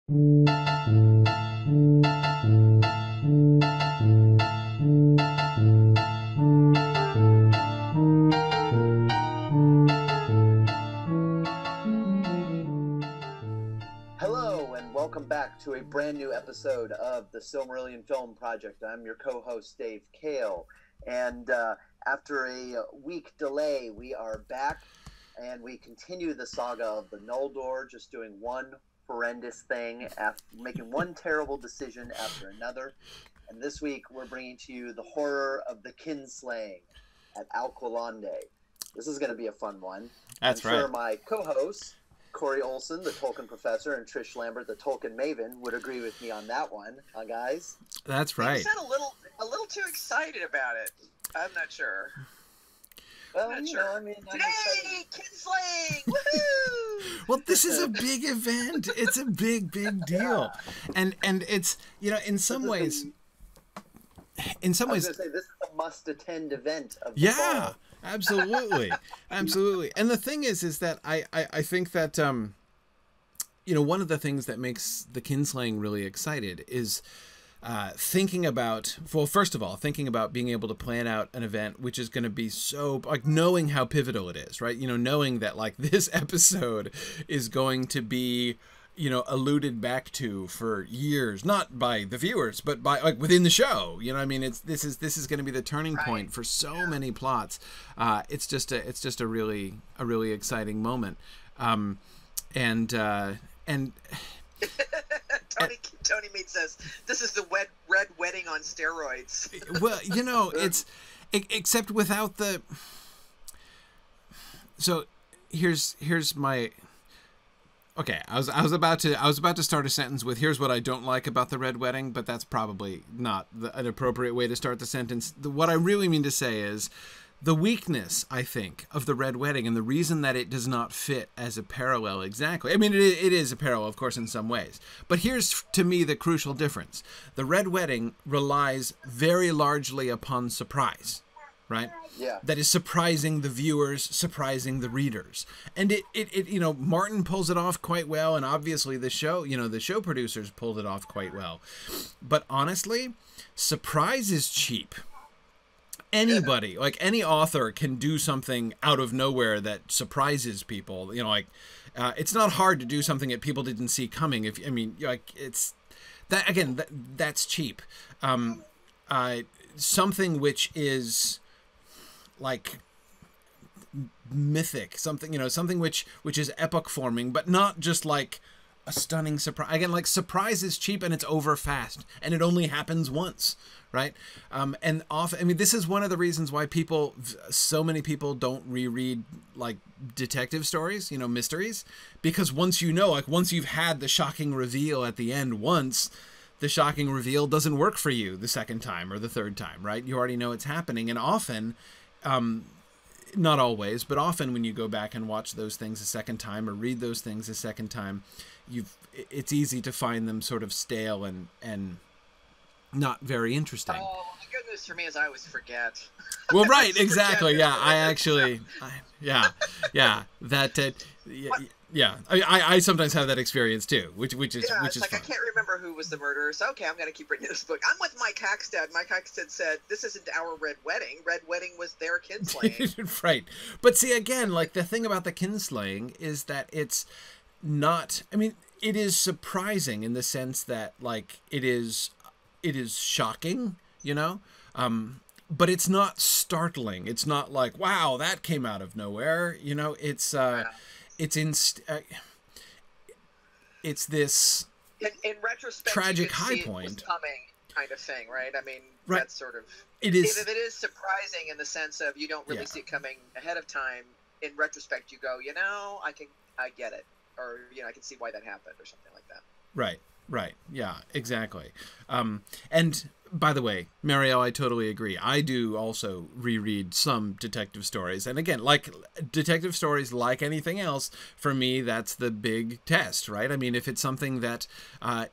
Hello, and welcome back to a brand new episode of the SilmFilm Project. I'm your co-host, Dave Kale, and after a week delay, we are back, and we continue the saga of the Noldor, just doing one horrendous thing, after making one terrible decision after another. And this week, we're bringing to you the horror of the Kinslaying at Alqualande. This is going to be a fun one. That's I'm right. sure my co-hosts, Corey Olson, the Tolkien professor, and Trish Lambert, the Tolkien maven, would agree with me on that one, huh, guys? That's right. You sound a little too excited about it. I'm not sure. Well, I'm not you sure. know, I mean, I'm Hey, Kinslaying! Woohoo! Well, this is a big event. It's a big deal, and it's, you know, in some ways, I was going to say, this is a must-attend event of the fall. absolutely, absolutely. And the thing is that I think that you know, one of the things that makes the Kinslaying really excited is thinking about, well, first of all, thinking about being able to plan out an event which is going to be so, like, knowing how pivotal it is, right? You know, knowing that, like, this episode is going to be, you know, alluded back to for years, not by the viewers, but by, like, within the show. You know, I mean, this is going to be the turning point for so many plots. It's just a really exciting moment, and Tony Mead says this is the red wedding on steroids. well, you know, it's except without the. So here's my. Okay, I was about to start a sentence with, here's what I don't like about the red wedding, but that's probably not an appropriate way to start the sentence. What I really mean to say is, the weakness, I think, of the red wedding, and the reason that it does not fit as a parallel exactly. I mean, it is a parallel, of course, in some ways. But here's, to me, the crucial difference. The red wedding relies very largely upon surprise, right? Yeah. That is surprising the viewers, surprising the readers. And it you know, Martin pulls it off quite well, and obviously the show, you know, the show producers pulled it off quite well. But honestly, surprise is cheap. Anybody, like any author, can do something out of nowhere that surprises people. You know, like it's not hard to do something that people didn't see coming. If I mean, like, it's that again. That's cheap. Something which is like mythic, something, you know, something which is epoch forming, but not just like a stunning surprise. Again, like, surprise is cheap and it's over fast, and it only happens once, right? And often, I mean, this is one of the reasons why so many people don't reread, like, detective stories, you know, mysteries, because once you know, like, once you've had the shocking reveal at the end once, the shocking reveal doesn't work for you the second time or the third time, right? You already know it's happening, and often, not always, but often when you go back and watch those things a second time or read those things a second time, it's easy to find them sort of stale and not very interesting. Oh, the good news for me is I always forget. Well, right, exactly. Yeah, yeah, I sometimes have that experience too, which is It's like, fun. I can't remember who was the murderer, so okay, I'm gonna keep reading this book. I'm with Mike Hackstead. Mike Hackstead said, "This isn't our red wedding. Red wedding was their kinslaying." Right, but see, again, like, the thing about the kinslaying is that it's not. I mean, it is surprising in the sense that, like, it is shocking, you know. But it's not startling. It's not like, wow, that came out of nowhere. You know, it's this in retrospect, tragic you can high see point. It was coming, kind of thing, right? I mean, Right. that's sort of It is. If it is surprising in the sense of you don't really see it coming ahead of time, in retrospect, you go, you know, I get it, or, you know, I can see why that happened, or something like that. Right. Yeah, exactly. And by the way, Marielle, I totally agree. I do also reread some detective stories. And again, like detective stories, like anything else, for me, that's the big test, right? I mean, if it's something that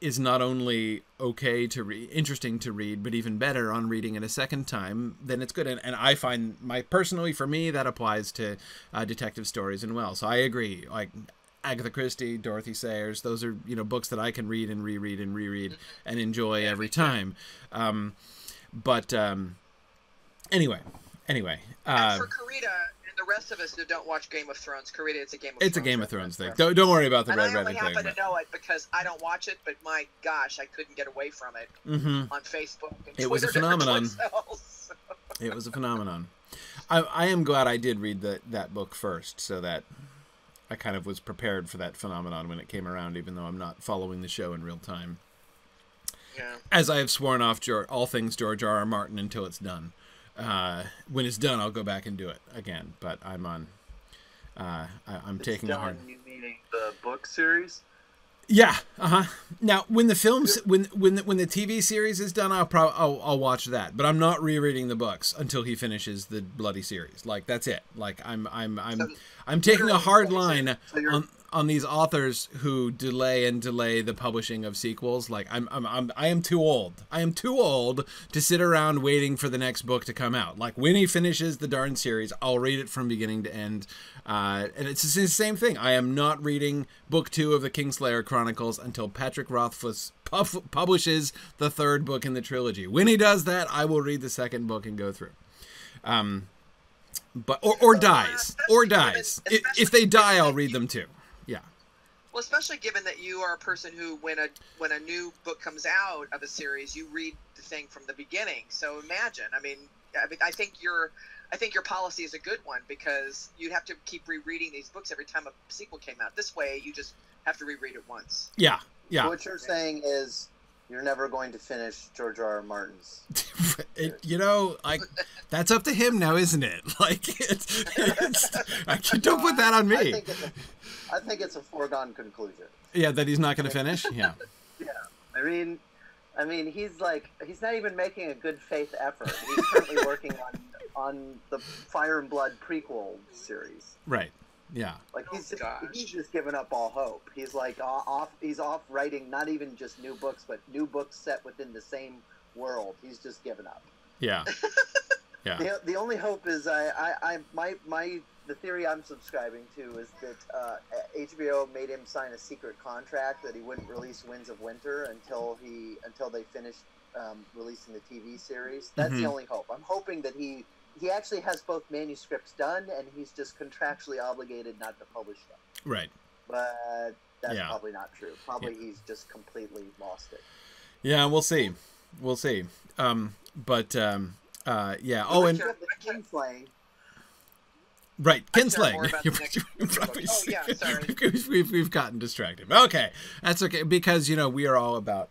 is not only okay to read, interesting to read, but even better on reading it a second time, then it's good. And I find, personally, for me, that applies to detective stories as well. So I agree. Like, Agatha Christie, Dorothy Sayers. Those are, you know, books that I can read and reread and reread and enjoy every time. Anyway. And for Karita and the rest of us who don't watch Game of Thrones, Karita, it's a Game of Thrones. It's a Game of Thrones thing. Don't worry about the Red Wedding thing. I only happen to know it because I don't watch it, but my gosh, I couldn't get away from it on Facebook and Twitter. It was a phenomenon. It was a phenomenon. I am glad I did read that book first, so that I kind of was prepared for that phenomenon when it came around, even though I'm not following the show in real time. Yeah. As I have sworn off all things George R.R. Martin until it's done. When it's done, I'll go back and do it again. But I'm on. I'm taking a hard. You meaning the book series? Yeah. Now, when the films, when the TV series is done, I'll watch that. But I'm not rereading the books until he finishes the bloody series. Like, that's it. Like, I'm taking a hard line on these authors who delay the publishing of sequels. Like, I am too old. I am too old to sit around waiting for the next book to come out. Like, when he finishes the darn series, I'll read it from beginning to end. And it's the same thing. I am not reading book 2 of the Kingslayer Chronicles until Patrick Rothfuss publishes the 3rd book in the trilogy. When he does that, I will read the 2nd book and go through. But or dies. If they die, I'll read them too. Yeah. Well, especially given that you are a person who, when a new book comes out of a series, you read the thing from the beginning. So imagine. I mean, I think your policy is a good one, because you'd have to keep rereading these books every time a sequel came out. This way, you just have to reread it once. Yeah. So what you're saying is you're never going to finish George R.R. Martin's. That's up to him now, isn't it? Like, don't put that on me. I think it's a foregone conclusion. Yeah, that he's not going to finish. Yeah. Yeah. I mean, he's not even making a good faith effort. He's currently working on the Fire and Blood prequel series. Right. Yeah. Like, he's just given up all hope. He's like he's off writing not even just new books, but new books set within the same world. He's just given up. Yeah. Yeah. The only hope is the theory I'm subscribing to is that HBO made him sign a secret contract that he wouldn't release Winds of Winter until they finished releasing the TV series. That's the only hope. I'm hoping that he actually has both manuscripts done, and he's just contractually obligated not to publish them. Right. But that's probably not true. Probably he's just completely lost it. Yeah, we'll see. Yeah. Oh, and Kinslaying. Right, Kinslaying. We've gotten distracted. Okay, that's okay, because we are all about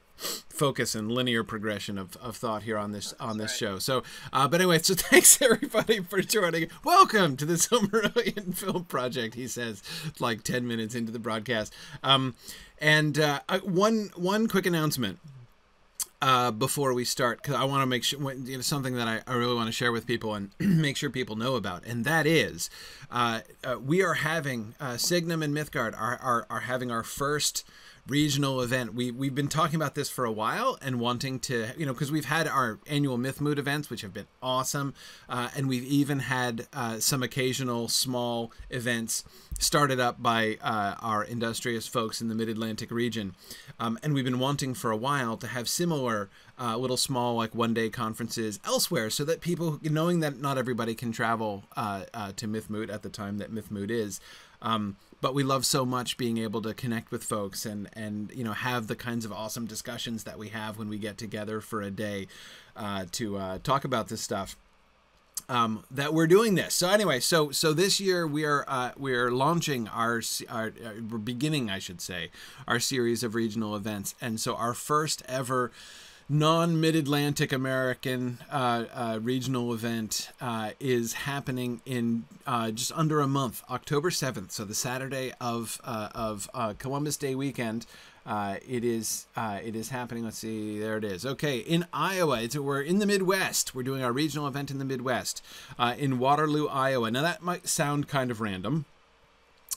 focus and linear progression of thought here on this show. So, but anyway, so thanks everybody for joining. Welcome to the Silmarillion Film Project. He says, like 10 minutes into the broadcast. And one quick announcement. Before we start, because I want to make sure, something that I really want to share with people and make sure people know about, and that is, we are having Signum and Mythgard are having our first regional event. We've been talking about this for a while and wanting to, because we've had our annual Mythmoot events, which have been awesome, and we've even had some occasional small events started up by our industrious folks in the Mid-Atlantic region, and we've been wanting for a while to have similar little small, like, one-day conferences elsewhere, so that people, knowing that not everybody can travel to Mythmoot at the time that Mythmoot is, but we love so much being able to connect with folks and have the kinds of awesome discussions that we have when we get together for a day to talk about this stuff. That we're doing this. So anyway, so this year we are launching we're beginning, I should say, our series of regional events, and so our first ever non-Mid-Atlantic American regional event is happening in just under a month, October 7th. So the Saturday of Columbus Day weekend. It is happening. Let's see. There it is. Okay. In Iowa. We're in the Midwest. We're doing our regional event in the Midwest, in Waterloo, Iowa. Now that might sound kind of random.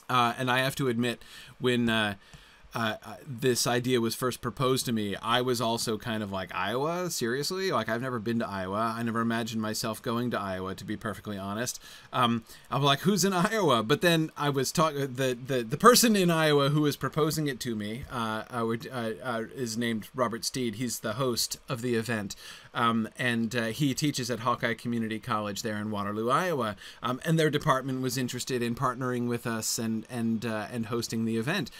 And I have to admit, when this idea was first proposed to me, I was also kind of like, Iowa? Seriously? Like, I've never been to Iowa. I never imagined myself going to Iowa, to be perfectly honest. I was like, who's in Iowa? But then I was talking, the person in Iowa who was proposing it to me is named Robert Steed. He's the host of the event. And he teaches at Hawkeye Community College there in Waterloo, Iowa. And their department was interested in partnering with us and hosting the event.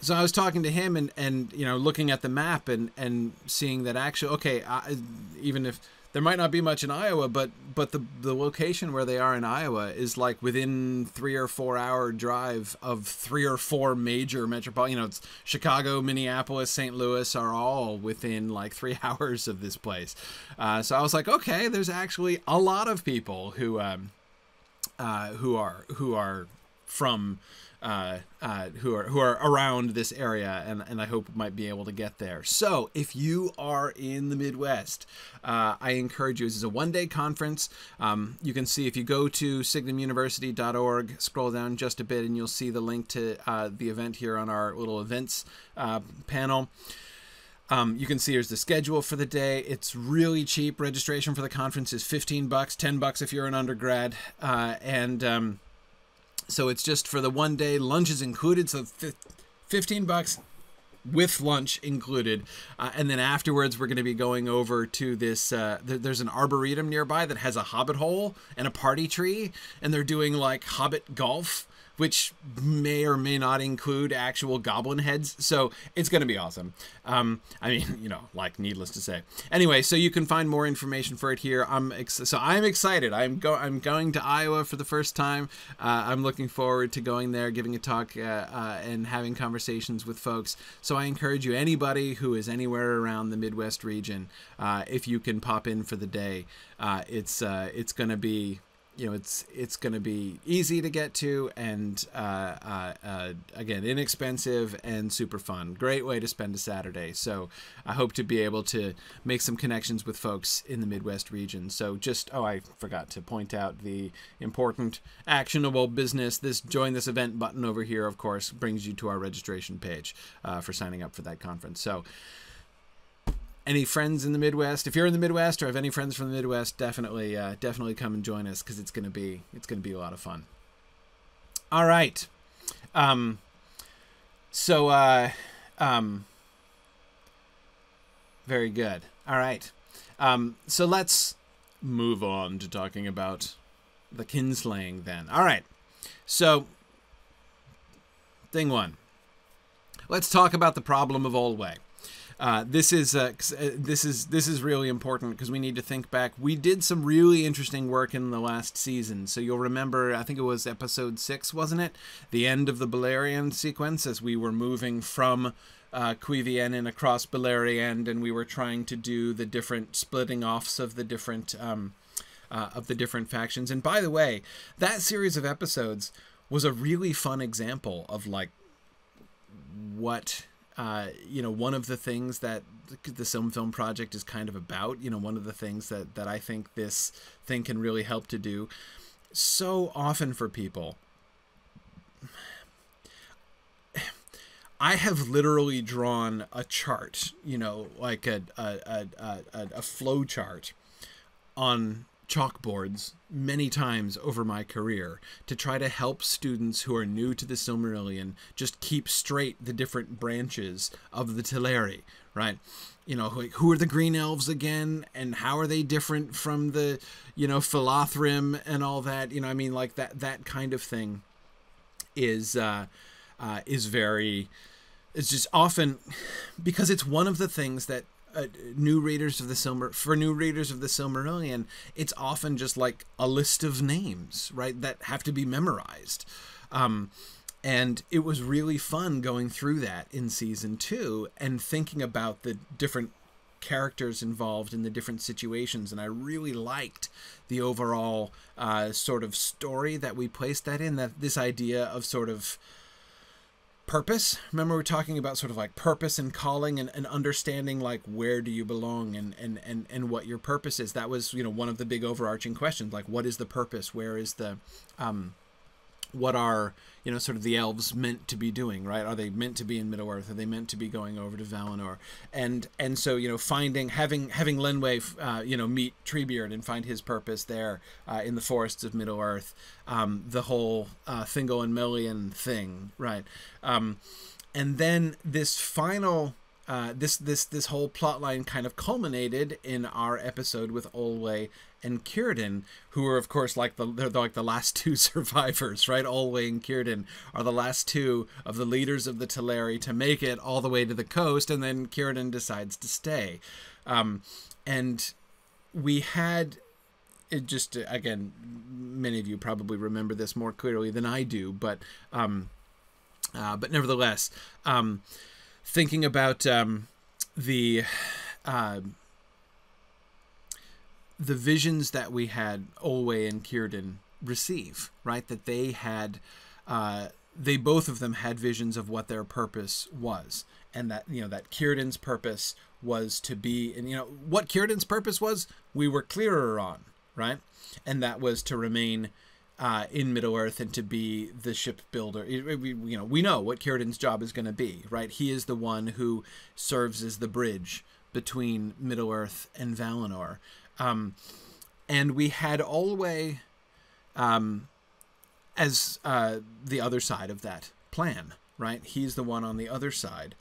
So I was talking to him and you know, looking at the map and seeing that actually, okay, even if there might not be much in Iowa, but the location where they are in Iowa is like within 3 or 4 hour drive of 3 or 4 major metropolitan, you know, it's Chicago, Minneapolis, St. Louis are all within like 3 hours of this place. So I was like, okay, there's actually a lot of people who are from who are around this area, and I hope might be able to get there. So if you are in the Midwest, I encourage you. This is a one-day conference. You can see if you go to signumuniversity.org, scroll down just a bit, and you'll see the link to the event here on our little events panel. You can see here's the schedule for the day. It's really cheap. Registration for the conference is $15, $10 if you're an undergrad, so it's just for the one day. Lunch is included, so $15 with lunch included. And then afterwards, we're going to be going over to this. There's an arboretum nearby that has a hobbit hole and a party tree, and they're doing like hobbit golf, which may or may not include actual goblin heads. So it's going to be awesome. I mean, you know, like, needless to say. Anyway, so you can find more information for it here. I'm excited. I'm going to Iowa for the first time. I'm looking forward to going there, giving a talk, and having conversations with folks. So I encourage you, anybody who is anywhere around the Midwest region, if you can pop in for the day, it's going to be, you know, it's going to be easy to get to, and again, inexpensive and super fun. Great way to spend a Saturday. So I hope to be able to make some connections with folks in the Midwest region. So just, I forgot to point out the important actionable business. Join this event button over here, of course, brings you to our registration page for signing up for that conference. So any friends in the Midwest? If you're in the Midwest or have any friends from the Midwest, definitely come and join us, because it's gonna be a lot of fun. All right, very good. All right, so let's move on to talking about the kinslaying then. All right, so thing one, let's talk about the problem of old way. This is really important, because we need to think back. We did some really interesting work in the last season. So you'll remember, I think it was episode 6, wasn't it? The end of the Beleriand sequence, as we were moving from Cuiviénen across Beleriand, and we were trying to do the different splitting offs of the different factions. And by the way, that series of episodes was a really fun example of like what. You know, one of the things that the SilmFilm project is kind of about, you know, one of the things that I think this thing can really help to do so often for people. I have literally drawn a chart, you know, like a flow chart on chalkboards many times over my career to try to help students who are new to the Silmarillion just keep straight the different branches of the Teleri, right? You know, like, who are the green elves again, and how are they different from the, you know, Philothrim and all that? You know, I mean, like that kind of thing is very, it's just often, because it's one of the things that new readers of the Silmarillion, it's often just like a list of names, right, that have to be memorized. And it was really fun going through that in season 2 and thinking about the different characters involved in the different situations. And I really liked the overall sort of story that we placed that in, that this idea of sort of purpose. Remember, we're talking about sort of like purpose and calling, and understanding like where do you belong, and what your purpose is. That was, you know, one of the big overarching questions, like what is the purpose? Where is the what are, you know, sort of the elves meant to be doing, right? Are they meant to be in Middle Earth? Are they meant to be going over to Valinor? And so, you know, having Lenwë, you know, meet Treebeard and find his purpose there in the forests of Middle Earth, the whole Thingol and Melian thing, right? And then this final. This whole plot line kind of culminated in our episode with Olwe and Círdan, who are, of course, they're like the last two survivors, right? Olwe and Círdan are the last two of the leaders of the Teleri to make it all the way to the coast, and then Círdan decides to stay. And we had, it just, again, many of you probably remember this more clearly than I do, but nevertheless, thinking about the visions that we had Olwe and Círdan receive, right? That they had, they both of them had visions of what their purpose was, and that, you know, that Círdan's purpose was to be, and, you know, what Círdan's purpose was, we were clearer on, right? And that was to remain in Middle Earth and to be the shipbuilder. You know, we know what Círdan's job is going to be, right? He is the one who serves as the bridge between Middle Earth and Valinor. And we had Olwe as the other side of that plan, right? He's the one on the other side.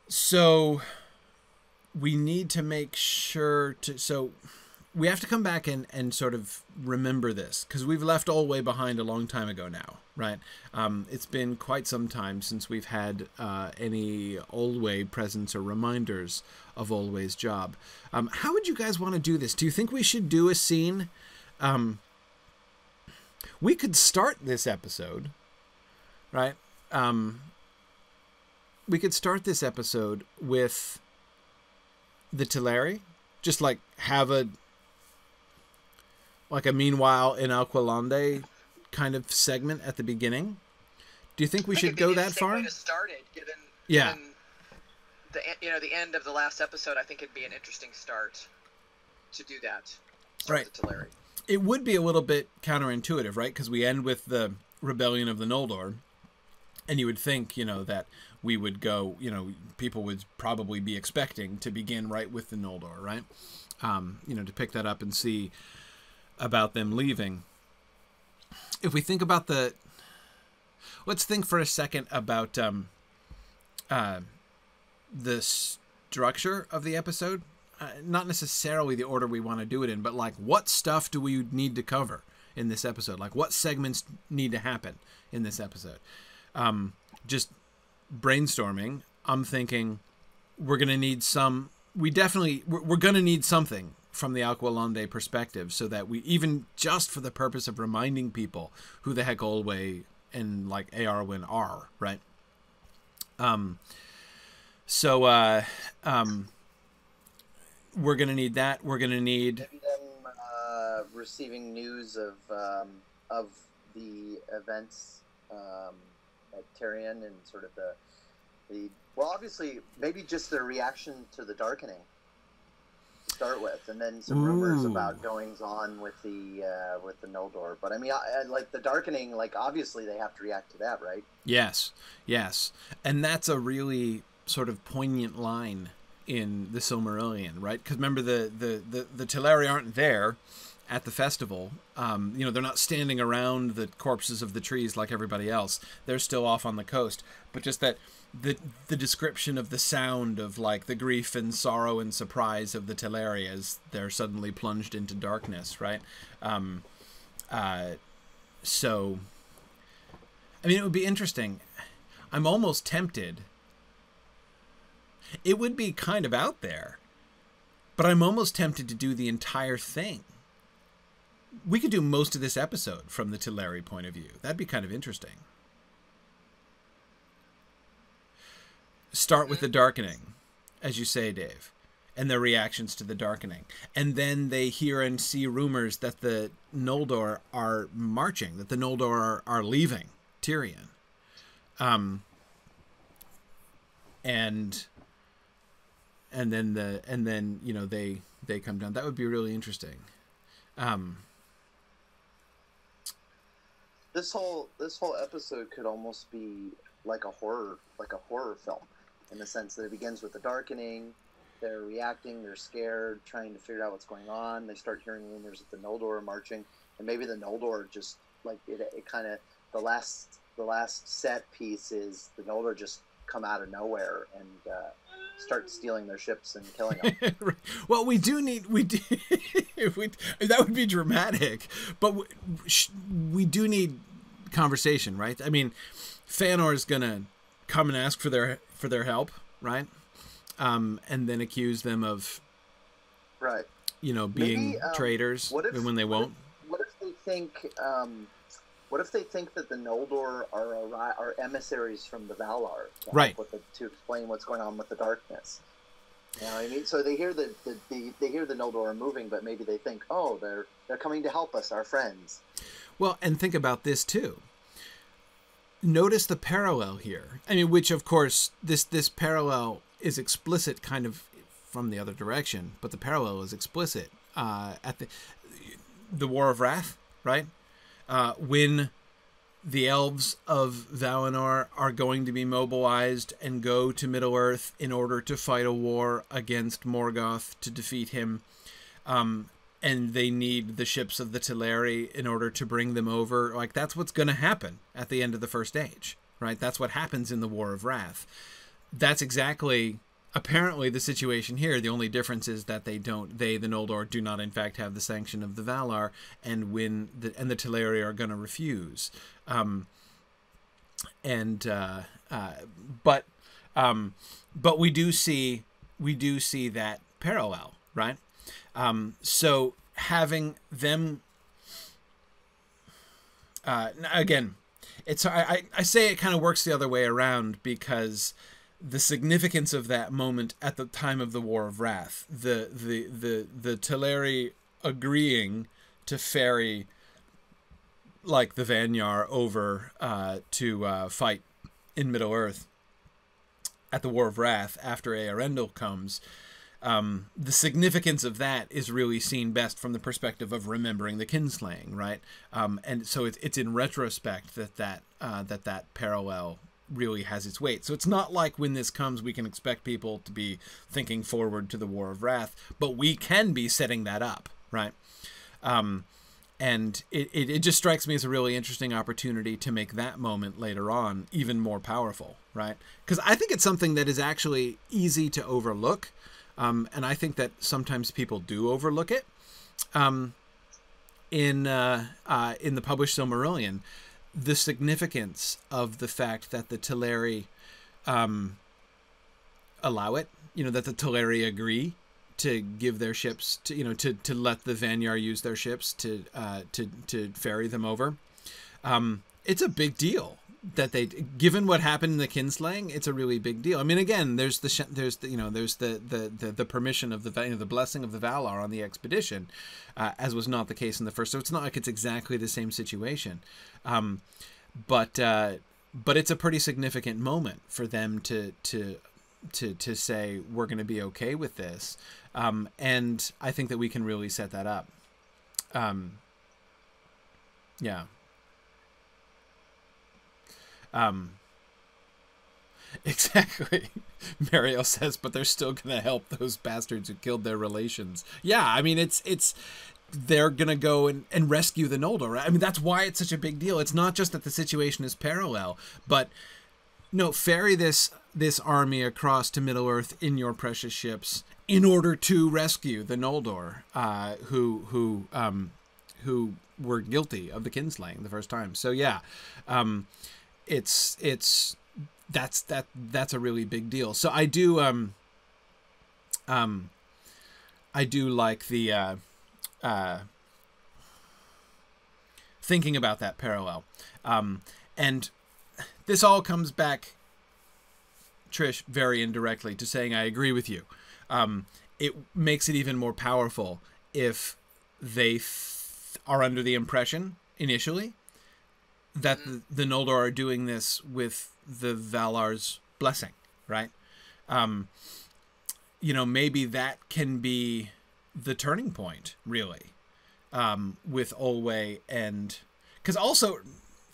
So we need to make sure to... So we have to come back and sort of remember this, because we've left Olwe behind a long time ago now, right? It's been quite some time since we've had any Olwe presence or reminders of Olwe's job. How would you guys want to do this? Do you think we should do a scene? We could start this episode, right? We could start this episode with the Teleri, just like have a meanwhile in Alqualande kind of segment at the beginning. Do you think we should go that far? Given the end of the last episode, I think it'd be an interesting start to do that. Right. The Teleri. It would be a little bit counterintuitive, right? Because we end with the rebellion of the Noldor, and you would think, you know, that we would go, you know, people would probably be expecting to begin right with the Noldor, right? You know, to pick that up and see about them leaving. If we think about let's think for a second about the structure of the episode. Not necessarily the order we want to do it in, but like what stuff do we need to cover in this episode? Like what segments need to happen in this episode? Just brainstorming, I'm thinking we're going to need we're going to need something from the Alqualande perspective, so that we, even just for the purpose of reminding people who the heck Olwe and like Eowyn are, right? We're going to need that. We're going to need maybe them receiving news of the events at Tyrion, and sort of the well, obviously maybe just their reaction to the darkening to start with, and then some rumors about goings on with the Noldor. But I mean, I like the darkening. Like obviously they have to react to that, right? Yes, and that's a really sort of poignant line in the Silmarillion, right? Because remember, the Teleri aren't there at the festival. You know, they're not standing around the corpses of the trees like everybody else. They're still off on the coast. But just that the description of the sound of like the grief and sorrow and surprise of the Teleri as they're suddenly plunged into darkness, right? So, I mean, it would be interesting. I'm almost tempted. It would be kind of out there, but I'm almost tempted to do the entire thing. We could do most of this episode from the Teleri point of view. That'd be kind of interesting. Start with the darkening, as you say, Dave, and their reactions to the darkening. And then they hear and see rumors that the Noldor are marching, that the Noldor are leaving Tyrion. And then you know they come down. That would be really interesting. this whole episode could almost be like a horror film, in the sense that it begins with the darkening. They're reacting, they're scared, trying to figure out what's going on. They start hearing rumors that the Noldor are marching, and maybe the Noldor just like it kind of the last set piece is the Noldor just come out of nowhere and start stealing their ships and killing them. Well, we do that would be dramatic, but we do need conversation, right? I mean, Fëanor is gonna come and ask for their help, right? And then accuse them of, right? You know, being traitors when they won't. What if they think? What if they think that the Noldor are emissaries from the Valar, right? To explain what's going on with the darkness. You know what I mean? So they hear the Noldor are moving, but maybe they think, oh, they're coming to help us, our friends. Well, and think about this too. Notice the parallel here. I mean, which of course this parallel is explicit, kind of from the other direction, but the parallel is explicit at the War of Wrath, right? When the elves of Valinor are going to be mobilized and go to Middle-earth in order to fight a war against Morgoth to defeat him, and they need the ships of the Teleri in order to bring them over. Like, that's what's going to happen at the end of the First Age, right? That's what happens in the War of Wrath. That's exactly, apparently, the situation here. The only difference is that the Noldor, do not in fact have the sanction of the Valar, and the Teleri are going to refuse. But we do see that parallel, right? So having them, again, I say it kind of works the other way around, because the significance of that moment at the time of the War of Wrath, the Teleri agreeing to ferry like the Vanyar over to fight in Middle-earth at the War of Wrath after Eärendil comes. The significance of that is really seen best from the perspective of remembering the Kinslaying, right? And so it's in retrospect that parallel really has its weight. So it's not like when this comes we can expect people to be thinking forward to the War of Wrath, but we can be setting that up, right? And it just strikes me as a really interesting opportunity to make that moment later on even more powerful, right? Because I think it's something that is actually easy to overlook. And I think that sometimes people do overlook it. In the published Silmarillion, the significance of the fact that the Teleri allow it, that the Teleri agree to give their ships to let the Vanyar use their ships to ferry them over. It's a big deal that given what happened in the Kinslaying, it's a really big deal. I mean, again, there's the permission of the blessing of the Valar on the expedition, as was not the case in the first. So it's not like it's exactly the same situation, but it's a pretty significant moment for them to say we're going to be okay with this, and I think that we can really set that up. Yeah. Exactly. Mariel says, but they're still gonna help those bastards who killed their relations. Yeah, I mean, they're gonna go and rescue the Noldor, right? I mean, that's why it's such a big deal. It's not just that the situation is parallel, but no, ferry this army across to Middle-earth in your precious ships in order to rescue the Noldor, who were guilty of the Kinslaying the first time. So yeah, that's a really big deal. So I do like the thinking about that parallel, and this all comes back, Trish, very indirectly to saying I agree with you. It makes it even more powerful if they are under the impression initially that the Noldor are doing this with the Valar's blessing, right? Maybe that can be the turning point, really, with Olwe, and because also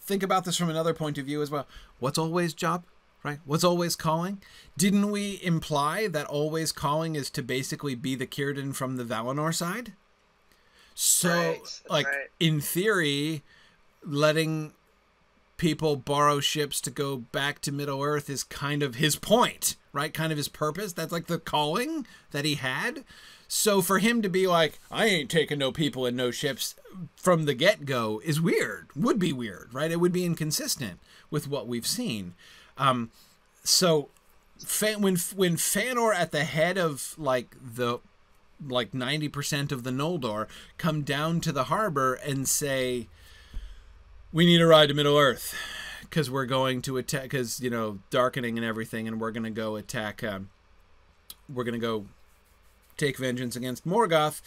think about this from another point of view as well. What's Alway's job, right? What's Alway's calling? Didn't we imply that Alway's calling is to basically be the Círdan from the Valinor side? So, like, in theory, letting people borrow ships to go back to Middle-earth is kind of his point, right? Kind of his purpose. That's like the calling that he had. So for him to be like, I ain't taking no people and no ships from the get-go is weird. Would be weird, right? It would be inconsistent with what we've seen. So when Fëanor at the head of like 90% of the Noldor come down to the harbor and say, we need a ride to Middle-earth because we're going to attack, because, you know, darkening and everything, and we're going to go attack, we're going to go take vengeance against Morgoth.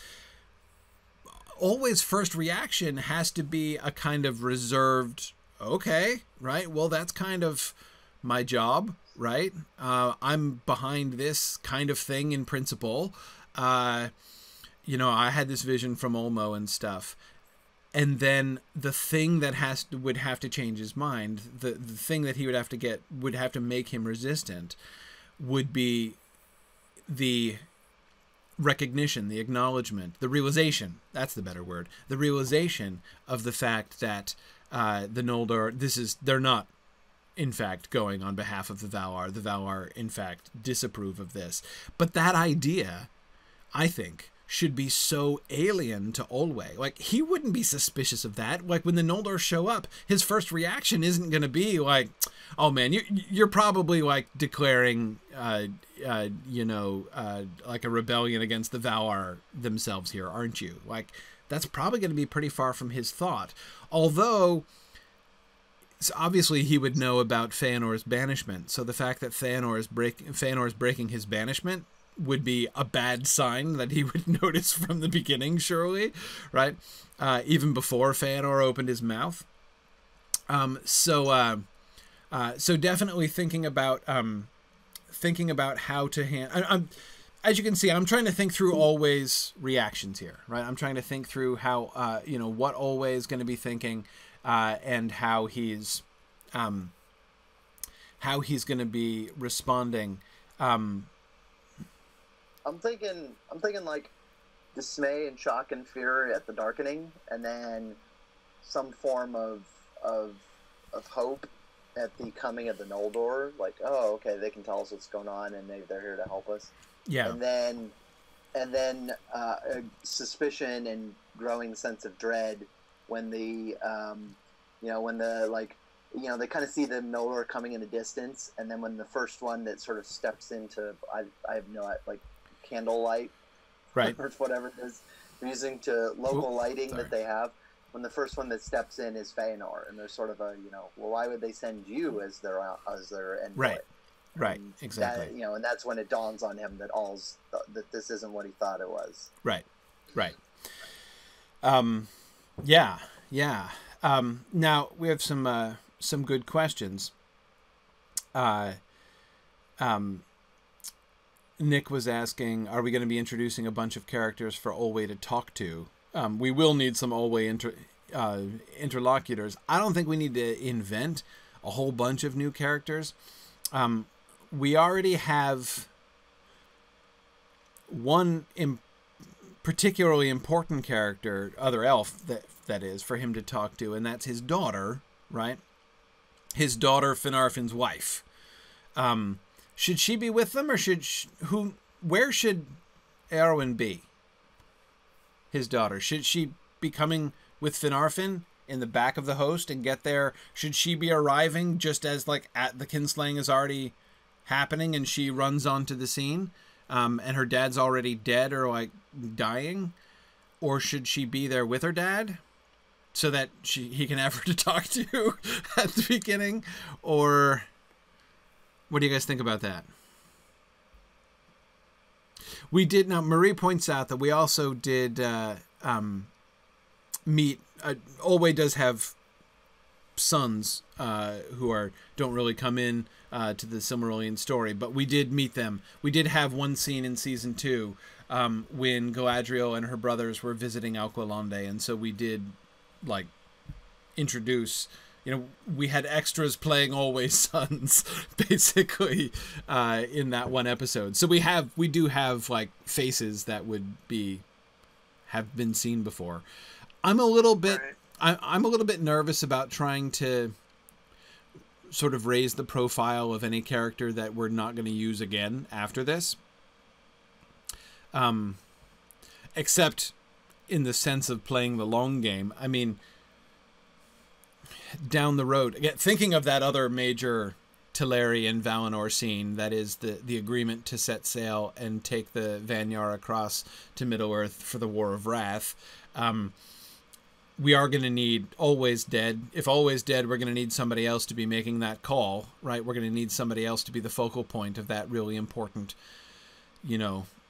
Always first reaction has to be a kind of reserved, okay, right? Well, that's kind of my job, right? I'm behind this kind of thing in principle. You know, I had this vision from Olmo and stuff. And then the thing that would have to change his mind, the thing that he would have to make him resistant, would be the recognition, the acknowledgement, the realization. That's the better word. The realization of the fact that the Noldor, they're not, in fact, going on behalf of the Valar. The Valar, in fact, disapprove of this. But that idea, I think, should be so alien to Olway. Like, he wouldn't be suspicious of that. Like, when the Noldor show up, his first reaction isn't going to be like, oh man, you're probably like declaring, you know, like a rebellion against the Valar themselves here, aren't you? Like, that's probably going to be pretty far from his thought. Although, obviously he would know about Fëanor's banishment. So the fact that Fëanor is breaking his banishment would be a bad sign that he would notice from the beginning, surely, right? Even before Fëanor opened his mouth. So definitely thinking about how to handle. As you can see, I'm trying to think through Alway's reactions here, right? I'm trying to think through how you know, what Olway is going to be thinking, and how he's going to be responding. I'm thinking like dismay and shock and fear at the darkening, and then some form of hope at the coming of the Noldor. Like, oh, okay, they can tell us what's going on, and they're here to help us. Yeah. And then a suspicion and growing sense of dread when they kind of see the Noldor coming in the distance, and then when the first one that sort of steps into, I have no, like, candlelight, right, or whatever it is, they're using to local lighting that they have. When the first one that steps in is Fëanor, and there's sort of a, you know, well, why would they send you as their envoy? Right, exactly. That, you know, and that's when it dawns on him that that this isn't what he thought it was. Right. Yeah. Now we have some good questions. Nick was asking, are we going to be introducing a bunch of characters for Olway to talk to? We will need some Olway interlocutors. I don't think we need to invent a whole bunch of new characters. We already have one particularly important character, other elf, that is, for him to talk to, and that's his daughter, right? His daughter, Finarfin's wife. Should she be with them, or where should Éowyn be? His daughter. Should she be coming with Finarfin in the back of the host and get there? Should she be arriving just as, like, at the kinslaying is already happening and she runs onto the scene, and her dad's already dead or, like, dying? Or should she be there with her dad so that he can have her to talk to at the beginning? Or what do you guys think about that? We did, now Marie points out that we also did meet, Olway does have sons who don't really come in to the Silmarillion story, but we did meet them. We did have one scene in season 2 when Galadriel and her brothers were visiting Alqualande, and so we did, like, introduce we had extras playing Always Sons, basically, in that one episode. So we do have like faces that have been seen before. I'm a little bit, I'm a little bit nervous about trying to sort of raise the profile of any character that we're not going to use again after this. Except in the sense of playing the long game. I mean, down the road, again, thinking of that other major Teleri and Valinor scene, that is the agreement to set sail and take the Vanyar across to Middle-earth for the War of Wrath. We are going to need Always Dead. If Always Dead, we're going to need somebody else to be making that call, right? We're going to need somebody else to be the focal point of that really important,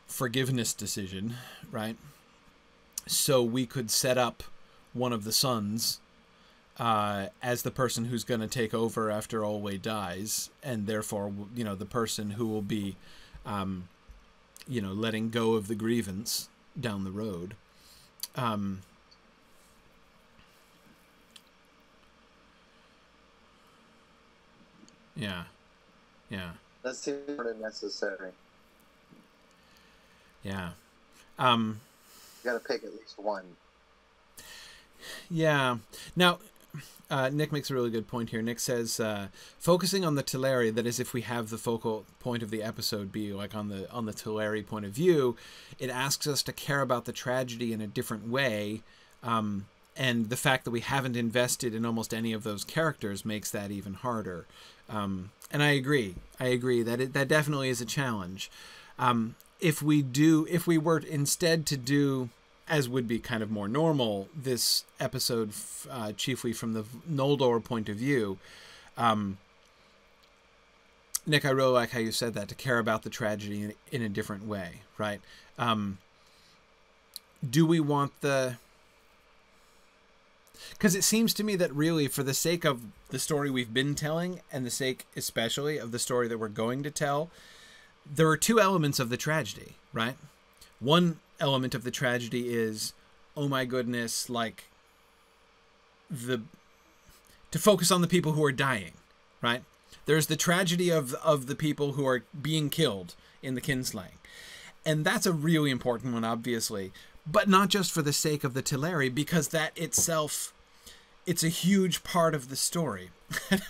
forgiveness decision, right? So we could set up one of the sons as the person who's going to take over after Alway dies, and therefore, the person who will be, letting go of the grievance down the road. Yeah. That seems sort of necessary. Yeah. You got to pick at least one. Yeah. Now, Nick makes a really good point here. Nick says, focusing on the Teleri, that is, if we have the focal point of the episode be like on the Teleri point of view, it asks us to care about the tragedy in a different way. And the fact that we haven't invested in almost any of those characters makes that even harder. And I agree that that definitely is a challenge. If we were instead to do, as would be kind of more normal, this episode chiefly from the Noldor point of view, Nick, I really like how you said that, to care about the tragedy in a different way, right? Do we want because it seems to me that really, for the sake of the story we've been telling, and the sake especially of the story that we're going to tell, there are two elements of the tragedy, right? One element of the tragedy is, oh my goodness, like to focus on the people who are dying, right? There's the tragedy of the people who are being killed in the Kinslaying. And that's a really important one, obviously, but not just for the sake of the Teleri, because that itself, it's a huge part of the story.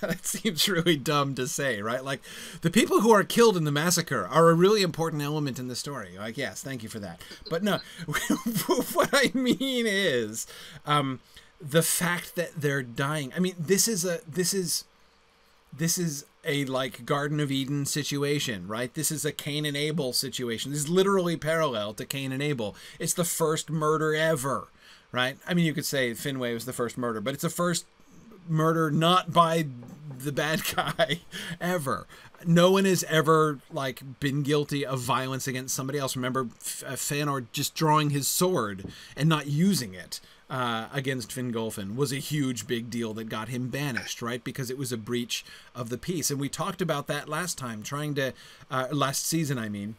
That seems really dumb to say, right? Like, the people who are killed in the massacre are a really important element in the story. Like, yes, thank you for that. But no, what I mean is the fact that they're dying. I mean, this is a like Garden of Eden situation, right? This is a Cain and Abel situation. This is literally parallel to Cain and Abel. It's the first murder ever, right? I mean, you could say Finwë was the first murder, but it's the first murder not by the bad guy ever. No one has ever like been guilty of violence against somebody else. Remember Fëanor just drawing his sword and not using it against Fingolfin was a huge big deal that got him banished, right? Because it was a breach of the peace. And we talked about that last time, last season, I mean,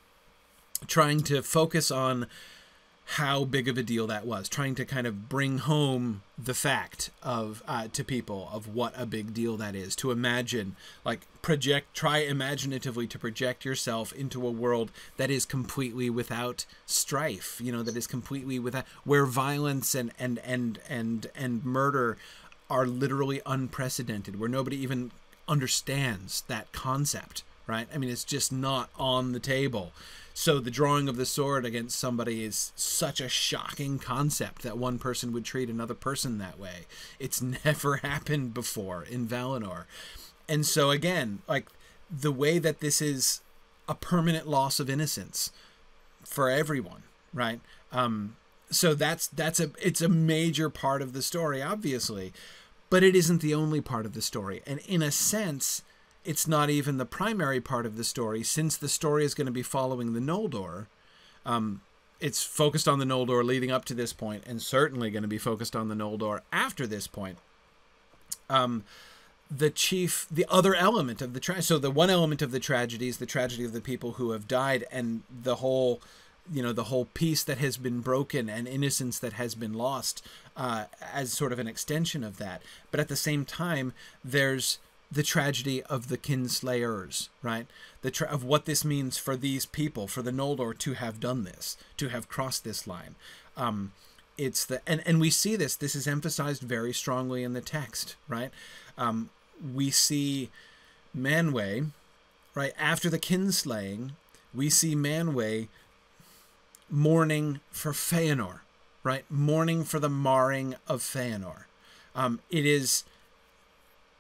trying to focus on how big of a deal that was, trying to kind of bring home the fact of to people of what a big deal that is, to imagine, like try imaginatively to project yourself into a world that is completely without strife, that is completely without, where violence and murder are literally unprecedented, where nobody even understands that concept, right? I mean, it's just not on the table. So the drawing of the sword against somebody is such a shocking concept that one person would treat another person that way. It's never happened before in Valinor. And so again, like the way that this is a permanent loss of innocence for everyone, right? So it's a major part of the story, obviously, but it isn't the only part of the story. And in a sense, it's not even the primary part of the story, since the story is going to be following the Noldor. It's focused on the Noldor leading up to this point, and certainly going to be focused on the Noldor after this point. The other element of the tragedy, so the one element of the tragedy is the tragedy of the people who have died, and the whole the whole peace that has been broken and innocence that has been lost as sort of an extension of that. But at the same time, there's the tragedy of the kinslayers, right? Of what this means for these people, for the Noldor to have done this, to have crossed this line. It's and we see this is emphasized very strongly in the text, right? We see Manwë, right? After the kinslaying, we see Manwë mourning for Feanor, right? Mourning for the marring of Feanor.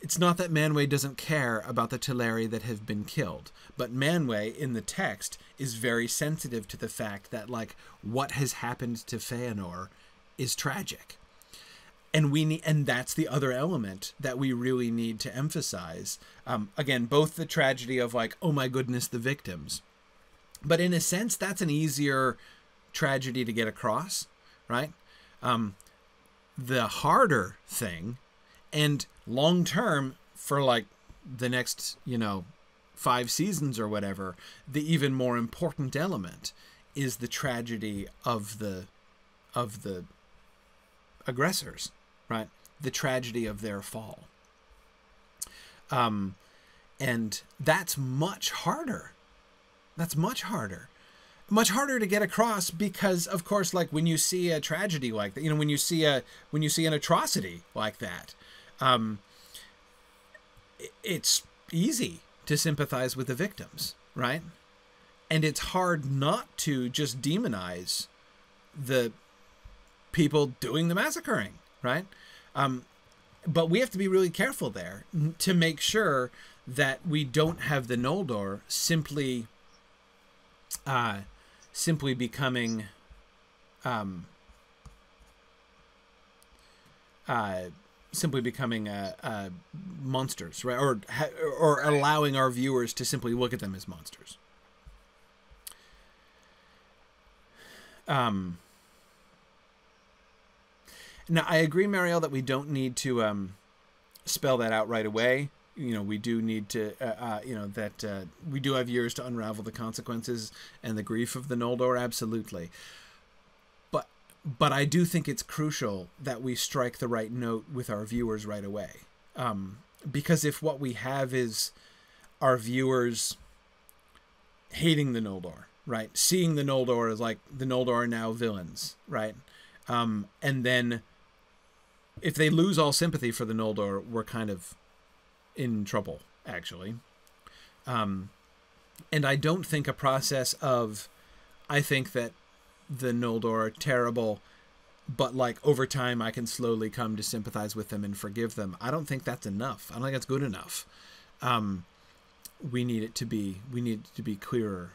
It's not that Manwë doesn't care about the Teleri that have been killed, but Manwë in the text is very sensitive to the fact that, like, what has happened to Feanor is tragic. And that's the other element that we really need to emphasize. Again, both the tragedy of, like, oh my goodness, the victims. But in a sense, that's an easier tragedy to get across, right? The harder thing, and long term, for like the next, 5 seasons or whatever, the even more important element is the tragedy of the aggressors, right? The tragedy of their fall. And that's much harder. That's much harder. Much harder to get across because, of course, like when you see a tragedy like that, when you see an atrocity like that, it's easy to sympathize with the victims, right? And it's hard not to just demonize the people doing the massacring, right? But we have to be really careful there to make sure that we don't have the Noldor simply becoming monsters, right? Or allowing our viewers to simply look at them as monsters. Now, I agree, Marielle, that we don't need to spell that out right away. We do need to, that we do have years to unravel the consequences and the grief of the Noldor, absolutely. But I do think it's crucial that we strike the right note with our viewers right away. Because if what we have is our viewers hating the Noldor, right? Seeing the Noldor as like, the Noldor are now villains, right? And then if they lose all sympathy for the Noldor, we're kind of in trouble, actually. And I don't think a process of, I think that the Noldor are terrible, but like over time I can slowly come to sympathize with them and forgive them. I don't think that's enough. I don't think that's good enough. We need it to be clearer,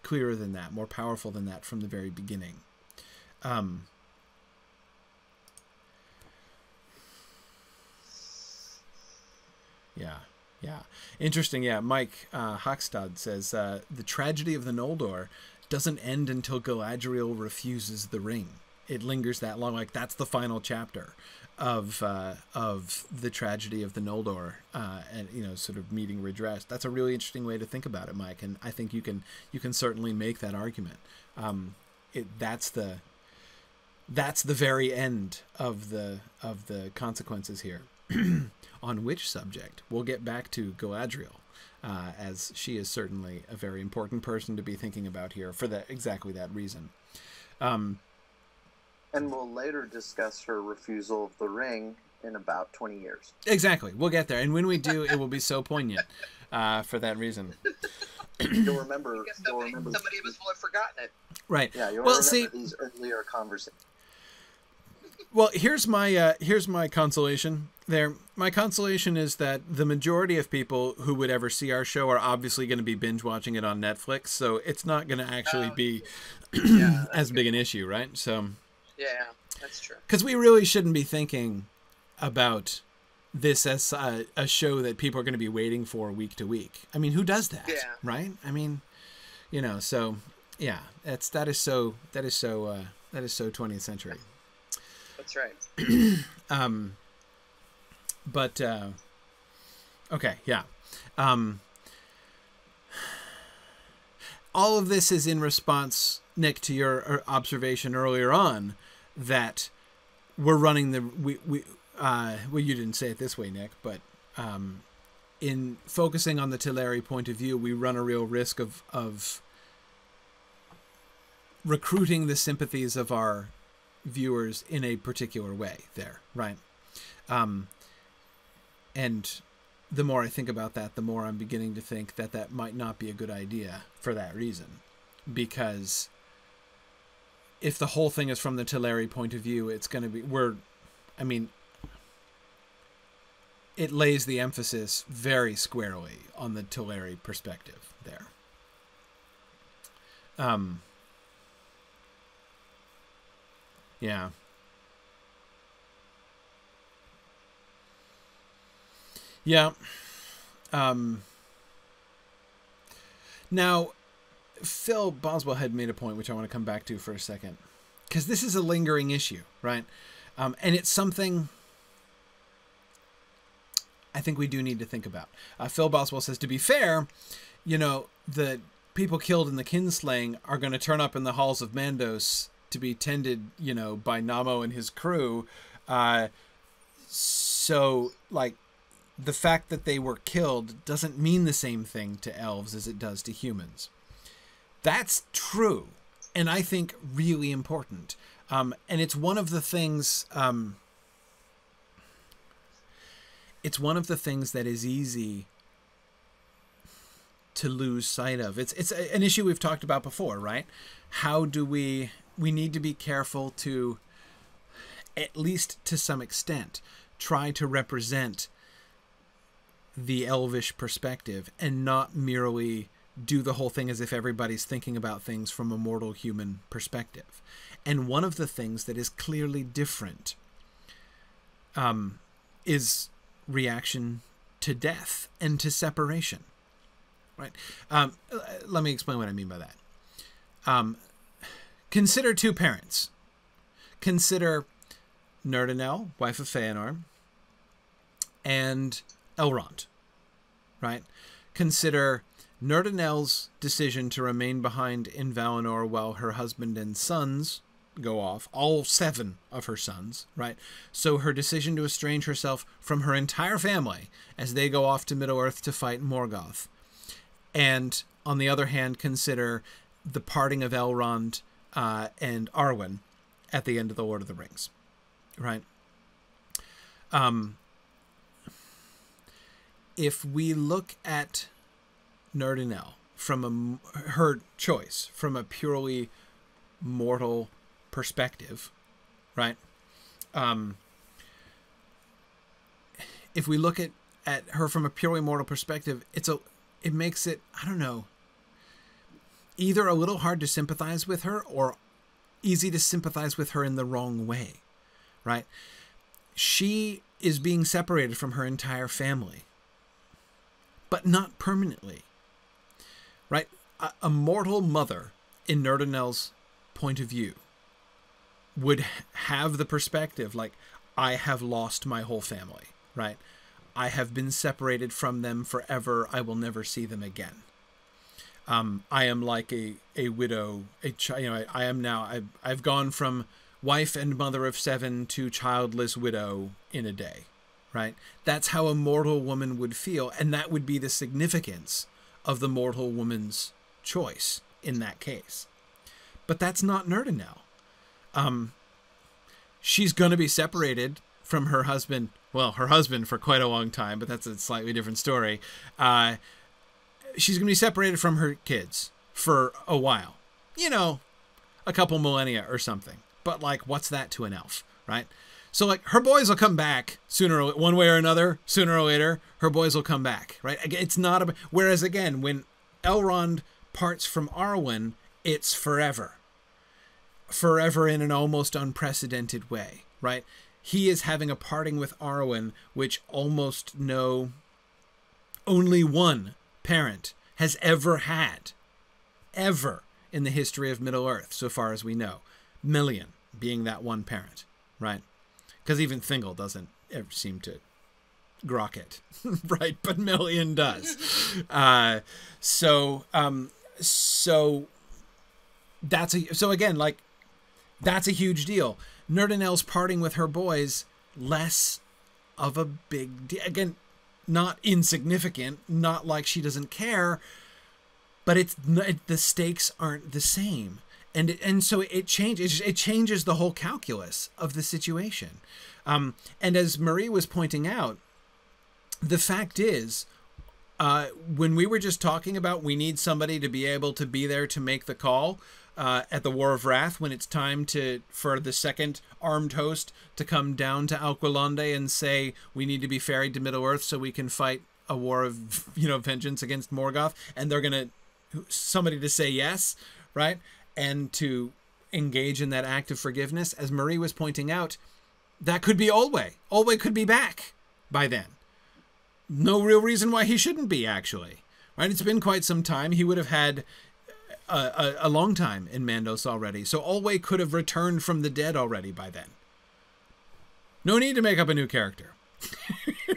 clearer than that, more powerful than that from the very beginning. Yeah. Interesting. Yeah. Mike Hochstad says, the tragedy of the Noldor doesn't end until Galadriel refuses the ring. It lingers that long. Like, that's the final chapter of the tragedy of the Noldor, and, sort of meeting redress. That's a really interesting way to think about it, Mike. And I think you can certainly make that argument. That's the very end of the consequences here. On which subject we'll get back to Galadriel, as she is certainly a very important person to be thinking about here for exactly that reason. And we'll later discuss her refusal of the ring in about 20 years. Exactly. We'll get there. And when we do, it will be so poignant for that reason. You'll remember. Somebody of us will have forgotten it. Right. Yeah, you'll remember these earlier conversations. Well, here's my consolation there. My consolation is that the majority of people who would ever see our show are obviously going to be binge watching it on Netflix, so it's not going to actually be as big an issue, right? So yeah, that's true. Because we really shouldn't be thinking about this as a show that people are going to be waiting for week to week. I mean, who does that? Yeah. Right? I mean, so yeah, that is so 20th century. That's right. But okay, yeah. all of this is in response, Nick, to your observation earlier on that we're running the well, you didn't say it this way, Nick, but in focusing on the Teleri point of view, we run a real risk of recruiting the sympathies of our viewers in a particular way there, right? And the more I think about that, the more I'm beginning to think that that might not be a good idea for that reason. Because if the whole thing is from the Teleri point of view, it's going to be, it lays the emphasis very squarely on the Teleri perspective there. Yeah. Yeah. Now, Phil Boswell had made a point which I want to come back to for a second, because this is a lingering issue, right? And it's something I think we do need to think about. Phil Boswell says, to be fair, the people killed in the Kinslaying are going to turn up in the halls of Mandos to be tended, by Namo and his crew. So, like, the fact that they were killed doesn't mean the same thing to elves as it does to humans. That's true, and I think really important. And it's one of the things. It's one of the things that is easy to lose sight of. It's an issue we've talked about before, right? How do we need to be careful to, at least to some extent, try to represent the elvish perspective and not merely do the whole thing as if everybody's thinking about things from a mortal human perspective. And one of the things that is clearly different is reaction to death and to separation, right? Let me explain what I mean by that. Consider two parents. Consider Nerdinel, wife of Feanor, and Elrond, right? Consider Nerdinel's decision to remain behind in Valinor while her husband and sons go off, all 7 of her sons, right? So her decision to estrange herself from her entire family as they go off to Middle-earth to fight Morgoth. And on the other hand, consider the parting of Elrond and Arwen at the end of The Lord of the Rings, right? If we look at Nerdinel from her choice, from a purely mortal perspective, right? If we look at her from a purely mortal perspective, it makes it, I don't know, either a little hard to sympathize with her or easy to sympathize with her in the wrong way, right? She is being separated from her entire family, but not permanently, right? A mortal mother, in Nerdinel's point of view, would have the perspective like, I have lost my whole family, right? I have been separated from them forever. I will never see them again. I am like a widow, I am now, I've gone from wife and mother of 7 to childless widow in a day, right? That's how a mortal woman would feel. And that would be the significance of the mortal woman's choice in that case. But that's not Nerdinel. She's going to be separated from her husband. Well, her husband for quite a long time, but that's a slightly different story. She's going to be separated from her kids for a while. A couple millennia or something. But, like, what's that to an elf, right? So, like, her boys will come back one way or another, sooner or later, her boys will come back, right? It's not whereas, again, when Elrond parts from Arwen, it's forever. Forever in an almost unprecedented way, right? He is having a parting with Arwen, which only one parent has ever had, ever in the history of Middle-earth, so far as we know. Melian being that one parent, right? Because even Thingol doesn't ever seem to grok it, right? But Melian does. So So again, like, that's a huge deal. Nerdanel's parting with her boys, less of a big deal. Again, not insignificant, not like she doesn't care, but the stakes aren't the same. And so it changes the whole calculus of the situation. And as Marie was pointing out, the fact is, when we were just talking about we need somebody to be able to be there to make the call at the War of Wrath when it's time for the second armed host to come down to Alquilande and say we need to be ferried to Middle-earth so we can fight a war of vengeance against Morgoth, and they're gonna somebody to say yes, right, and to engage in that act of forgiveness. As Marie was pointing out, that could be Olwe. Olwe could be back by then. No real reason why he shouldn't be, actually. Right? It's been quite some time. He would have had a long time in Mandos already. So Olwe could have returned from the dead already by then. No need to make up a new character.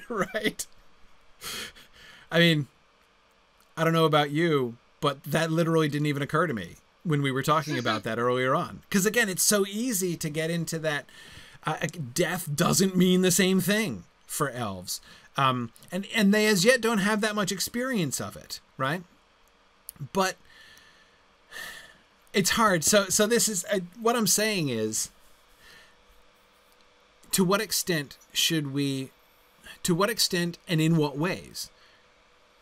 Right? I mean, I don't know about you, but that literally didn't even occur to me when we were talking about that earlier on. Because again, it's so easy to get into that death doesn't mean the same thing for elves. And they as yet don't have that much experience of it, right? But it's hard. So this is what I'm saying is, to what extent and in what ways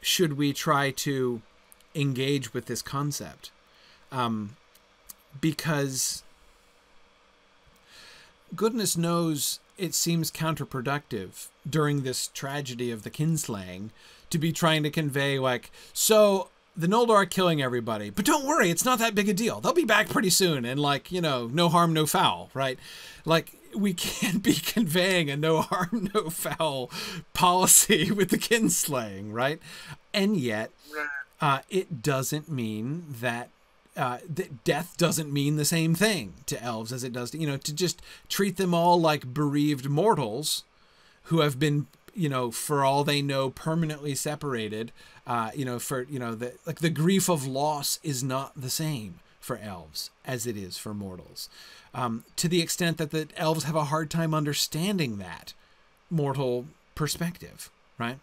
should we try to engage with this concept? Because goodness knows it seems counterproductive during this tragedy of the Kinslaying to be trying to convey, like, so the Noldor are killing everybody, but don't worry, it's not that big a deal. They'll be back pretty soon, and, like, no harm, no foul, right? Like, we can't be conveying a no harm, no foul policy with the Kinslaying, right? And yet, it doesn't mean that death doesn't mean the same thing to elves as it does to, to just treat them all like bereaved mortals who have been, for all they know, permanently separated, the grief of loss is not the same for elves as it is for mortals. To the extent that the elves have a hard time understanding that mortal perspective, right?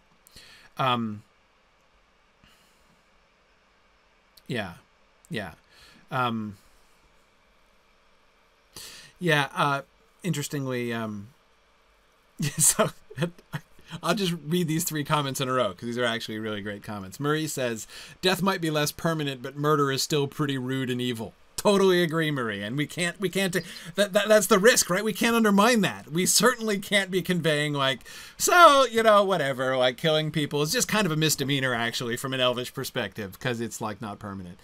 Yeah. Interestingly, so I'll just read these 3 comments in a row because these are actually really great comments. Marie says, death might be less permanent, but murder is still pretty rude and evil. Totally agree, Marie. And we can't, that's the risk, right? We can't undermine that. We certainly can't be conveying like, so, whatever, like killing people is just kind of a misdemeanor actually from an elvish perspective because it's like not permanent.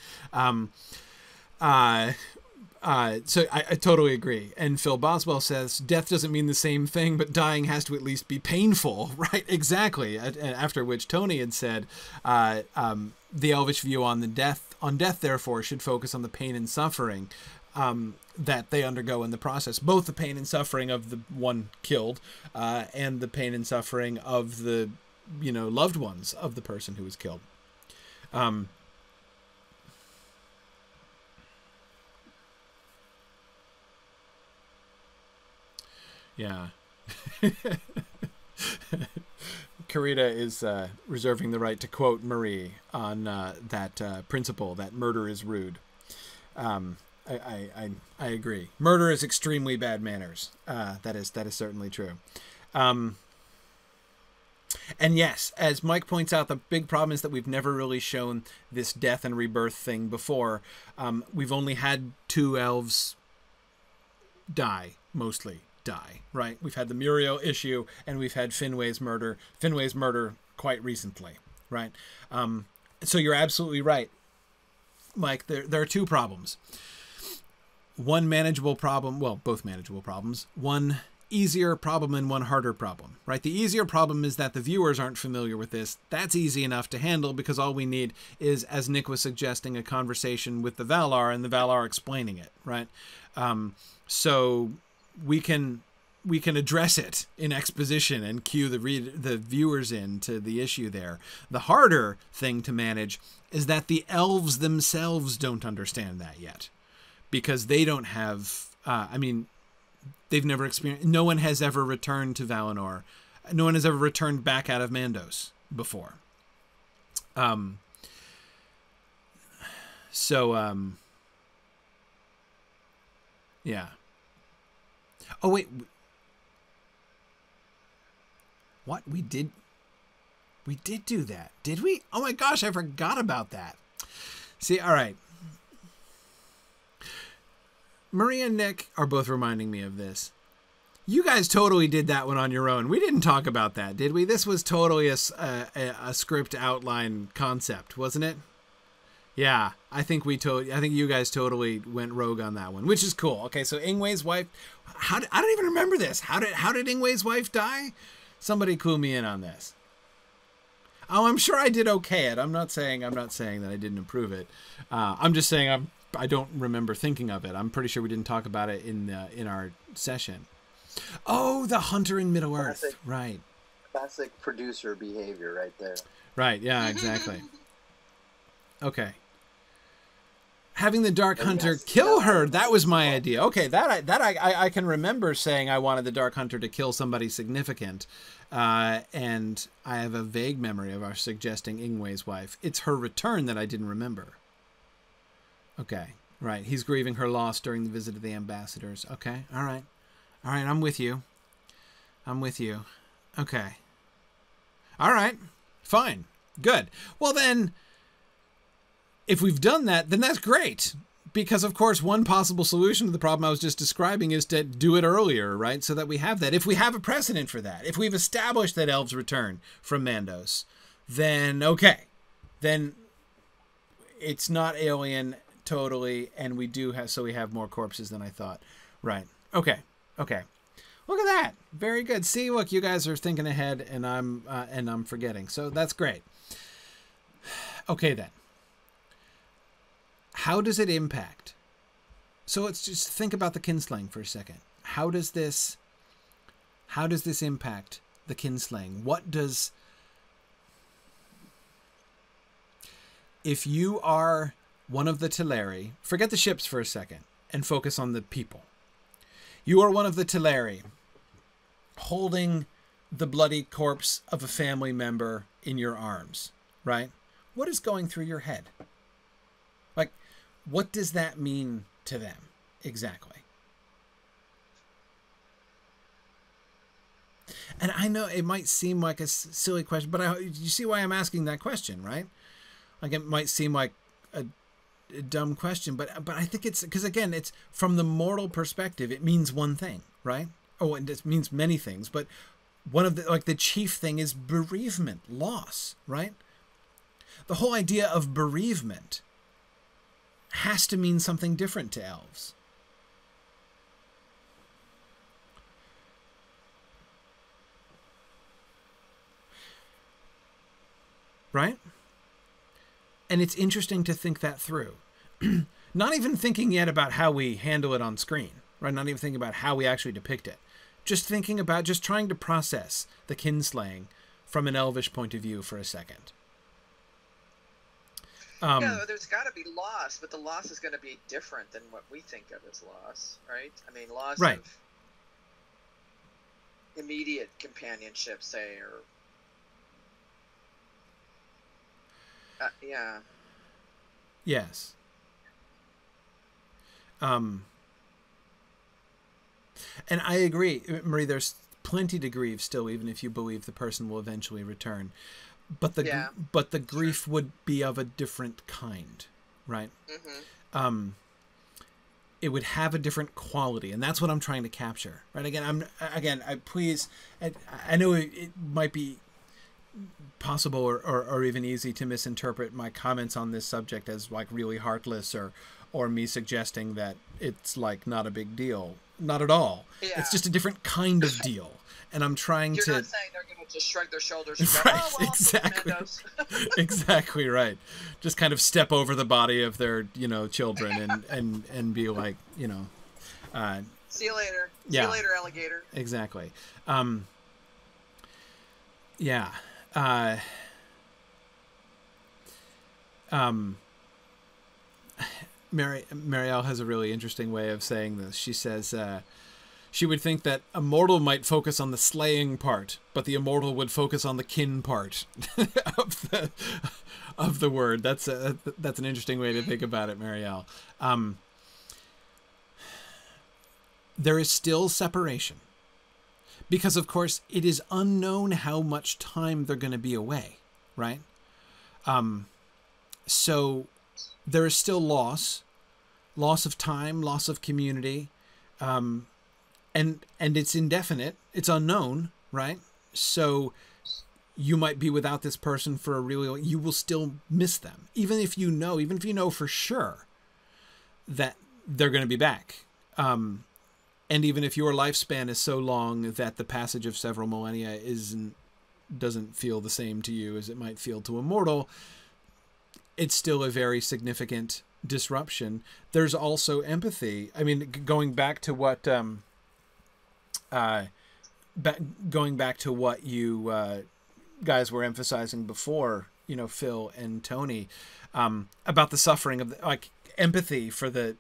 So I totally agree. And Phil Boswell says, death doesn't mean the same thing, but dying has to at least be painful, right? Exactly. After which Tony had said, the elvish view on death, therefore, should focus on the pain and suffering that they undergo in the process. Both the pain and suffering of the one killed and the pain and suffering of the, loved ones of the person who was killed. Yeah. Karita is reserving the right to quote Marie on that principle that murder is rude. I agree. Murder is extremely bad manners. That is certainly true. And yes, as Mike points out, the big problem is that we've never really shown this death and rebirth thing before. We've only had 2 elves mostly die, right? We've had the Muriel issue and we've had Finway's murder quite recently, right? So you're absolutely right, Mike. There are 2 problems. One manageable problem, well, both manageable problems. One easier problem and one harder problem, right? The easier problem is that the viewers aren't familiar with this. That's easy enough to handle because all we need is, as Nick was suggesting, a conversation with the Valar and the Valar explaining it, right? So we can we can address it in exposition and cue the viewers in to the issue there. The harder thing to manage is that the elves themselves don't understand that yet, because they don't have, they've never experienced, no one has ever returned to Valinor. No one has ever returned back out of Mandos before. Yeah. Oh, wait. What? We did do that. Did we? Oh my gosh, I forgot about that. See, all right. Maria and Nick are both reminding me of this. You guys totally did that one on your own. We didn't talk about that, did we? This was totally a script outline concept, wasn't it? Yeah, I think you guys totally went rogue on that one, which is cool. Okay, so Ingway's wife. I don't even remember this. How did Ingway's wife die? Somebody clue me in on this. Oh, I'm sure I did okay it. I'm not saying that I didn't improve it. I'm just saying I don't remember thinking of it. I'm pretty sure we didn't talk about it in our session. Oh, the hunter in Middle Earth. Right. Classic producer behavior right there. Right, yeah, exactly. Okay. Having the Dark Hunter kill her, that was my idea. Okay, I can remember saying I wanted the Dark Hunter to kill somebody significant. And I have a vague memory of our suggesting Ingway's wife. It's her return that I didn't remember. Okay, right. He's grieving her loss during the visit of the ambassadors. Okay, all right. All right, I'm with you. Okay. All right, fine. Good. Well, then, if we've done that, then that's great. Because, of course, one possible solution to the problem I was just describing is to do it earlier, right? So that we have that. If we have a precedent for that, if we've established that elves return from Mandos, then okay. Then it's not alien totally, and we have more corpses than I thought. Right. Okay. Look at that. Very good. See, look, you guys are thinking ahead, and I'm forgetting. So that's great. Okay, then. How does it impact? So let's just think about the kinslaying for a second. How does this impact the kinslaying? If you are one of the Teleri, forget the ships for a second and focus on the people. You are one of the Teleri holding the bloody corpse of a family member in your arms, right? What is going through your head? Like, what does that mean to them exactly? And I know it might seem like a silly question, but you see why I'm asking that question, right? Like, it might seem like a dumb question, but I think it's because, again, it's from the mortal perspective. It means one thing, right? Oh, and it means many things, but one of the chief thing is bereavement, loss, right? The whole idea of bereavement has to mean something different to elves. Right? And it's interesting to think that through. Not even thinking yet about how we handle it on screen, right? Not even thinking about how we actually depict it. Just thinking about, just trying to process the kinslaying from an elvish point of view for a second. Yeah, there's got to be loss, but the loss is going to be different than what we think of as loss, right? I mean, loss right. of immediate companionship, say, or yeah. Yes. And I agree, Marie, there's plenty to grieve still, even if you believe the person will eventually return. But the grief would be of a different kind, right? Mm-hmm. It would have a different quality, and that's what I'm trying to capture, right? Again, I know it might be possible or even easy to misinterpret my comments on this subject as like really heartless or me suggesting that it's like not a big deal. Not at all. Yeah. It's just a different kind of deal. And I'm trying You're to... not saying they're going to just shrug their shoulders and go, right, oh, well, exactly. Exactly right. Just kind of step over the body of their, children and be like, See you later. Yeah. See you later, alligator. Exactly. Yeah. Marielle has a really interesting way of saying this. She says she would think that a mortal might focus on the slaying part, but the immortal would focus on the kin part of the word. That's an interesting way to think about it, Marielle. There is still separation because, of course, it is unknown how much time they're going to be away, right? So there is still loss of time, loss of community, and it's indefinite, it's unknown, right? So you might be without this person for a really, you will still miss them, even if you know for sure that they're going to be back. And even if your lifespan is so long that the passage of several millennia doesn't feel the same to you as it might feel to a mortal, it's still a very significant disruption. There's also empathy. I mean, going back to what you guys were emphasizing before, Phil and Tony, about the suffering of empathy for the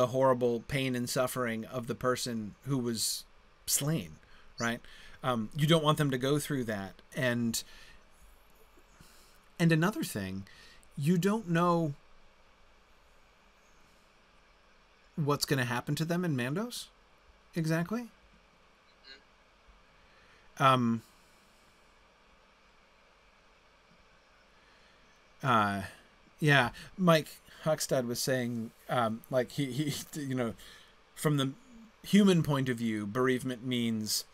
horrible pain and suffering of the person who was slain, right? You don't want them to go through that. And another thing, you don't know what's going to happen to them in Mandos exactly. Yeah, Mike Huckstad was saying, he from the human point of view, bereavement means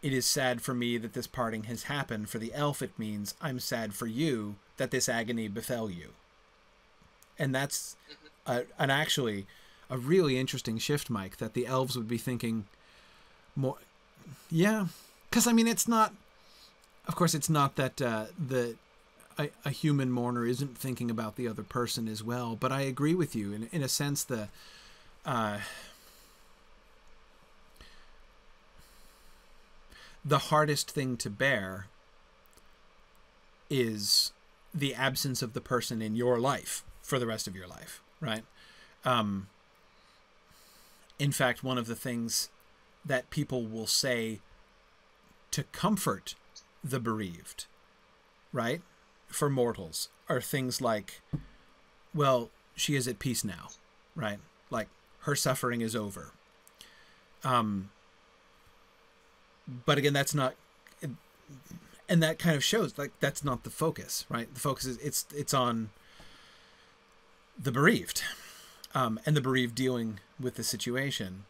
it is sad for me that this parting has happened. For the elf, it means I'm sad for you that this agony befell you. And that's actually a really interesting shift, Mike, that the elves would be thinking more. Yeah. Because, I mean, it's not that a human mourner isn't thinking about the other person as well. But I agree with you. In a sense, the hardest thing to bear is the absence of the person in your life for the rest of your life, right? In fact, one of the things that people will say to comfort the bereaved, right, for mortals, are things like, well, she is at peace now, right? Like, her suffering is over. But again, that's not, and that kind of shows, like, that's not the focus, right? The focus is it's on the bereaved, and the bereaved dealing with the situation.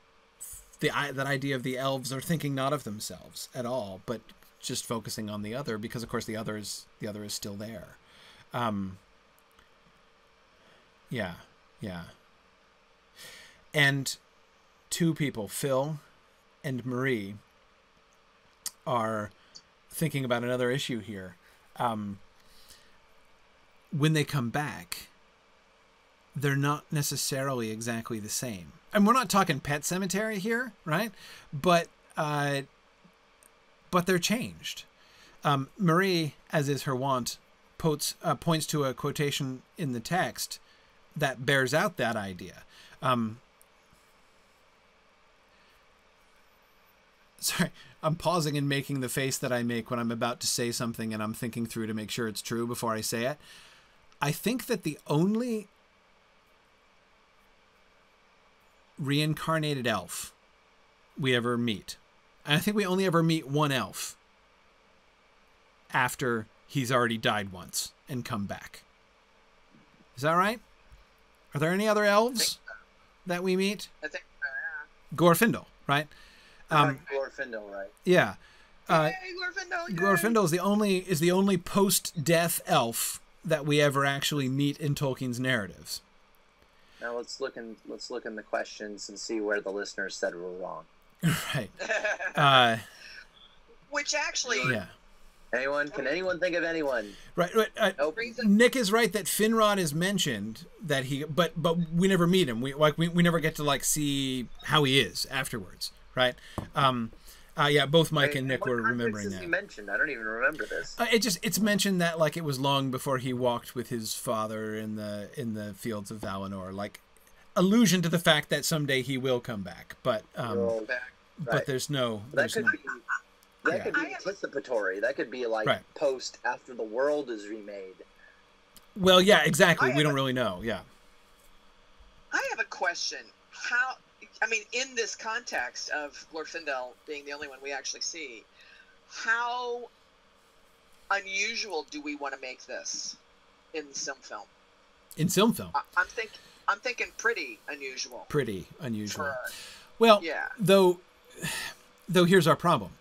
That idea of the elves are thinking not of themselves at all, but just focusing on the other, because of course the other is still there. Yeah. And two people, Phil and Marie, are thinking about another issue here. When they come back, they're not necessarily exactly the same. And we're not talking Pet Cemetery here, right? But they're changed. Marie, as is her wont, points to a quotation in the text that bears out that idea. Sorry, I'm pausing and making the face that I make when I'm about to say something and I'm thinking through to make sure it's true before I say it. I think that the only reincarnated elf we ever meet, and I think we only ever meet one elf after he's already died once and come back. Is that right? Are there any other elves that we meet? I think yeah. Glorfindel, right? Glorfindel, right? Yeah. Yay, Glorfindel! Yay. Glorfindel is the only post-death elf that we ever actually meet in Tolkien's narratives. Now let's look in the questions and see where the listeners said we're wrong. Right. Which actually, yeah. Anyone? Can anyone think of anyone? Right. Nope. Nick is right that Finrod is mentioned, that he, but we never meet him. We never get to like see how he is afterwards, right? Yeah, both Mike and Nick were remembering that. He mentioned? I don't even remember this. It's mentioned that like it was long before he walked with his father in the fields of Valinor, like allusion to the fact that someday he will come back, but but there's no. That could be anticipatory. That could be like post after the world is remade. Well, yeah, exactly. We don't really know. Yeah. I have a question. How? I mean, in this context of Glorfindel being the only one we actually see, how unusual do we want to make this in SilmFilm? In SilmFilm, I'm thinking pretty unusual. Pretty unusual. Well, yeah. Though here's our problem.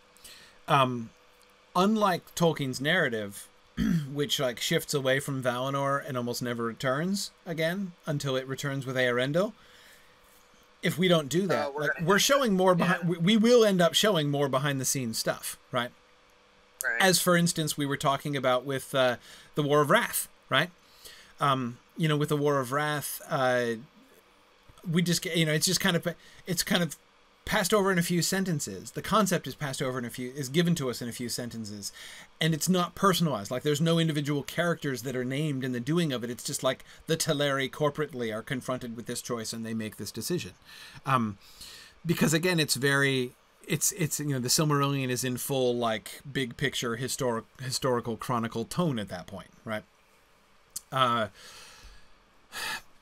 Unlike Tolkien's narrative, which like shifts away from Valinor and almost never returns again until it returns with Eärendil. If we don't do that, we're showing more behind. We will end up showing more behind the scenes stuff, right? Right. As for instance, we were talking about with the War of Wrath, right? With the War of Wrath, we just it's kind of passed over in a few sentences. The concept is passed over is given to us in a few sentences, and it's not personalized. Like there's no individual characters that are named in the doing of it. It's just like the Teleri corporately are confronted with this choice and they make this decision. Because again, it's the Silmarillion is in full like big picture historical chronicle tone at that point, right? But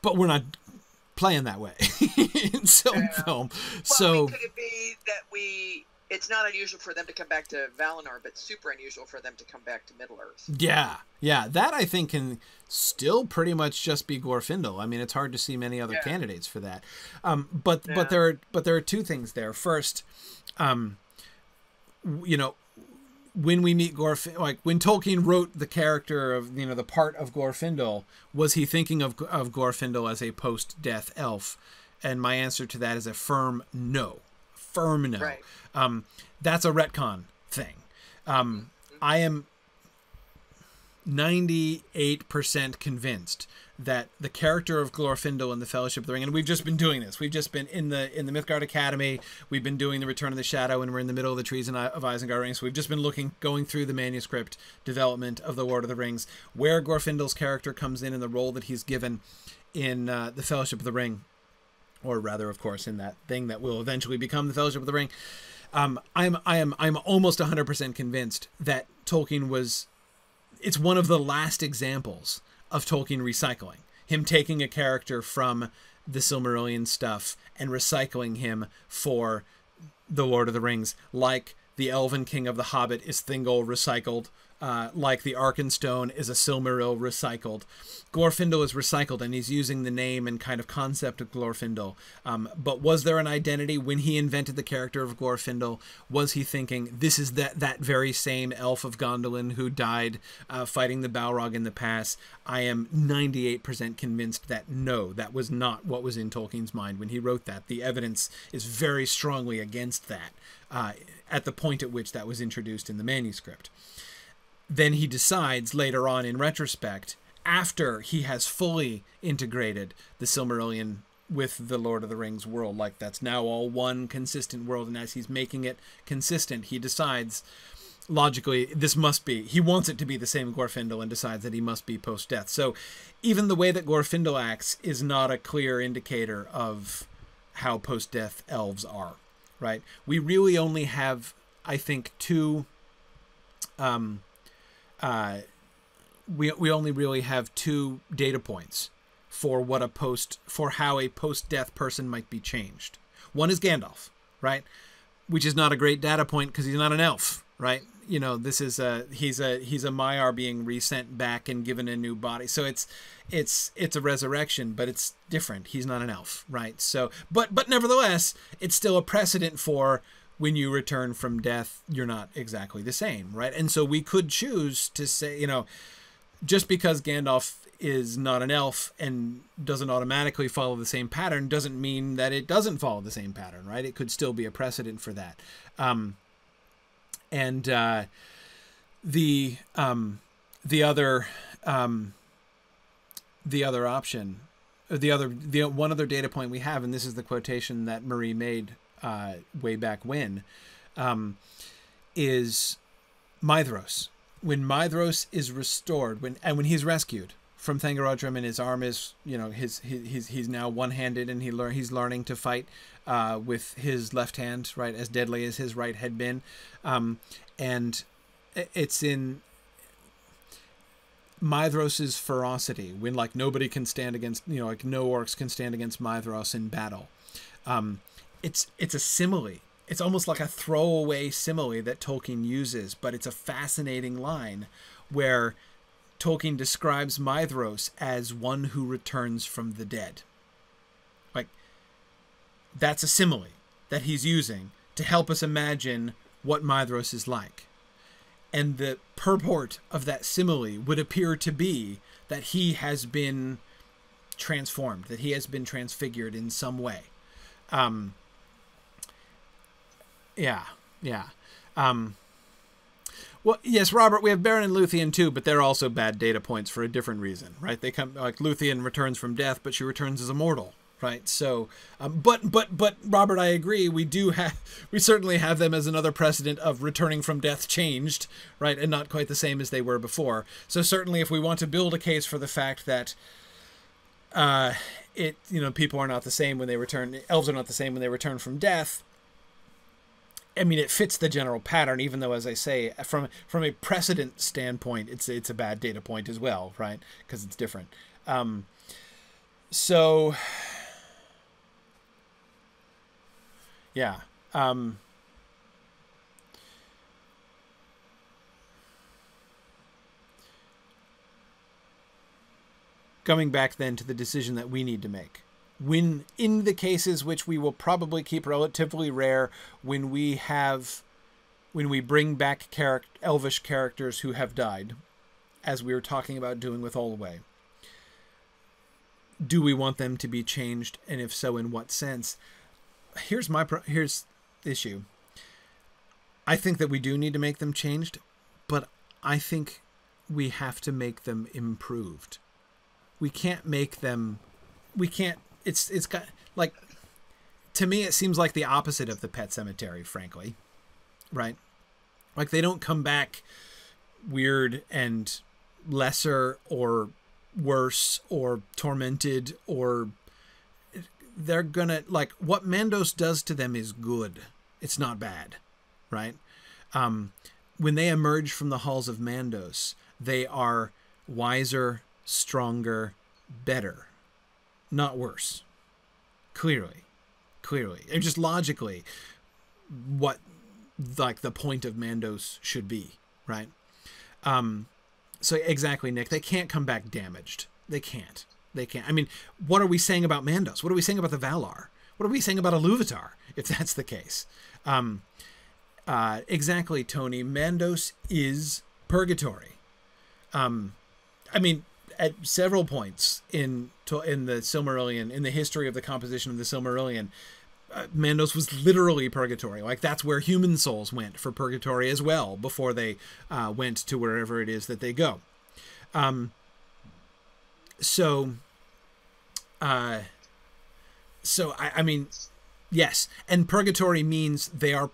we're not playing that way in SilmFilm. Well, so could it be that it's not unusual for them to come back to Valinor, but super unusual for them to come back to Middle-earth? Yeah, that I think can still pretty much just be Glorfindel. I mean, it's hard to see many other candidates for that. But there are two things there. First, when we meet Glorfindel, like when Tolkien wrote the character of, the part of Glorfindel, was he thinking of Glorfindel as a post-death elf? And my answer to that is a firm no. Firm no. Right. That's a retcon thing. I am 98% convinced that the character of Glorfindel in the Fellowship of the Ring, and we've just been doing this. We've just been in the Mythgard Academy. We've been doing the Return of the Shadow, and we're in the middle of the Trees of Isengard Ring. So we've just been going through the manuscript development of the Lord of the Rings, where Glorfindel's character comes in the role that he's given in the Fellowship of the Ring, or rather, of course, in that thing that will eventually become the Fellowship of the Ring. I'm almost 100% convinced that Tolkien was. It's one of the last examples of Tolkien recycling. Him taking a character from the Silmarillion stuff and recycling him for the Lord of the Rings, like the Elven King of the Hobbit is Thingol recycled, like the Arkenstone is a Silmaril recycled. Glorfindel is recycled, and he's using the name and kind of concept of Glorfindel. But was there an identity when he invented the character of Glorfindel? Was he thinking, this is that very same elf of Gondolin who died fighting the Balrog in the pass? I am 98% convinced that no, that was not what was in Tolkien's mind when he wrote that. The evidence is very strongly against that at the point at which that was introduced in the manuscript. Then he decides later on in retrospect, after he has fully integrated the Silmarillion with the Lord of the Rings world, like that's now all one consistent world, and as he's making it consistent, he decides logically this must be, he wants it to be the same Glorfindel and decides that he must be post-death. So even the way that Glorfindel acts is not a clear indicator of how post-death elves are, right? We really only have, I think, two... we only really have two data points for how a post-death person might be changed. One is Gandalf, right? Which is not a great data point because he's not an elf, right? This is he's a Maiar being resent back and given a new body. So it's a resurrection, but it's different. He's not an elf, right? So, but nevertheless, it's still a precedent for when you return from death, you're not exactly the same, right? And so we could choose to say, just because Gandalf is not an elf and doesn't automatically follow the same pattern doesn't mean that it doesn't follow the same pattern, right? It could still be a precedent for that. the other option, the one other data point we have, and this is the quotation that Marie made way back when, is Maedhros. When Maedhros is restored, when he's rescued from Thangorodrim, and his arm is, he's now one-handed, and he's learning to fight with his left hand, right, as deadly as his right had been, and it's in Maedhros's ferocity, when like nobody can stand against, like no orcs can stand against Maedhros in battle. It's a simile. It's almost like a throwaway simile that Tolkien uses, but it's a fascinating line where Tolkien describes Maedhros as one who returns from the dead. Like, that's a simile that he's using to help us imagine what Maedhros is like. And the purport of that simile would appear to be that he has been transformed, that he has been transfigured in some way. Yeah. Well, yes, Robert, we have Beren and Luthien too, but they're also bad data points for a different reason, right? They come, like, Luthien returns from death, but she returns as a mortal, right? So, but Robert, I agree. We certainly have them as another precedent of returning from death changed, right? And not quite the same as they were before. So certainly if we want to build a case for the fact that, people are not the same when they return, elves are not the same when they return from death, I mean, it fits the general pattern, even though, as I say, from a precedent standpoint, it's a bad data point as well, right? Because it's different. So, yeah. Coming back then to the decision that we need to make. When in the cases which we will probably keep relatively rare, when we bring back elvish characters who have died, as we were talking about doing with Olwe, do we want them to be changed, and if so, in what sense? Here's the issue. I think that we do need to make them changed, but I think we have to make them improved. We can't make them. We can't. It's got, like, to me it seems like the opposite of the Pet Cemetery, frankly, right? Like, they don't come back weird and lesser or worse or tormented, or they're gonna, like, what Mandos does to them is good. It's not bad, right? When they emerge from the halls of Mandos, they are wiser, stronger, better. Not worse. Clearly. And just logically, what, like, the point of Mandos should be, right? So exactly, Nick. They can't come back damaged. They can't. I mean, what are we saying about Mandos? What are we saying about the Valar? What are we saying about Iluvatar, if that's the case? Exactly, Tony. Mandos is purgatory. I mean, at several points in the Silmarillion, in the history of the composition of the Silmarillion, Mandos was literally purgatory. Like, that's where human souls went for purgatory as well, before they went to wherever it is that they go. So I mean, yes, and purgatory means they are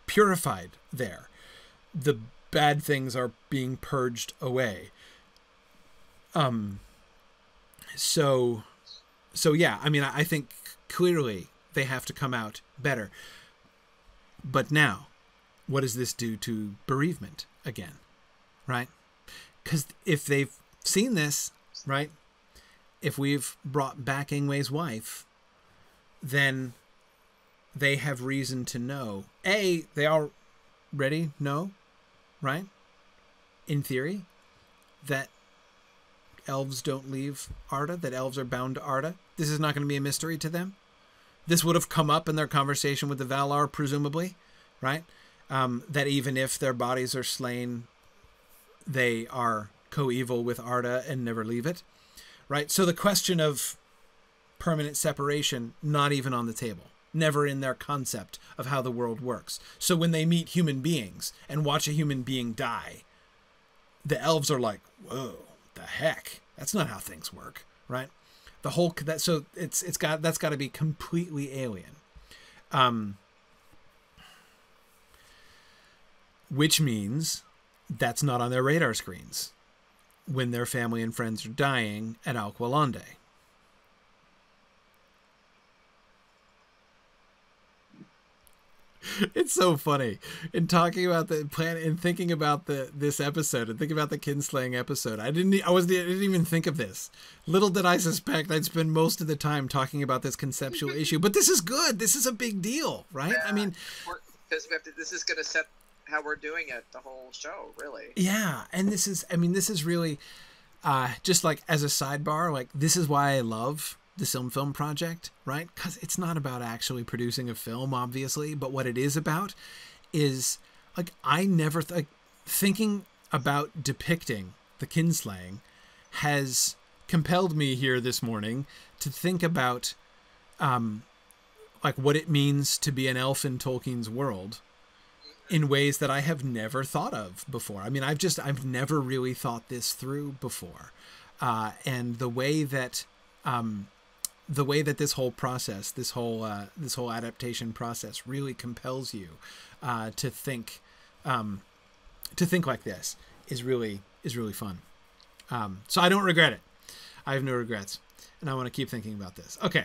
purified there. The bad things are being purged away. So yeah, I mean, I think clearly they have to come out better. But now, what does this do to bereavement again, right? Because if they've seen this, right, if we've brought back Ingway's wife, then they have reason to know. A, they already know, right, in theory, that elves don't leave Arda, that elves are bound to Arda. This is not going to be a mystery to them. This would have come up in their conversation with the Valar, presumably, right? That even if their bodies are slain, they are coeval with Arda and never leave it, right? So the question of permanent separation, not even on the table. never in their concept of how the world works. So when they meet human beings and watch a human being die, the elves are like, whoa, the heck? That's not how things work, right? The whole that so that's got to be completely alien. Which means that's not on their radar screens when their family and friends are dying at Alqualande. It's so funny in talking about the plan and thinking about this episode and thinking about the Kinslaying episode. I didn't even think of this. Little did I suspect I'd spend most of the time talking about this conceptual issue, but this is good. This is a big deal, right? Yeah, I mean, because this is going to set how we're doing it the whole show, really. Yeah, and this is really just like as a sidebar, like this is why I love the SilmFilm project, right? Because it's not about actually producing a film, obviously, but what it is about is like I never thinking about depicting the kinslaying has compelled me here this morning to think about like what it means to be an elf in Tolkien's world in ways that I have never thought of before. I mean, I've never really thought this through before, and the way that this whole process, this whole adaptation process, really compels you to think like this is really fun. So I don't regret it. I have no regrets, and I want to keep thinking about this. Okay.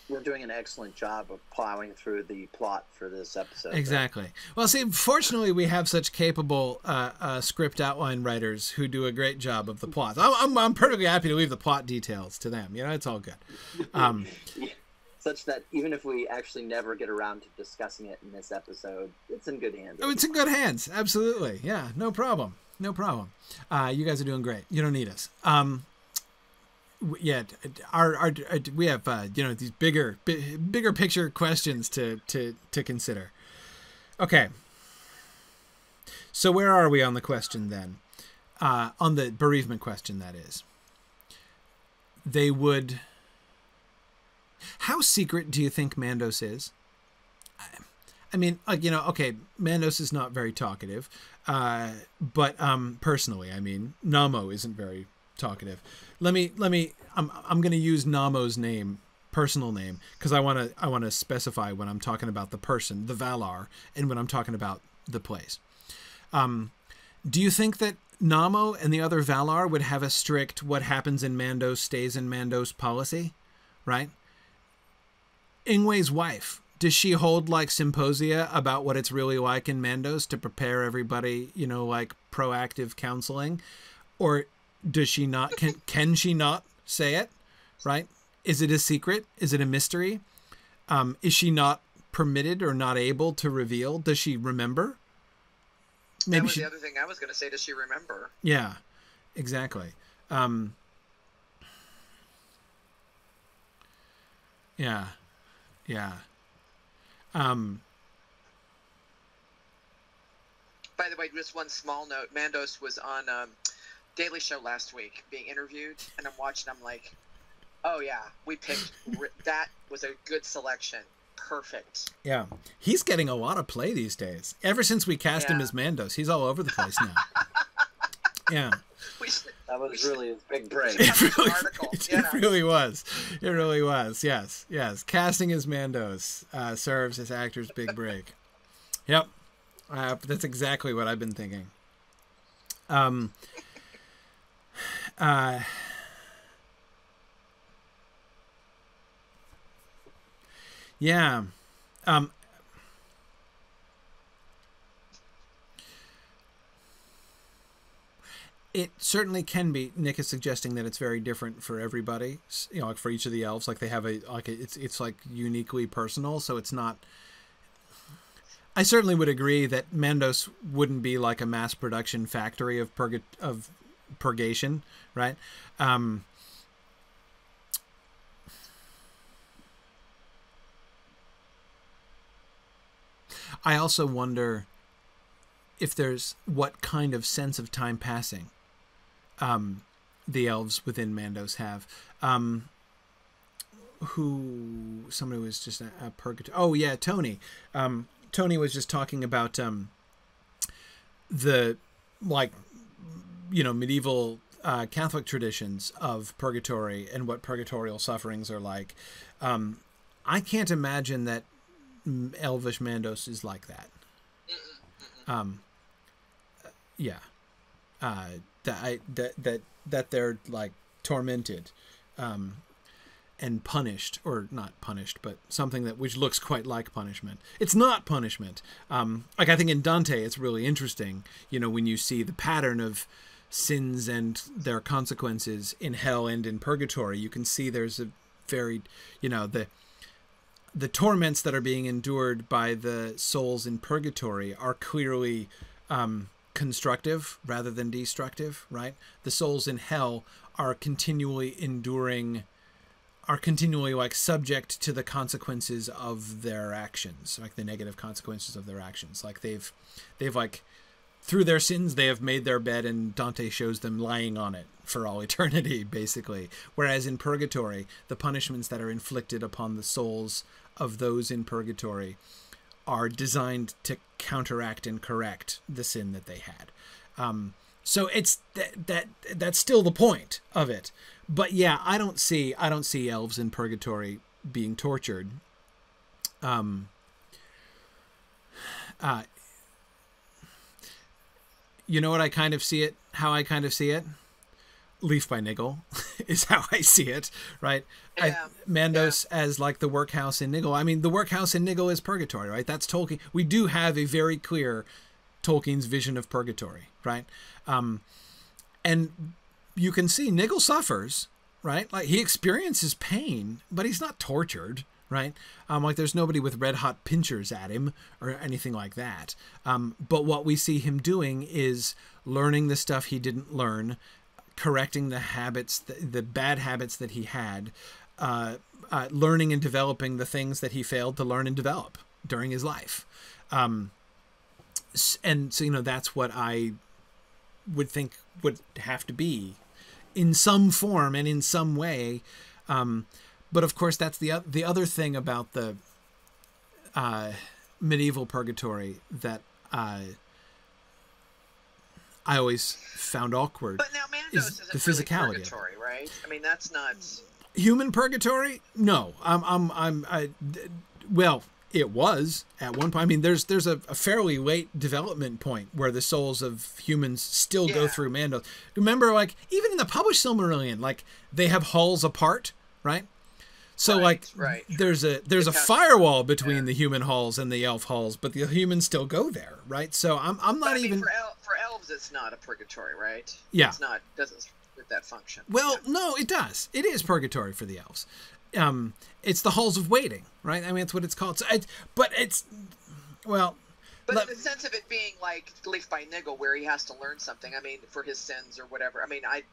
We're doing an excellent job of plowing through the plot for this episode. Exactly. Right? Well, see, fortunately, we have such capable script outline writers who do a great job of the plots. I'm perfectly happy to leave the plot details to them. You know, it's all good. Such that even if we actually never get around to discussing it in this episode, it's in good hands. Oh, it's in good hands. Absolutely. Yeah, no problem. You guys are doing great. You don't need us. Yeah, we have these bigger picture questions to consider. Okay, so where are we on the question then? On the bereavement question, that is. They would. How secret do you think Mandos is? I mean, okay, Mandos is not very talkative, but personally, I mean, Namo isn't very talkative. I'm going to use Namo's name, personal name, because I want to specify when I'm talking about the person, the Valar, and when I'm talking about the place. Do you think that Namo and the other Valar would have a strict what happens in Mandos stays in Mandos policy, right? Ingwe's wife, does she hold like symposia about what it's really like in Mandos to prepare everybody, like proactive counseling? Or does she not, can she not say it, right? Is it a secret? Is it a mystery? Is she not permitted or not able to reveal? Does she remember? Maybe that was the other thing I was going to say. Does she remember? Yeah, exactly. Yeah. By the way, just one small note. Mandos was on Daily Show last week being interviewed, and I'm watching. I'm like, oh yeah, we picked that was a good selection. Perfect. Yeah, he's getting a lot of play these days. Ever since we cast him as Mandos, he's all over the place now. Yeah. That was really his big break. It really was. It really was. Yes. Casting as Mandos serves as actor's big break. Yep. That's exactly what I've been thinking. Yeah. It certainly can be. Nick is suggesting that it's very different for everybody. Like for each of the elves, like they have it's like uniquely personal. So it's not. I certainly would agree that Mandos wouldn't be like a mass production factory of purgation, right? I also wonder if there's what kind of sense of time passing the elves within Mandos have. somebody was just a purgatory. Oh yeah, Tony. Tony was just talking about the, like, medieval Catholic traditions of purgatory and what purgatorial sufferings are like. I can't imagine that Elvish Mandos is like that. Yeah. That they're like tormented, and punished, or not punished, but something which looks quite like punishment. It's not punishment. Like, I think in Dante, it's really interesting, when you see the pattern of sins and their consequences in hell and in purgatory, you can see there's a very, the torments that are being endured by the souls in purgatory are clearly constructive rather than destructive, right? The souls in hell are continually like subject to the consequences of their actions, like the negative consequences of their actions. Like they've like, through their sins, they have made their bed, and Dante shows them lying on it for all eternity, basically. Whereas in purgatory, the punishments that are inflicted upon the souls of those in purgatory are designed to counteract and correct the sin that they had. So it's that's still the point of it. But yeah, I don't see elves in purgatory being tortured. You know what I kind of see it? How I kind of see it? Leaf by Niggle is how I see it, right? Yeah. Mandos as like the workhouse in Niggle. I mean, the workhouse in Niggle is purgatory, right? That's Tolkien. We do have a very clear Tolkien's vision of purgatory, right? And you can see Niggle suffers, right? Like, he experiences pain, but he's not tortured, right? Like, there's nobody with red hot pincers at him or anything like that. But what we see him doing is learning the stuff he didn't learn, correcting the habits, the bad habits that he had, learning and developing the things that he failed to learn and develop during his life. And so, that's what I would think would have to be in some form and in some way. But of course, that's the other thing about the medieval purgatory that I always found awkward. But now Mandos isn't the physicality really purgatory, right? I mean, that's not human purgatory. No, well, it was at one point. I mean, there's a fairly late development point where the souls of humans still go through Mandos. Remember, like, even in the published Silmarillion, like, they have halls apart, right? So there's a firewall between the human halls and the elf halls, but the humans still go there, right? So I'm not even for elves. It's not a purgatory, right? Yeah, doesn't with that function. Well, no, it does. It is purgatory for the elves. It's the halls of waiting, right? I mean, that's what it's called. So But in the sense of it being like Leaf by Niggle, where he has to learn something. I mean, for his sins or whatever. I mean, I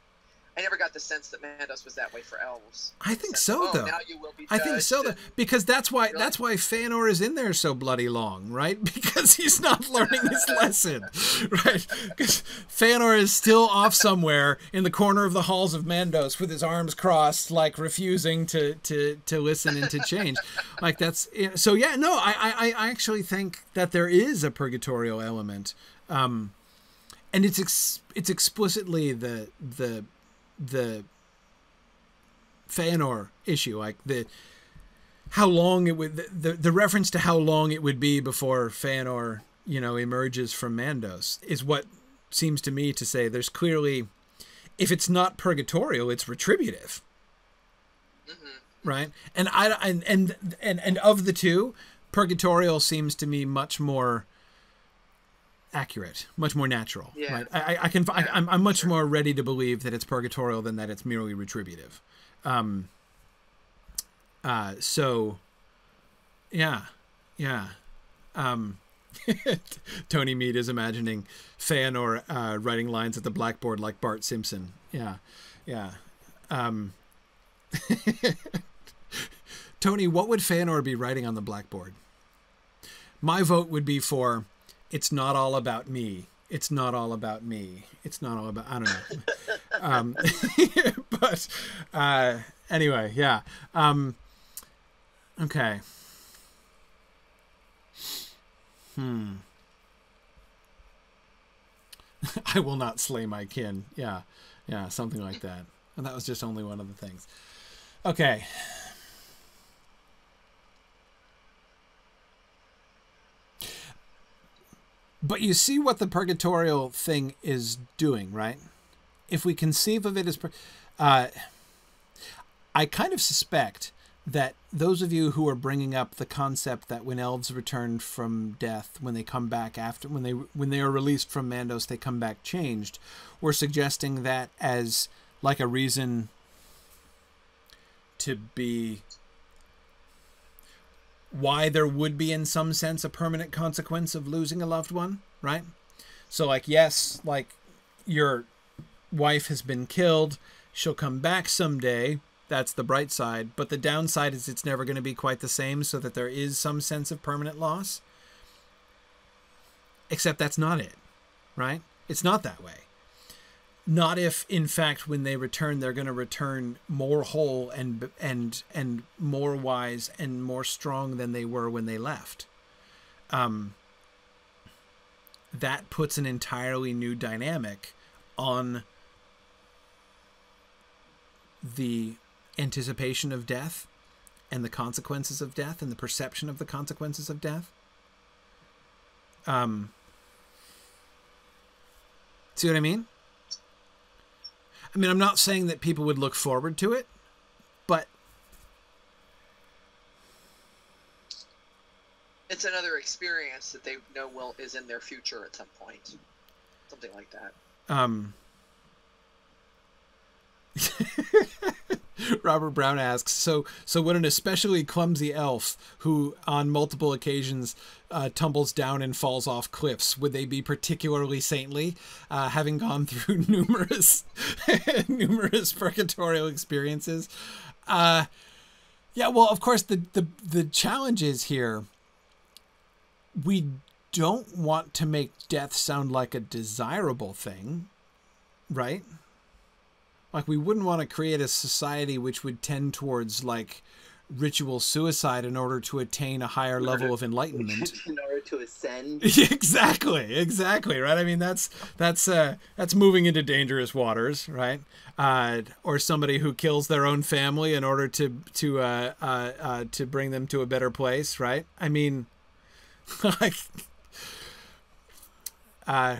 never got the sense that Mandos was that way for elves. I think so, though. Now you will be I think so, though, because that's why Really? that's why Fëanor is in there so bloody long, right? Because he's not learning his lesson, right? Because Fëanor is still off somewhere in the corner of the halls of Mandos with his arms crossed, like refusing to listen and to change. Like, that's so. Yeah, no, I actually think that there is a purgatorial element, and it's explicitly the Fëanor issue, like how long it would, the reference to how long it would be before Fëanor, emerges from Mandos is what seems to me to say there's clearly, if it's not purgatorial, it's retributive. Mm-hmm. Right? And and of the two, purgatorial seems to me much more accurate, much more natural. Yeah. Right? I'm much more ready to believe that it's purgatorial than that it's merely retributive. So yeah. Tony Mead is imagining Fëanor writing lines at the blackboard like Bart Simpson. Yeah. Tony, what would Fëanor be writing on the blackboard? My vote would be for, it's not all about me. It's not all about me. It's not all about, I don't know. But anyway, yeah. Okay. I will not slay my kin. Yeah. Yeah, something like that. And that was just only one of the things. Okay. But you see what the purgatorial thing is doing, right? If we conceive of it as... I kind of suspect that those of you who are bringing up the concept that when elves return from death, when they come back after, when they are released from Mandos, they come back changed, were suggesting that as like a reason to be... why there would be, in some sense, a permanent consequence of losing a loved one, right? So, like, yes, like, your wife has been killed. She'll come back someday. That's the bright side. But the downside is it's never going to be quite the same, so that there is some sense of permanent loss. Except that's not it, right? It's not that way. Not if, in fact, when they return, they're going to return more whole and more wise and more strong than they were when they left. That puts an entirely new dynamic on the anticipation of death and the consequences of death and the perception of the consequences of death. See what I mean? I mean, I'm not saying that people would look forward to it, but... it's another experience that they know is in their future at some point. Something like that. Robert Brown asks, so when an especially clumsy elf who on multiple occasions tumbles down and falls off cliffs, would they be particularly saintly, having gone through numerous purgatorial experiences? Yeah, well, of course, the challenge is here, we don't want to make death sound like a desirable thing, right? Like, we wouldn't want to create a society which would tend towards, like, ritual suicide in order to attain a higher level of enlightenment. In order to ascend. Exactly, right? I mean, that's moving into dangerous waters, right? Or somebody who kills their own family in order to bring them to a better place, right? I mean, like,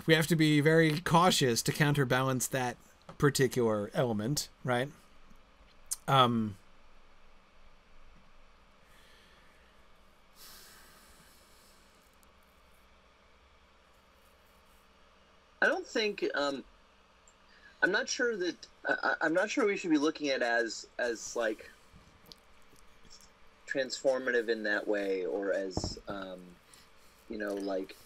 we have to be very cautious to counterbalance that particular element, right? I don't think I'm not sure that I'm not sure we should be looking at it as like transformative in that way, or as like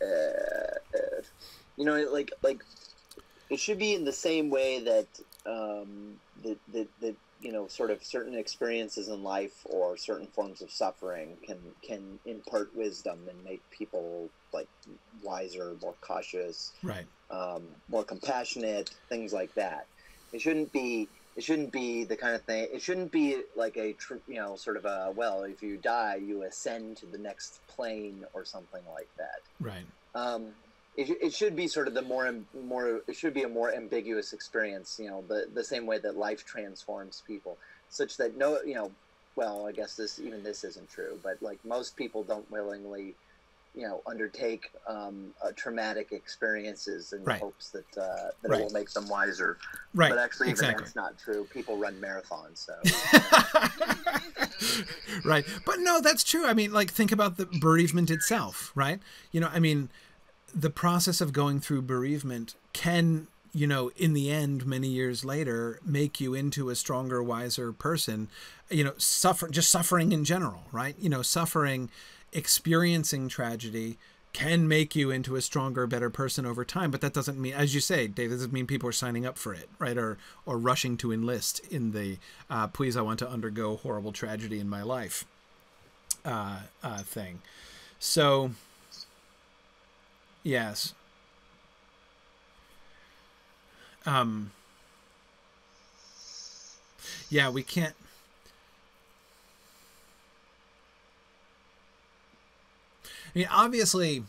it should be in the same way that sort of certain experiences in life or certain forms of suffering can impart wisdom and make people like wiser, more cautious, right, more compassionate, things like that. It shouldn't be the kind of thing. It shouldn't be like sort of a, well, if you die, you ascend to the next plane or something like that. Right. It should be sort of it should be a more ambiguous experience, the same way that life transforms people, such that well, I guess this isn't true, but like most people don't willingly, undertake traumatic experiences in right. hopes that it right. will make them wiser. Right. But actually, exactly. even that's not true. People run marathons, so. Right. But no, that's true. I mean, like, think about the bereavement itself, right? I mean, the process of going through bereavement can, in the end, many years later, make you into a stronger, wiser person. Suffering in general, right? Suffering, experiencing tragedy can make you into a stronger, better person over time. But that doesn't mean, as you say, Dave, doesn't mean people are signing up for it, right? Or rushing to enlist in the please, I want to undergo horrible tragedy in my life thing. So, yes. Yeah, we can't. mean, obviously,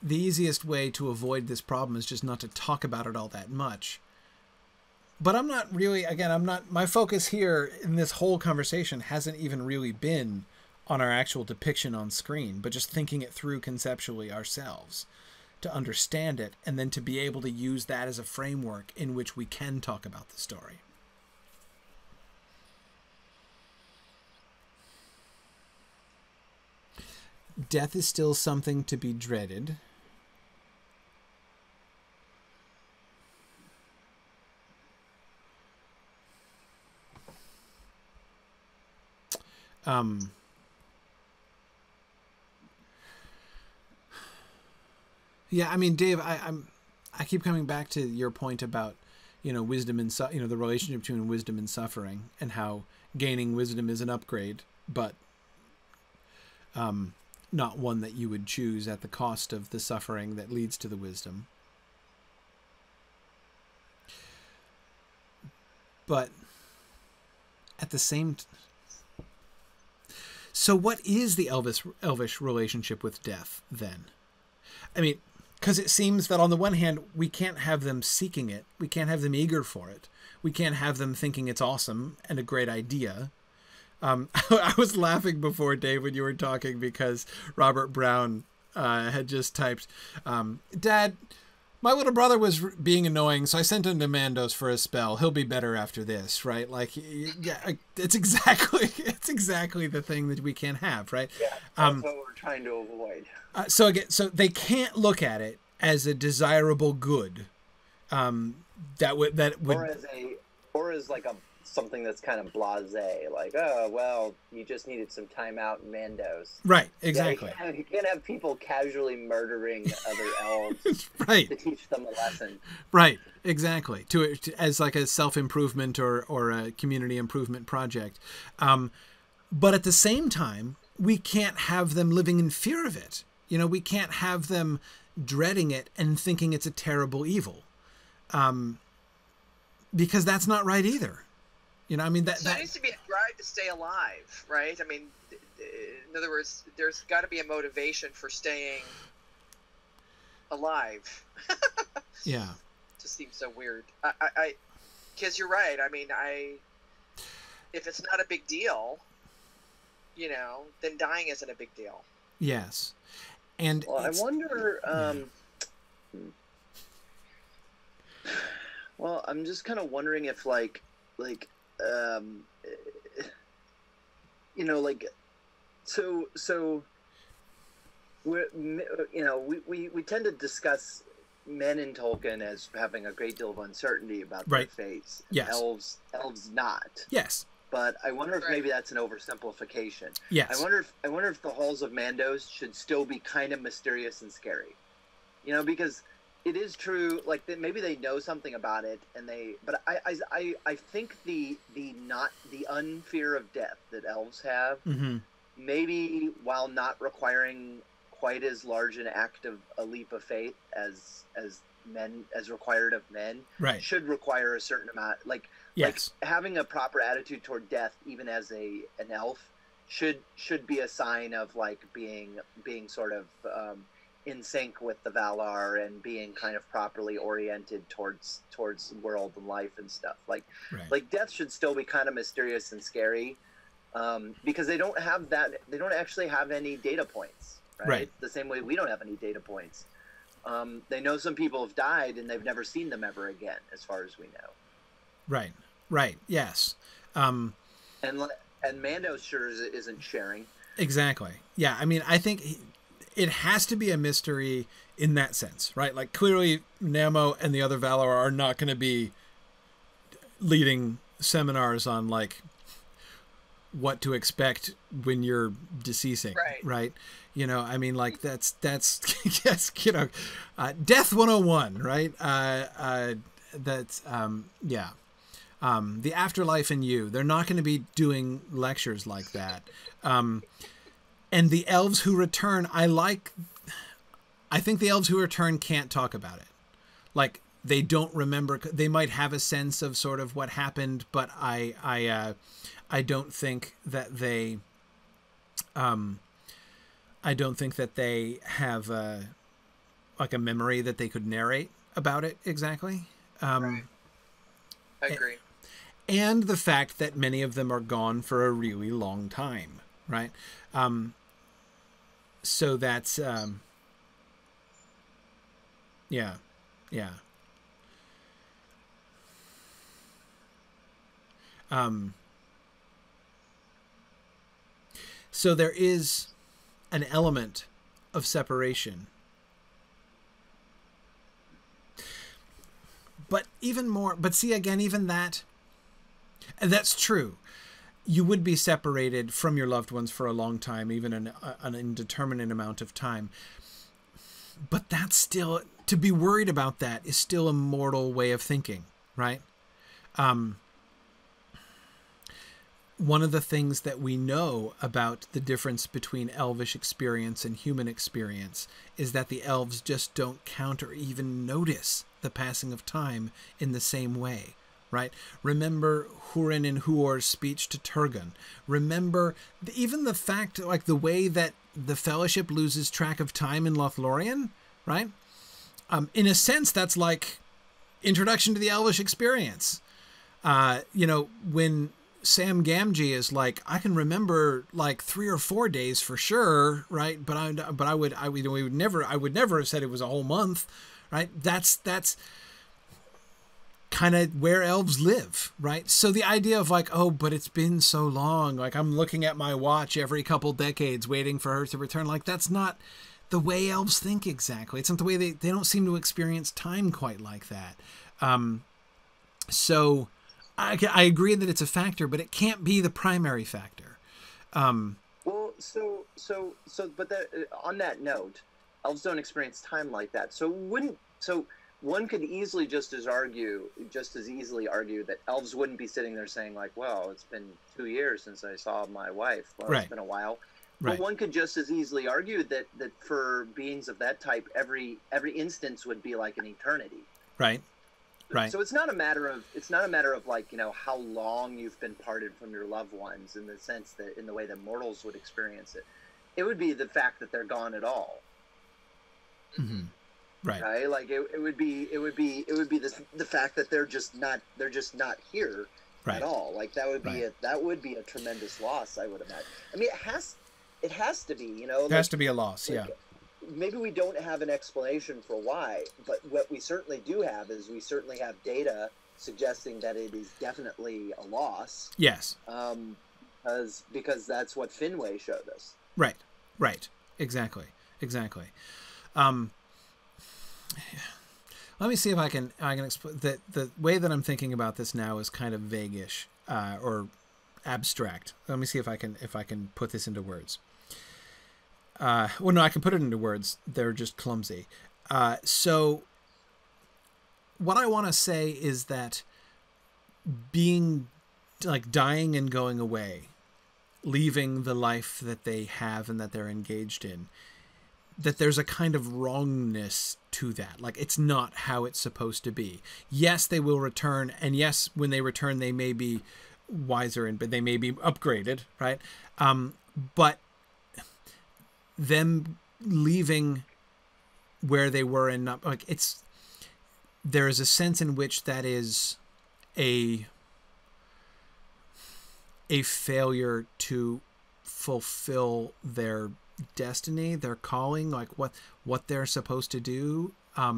the easiest way to avoid this problem is just not to talk about it all that much. But I'm not really, again, my focus here in this whole conversation hasn't even really been on our actual depiction on screen, but just thinking it through conceptually ourselves to understand it, and then to be able to use that as a framework in which we can talk about the story. Death is still something to be dreaded. Yeah, I mean, Dave, I keep coming back to your point about, wisdom and the relationship between wisdom and suffering, and how gaining wisdom is an upgrade, but not one that you would choose at the cost of the suffering that leads to the wisdom. But at the same so what is the elvish relationship with death then? I mean, because it seems that on the one hand, we can't have them seeking it. We can't have them eager for it. We can't have them thinking it's awesome and a great idea. I was laughing before, Dave, when you were talking, because Robert Brown had just typed, Dad, my little brother was being annoying, so I sent him to Mandos for a spell. He'll be better after this, right? Like, yeah, it's exactly the thing that we can't have, right? Yeah, that's what we're trying to avoid. So they can't look at it as a desirable good, that would or as like something that's kind of blasé, like, oh well, you just needed some time out in Mandos. Right, exactly. Yeah, you can't have people casually murdering other elves right. to teach them a lesson. Right, exactly. To as like a self-improvement or a community improvement project. But at the same time, we can't have them living in fear of it. We can't have them dreading it and thinking it's a terrible evil. Because that's not right either. I mean, that needs to be a drive to stay alive, right? I mean, in other words, there's got to be a motivation for staying alive. Yeah. Just seems so weird. Because you're right. I mean, if it's not a big deal, then dying isn't a big deal. Yes. And well, I wonder, well, I'm just kind of wondering if so we're, we tend to discuss men in Tolkien as having a great deal of uncertainty about their fates. Yes. Elves not. Yes. But I wonder if maybe that's an oversimplification. Yes. I wonder if the halls of Mandos should still be kind of mysterious and scary. Because it is true, like maybe they know something about it, but I think the unfear of death that elves have, mm-hmm. maybe while not requiring quite as large an act of a leap of faith as required of men, right. should require a certain amount, yes. like having a proper attitude toward death, even as an elf, should be a sign of like being sort of in sync with the Valar and being kind of properly oriented towards the world and life and stuff. Like death should still be kind of mysterious and scary, because they don't have that. They don't actually have any data points, right? The same way we don't have any data points. They know some people have died and they've never seen them ever again, as far as we know. Right. Yes. And Mando sure isn't sharing. Exactly. Yeah. I mean, I think it has to be a mystery in that sense, right? Like clearly Namo and the other Valar are not going to be leading seminars on like what to expect when you're deceasing, right? I mean, like that's yes, Death 101, right? That's yeah. The Afterlife in You. They're not going to be doing lectures like that. And the elves who return, I think the elves who return can't talk about it. Like they don't remember. They might have a sense of sort of what happened, but I don't think that they I don't think that they have like a memory that they could narrate about it exactly. Right. I agree. And the fact that many of them are gone for a really long time, right? So that's yeah. So there is an element of separation. But even more, but see, again, even that, and that's true. You would be separated from your loved ones for a long time, even an indeterminate amount of time. But that's still, to be worried about that is still a mortal way of thinking, right? One of the things that we know about the difference between elvish experience and human experience is that the elves just don't count or even notice the passing of time in the same way, right? Remember Húrin and Huor's speech to Turgon. Remember even the fact, like the way that the Fellowship loses track of time in Lothlorien, right? In a sense, that's like introduction to the elvish experience. When Sam Gamgee is like, I can remember like 3 or 4 days for sure, right? But I would never have said it was a whole month, right? That's kind of where elves live, right? So the idea of like, oh, but it's been so long, like I'm looking at my watch every couple decades waiting for her to return, like that's not the way elves think exactly. It's not the way they don't seem to experience time quite like that. So I agree that it's a factor, but it can't be the primary factor. Well, but on that note, elves don't experience time like that. So one could easily just as easily argue that elves wouldn't be sitting there saying like, well, it's been 2 years since I saw my wife. Well, right. It's been a while. Right. But one could just as easily argue that for beings of that type, every instance would be like an eternity. Right. Right. So it's not a matter of like, how long you've been parted from your loved ones in the sense that in the way that mortals would experience it. It would be the fact that they're gone at all. Mm-hmm. Right. Right. Like it would be the fact that they're just not here at all. Like that would be a tremendous loss, I would imagine. I mean, it has to be, It has to be a loss. Yeah. Maybe we don't have an explanation for why, but what we certainly do have is data suggesting that it is definitely a loss. Yes. Because that's what Finway showed us. Right. Exactly. Let me see if I can explain the way that I'm thinking about this now is kind of vaguish or abstract. Let me see if I can put this into words. Well, no, I can put it into words. They're just clumsy. So what I want to say is that being like dying and going away, leaving the life that they have and that they're engaged in, that there's a kind of wrongness to that. Like it's not how it's supposed to be. Yes, they will return. And yes, when they return, they may be wiser but they may be upgraded. Right. But them leaving where they were and not like there is a sense in which that is a failure to fulfill their destiny, their calling, like what they're supposed to do. I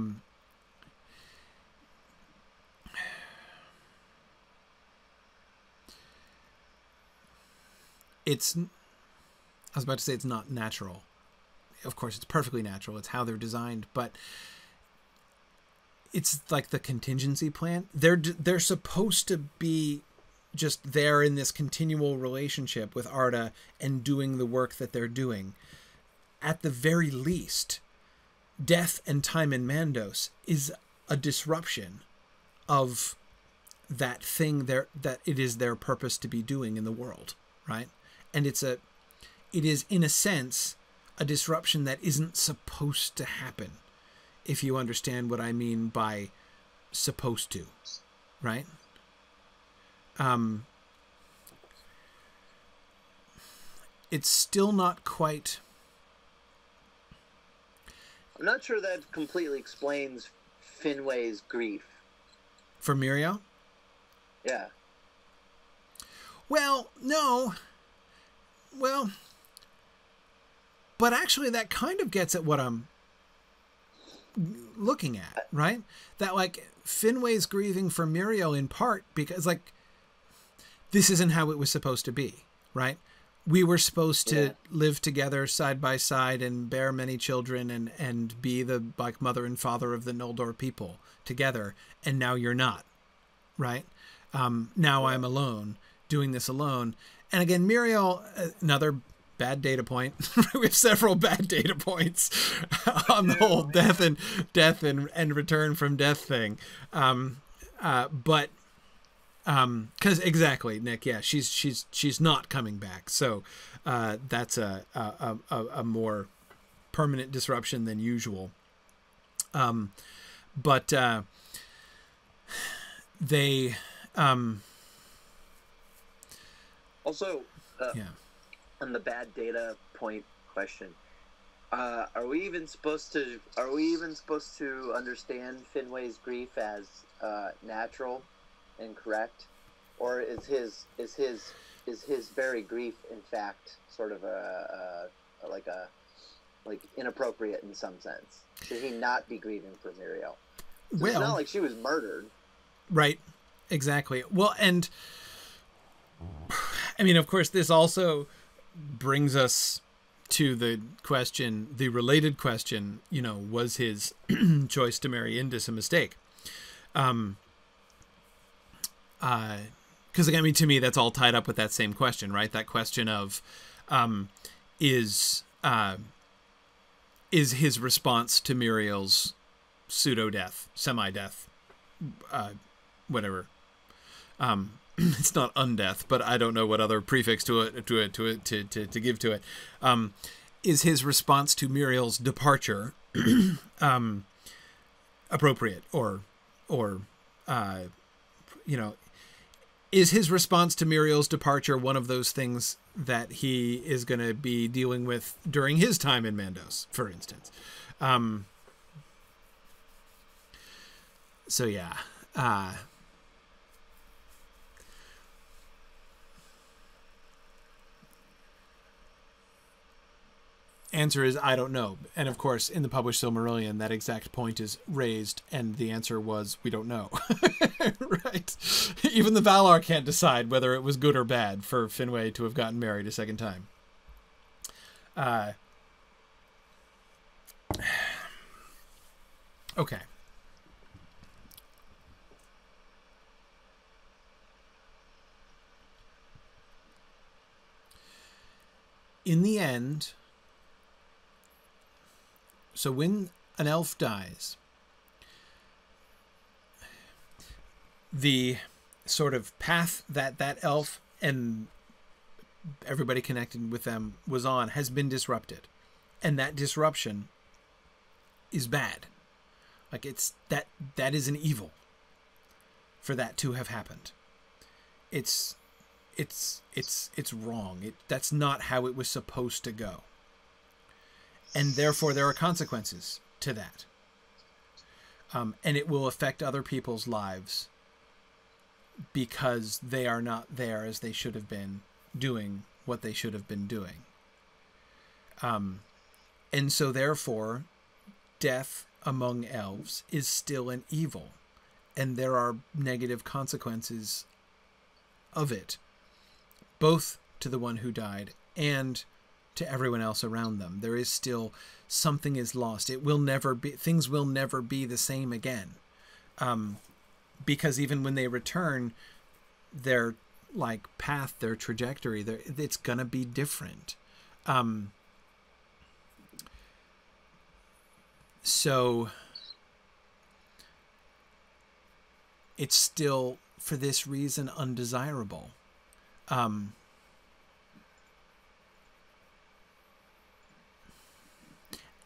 was about to say it's not natural. Of course, it's perfectly natural. It's how they're designed, but it's like the contingency plan. They're supposed to be just there in this continual relationship with Arda and doing the work that they're doing. At the very least, death and time in Mandos is a disruption of that thing that it is their purpose to be doing in the world, right? And it is in a sense a disruption that isn't supposed to happen, if you understand what I mean by supposed to, right? It's still not quite I'm not sure that completely explains Finway's grief. For Muriel? Yeah. Well, no. Well, but actually that kind of gets at what I'm looking at, right? That, like, Finway's grieving for Muriel in part because, like, this isn't how it was supposed to be, right? We were supposed to live together side by side and bear many children and be the, like, mother and father of the Noldor people together. And now you're not, right? Now I'm alone, doing this alone. And again, Muriel, another bad data point. We have several bad data points on the whole death and return from death thing. But because exactly, Nick, yeah, she's not coming back. So that's a more permanent disruption than usual. But they also yeah. On the bad data point question, are we even supposed to understand Finway's grief as natural and correct, or is his very grief in fact sort of like inappropriate in some sense? Should he not be grieving for Muriel? So it's not like she was murdered, right? Exactly. Well, and I mean, of course, this also brings us to the related question, you know, was his choice to marry Indis a mistake? Because, I mean, to me, that's all tied up with that same question, right? That question of, is his response to Muriel's pseudo-death, semi-death, whatever, it's not undeath, but I don't know what other prefix to give to it. Is his response to Muriel's departure appropriate, or you know, is his response to Muriel's departure one of those things that he is going to be dealing with during his time in Mandos, for instance? So yeah. Answer is, I don't know. And of course, in the published Silmarillion, that exact point is raised, and the answer was, we don't know. Right? Even the Valar can't decide whether it was good or bad for Finway to have gotten married a second time. Okay. In the end, so when an elf dies, the sort of path that elf and everybody connected with them was on has been disrupted. And that disruption is bad. Like, it's that is an evil for that to have happened. It's wrong. That's not how it was supposed to go. And therefore there are consequences to that. And it will affect other people's lives because they are not there as they should have been, doing what they should have been doing. And so therefore, death among elves is still an evil. And there are negative consequences of it, both to the one who died and to everyone else around them. There is still, something is lost. It will never be, things will never be the same again. Because even when they return, their like path, their trajectory, it's gonna be different. So it's still, for this reason, undesirable.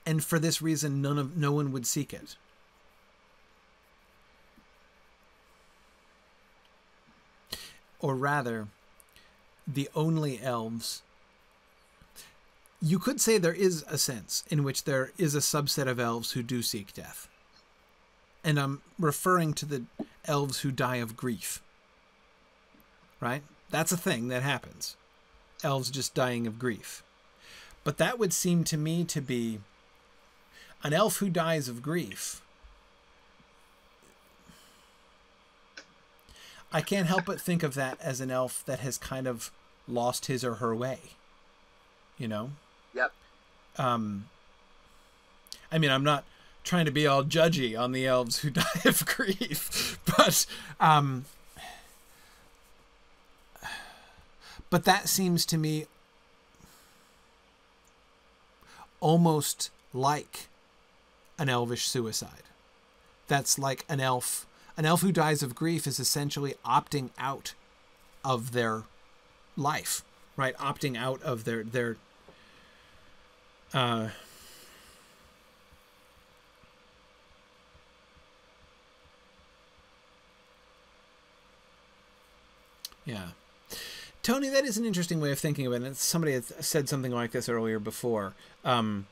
And for this reason, no one would seek it. Or rather, the only elves, you could say there is a sense in which there is a subset of elves who do seek death. And I'm referring to the elves who die of grief. Right? That's a thing that happens. Elves just dying of grief. But that would seem to me to be an elf who dies of grief. I can't help but think of that as an elf that has kind of lost his or her way. You know? Yep. I mean, I'm not trying to be all judgy on the elves who die of grief, but that seems to me almost like an elvish suicide. That's like an elf who dies of grief is essentially opting out of their life, right? Opting out of their yeah. Tony, that is an interesting way of thinking of it. And somebody had said something like this earlier before. Tony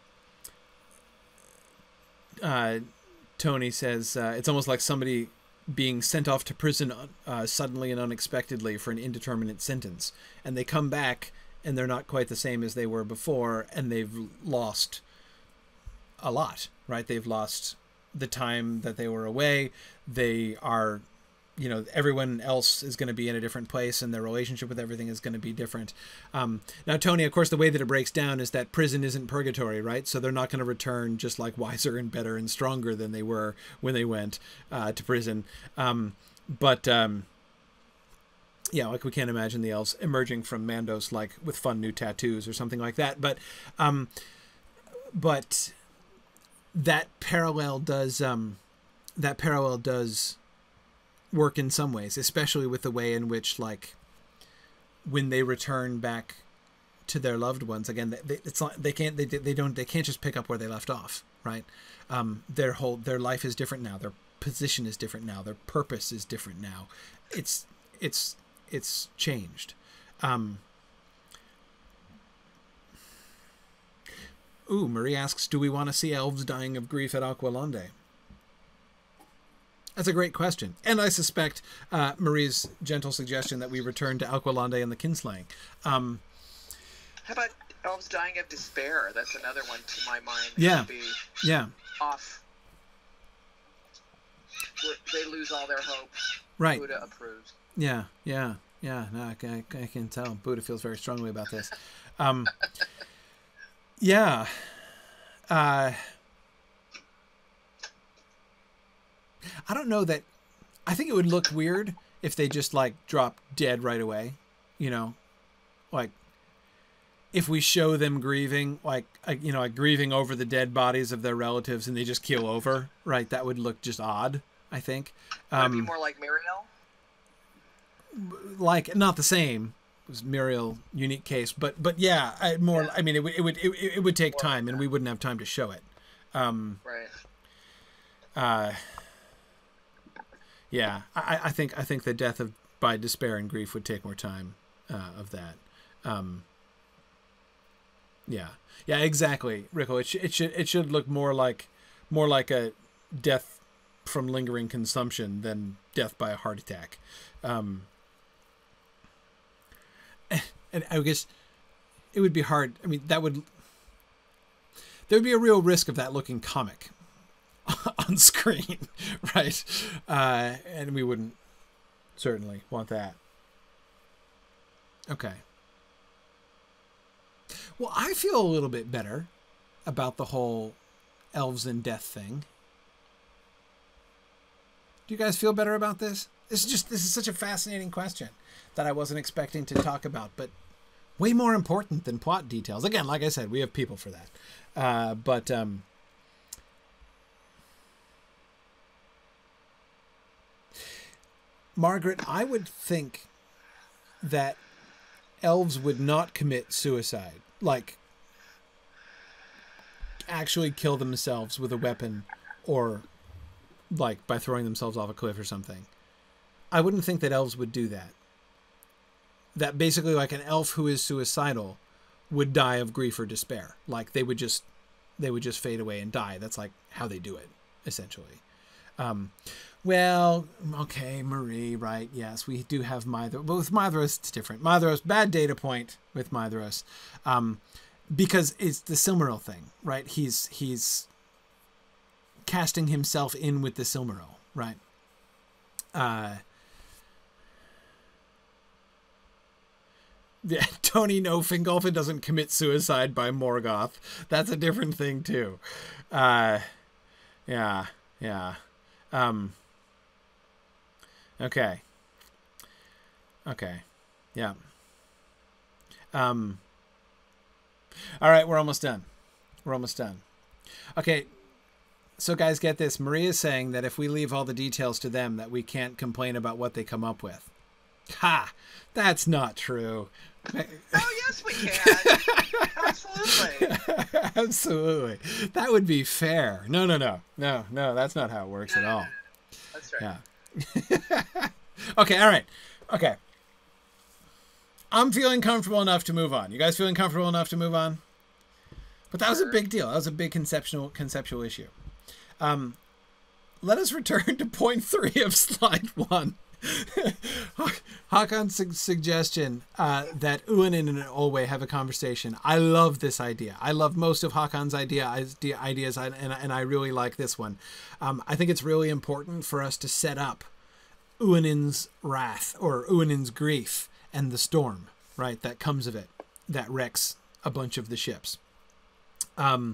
says it's almost like somebody being sent off to prison suddenly and unexpectedly for an indeterminate sentence. And they come back and they're not quite the same as they were before. And they've lost a lot, right? They've lost the time that they were away. They are... you know, everyone else is going to be in a different place and their relationship with everything is going to be different. Now, Tony, of course, the way that it breaks down is that prison isn't purgatory, right? So they're not going to return just like wiser and better and stronger than they were when they went to prison. Yeah, like we can't imagine the elves emerging from Mandos like with fun new tattoos or something like that. But that parallel does work in some ways, especially with the way in which, like, when they return back to their loved ones again, it's not, they can't just pick up where they left off, right? Their life is different now. Their position is different now. Their purpose is different now. It's changed. Marie asks, do we want to see elves dying of grief at Aqualande? That's a great question. And I suspect Marie's gentle suggestion that we return to Aqualande and the Kinslaying. How about elves dying of despair? That's another one to my mind. Yeah. Yeah. Off. They lose all their hope. Right. Buddha approves. Yeah. No, I can tell. Buddha feels very strongly about this. Yeah. I don't know that... I think it would look weird if they just, like, drop dead right away. You know? Like, if we show them grieving, like grieving over the dead bodies of their relatives and they just keel over, right? That would look just odd, I think. Would it be more like Muriel? Like, not the same. It was Muriel, unique case. But yeah, I mean, it would take time and we wouldn't have time to show it. Right. Yeah, I think the death by despair and grief would take more time of that. Yeah, exactly, Rico. It should look more like a death from lingering consumption than death by a heart attack. And I guess it would be hard. I mean, there would be a real risk of that looking comic on screen, right? And we wouldn't certainly want that. Okay. Well, I feel a little bit better about the whole elves and death thing. Do you guys feel better about this? This is such a fascinating question that I wasn't expecting to talk about, but way more important than plot details. Again, like I said, we have people for that. Margaret, I would think that elves would not commit suicide, like actually kill themselves with a weapon or like by throwing themselves off a cliff or something. I wouldn't think that elves would do that. That basically like an elf who is suicidal would die of grief or despair. Like they would just fade away and die. That's like how they do it, essentially. Well, okay, Marie, right? Yes, we do have Maedhros, but with Maedhros it's different. Maedhros, bad data point with Maedhros, because it's the Silmaril thing, right? He's casting himself in with the Silmaril, right? Yeah, Tony, no, Fingolfin doesn't commit suicide by Morgoth. That's a different thing too. Yeah. Okay. Yeah. All right, we're almost done. Okay. So guys, get this. Maria's saying that if we leave all the details to them, that we can't complain about what they come up with. Ha! That's not true. Oh, yes, we can. Absolutely. Absolutely. That would be fair. No. That's not how it works at all. That's right. Yeah. Okay. All right. Okay. I'm feeling comfortable enough to move on. You guys feeling comfortable enough to move on? But that was a big deal. That was a big conceptual issue. Let us return to point 3 of slide 1. Hakon's suggestion that Uanin and Olwe have a conversation. I love this idea. I love most of Hakon's ideas, and I really like this one. I think it's really important for us to set up Uanin's wrath or Uanin's grief and the storm, right, that comes of it, that wrecks a bunch of the ships. I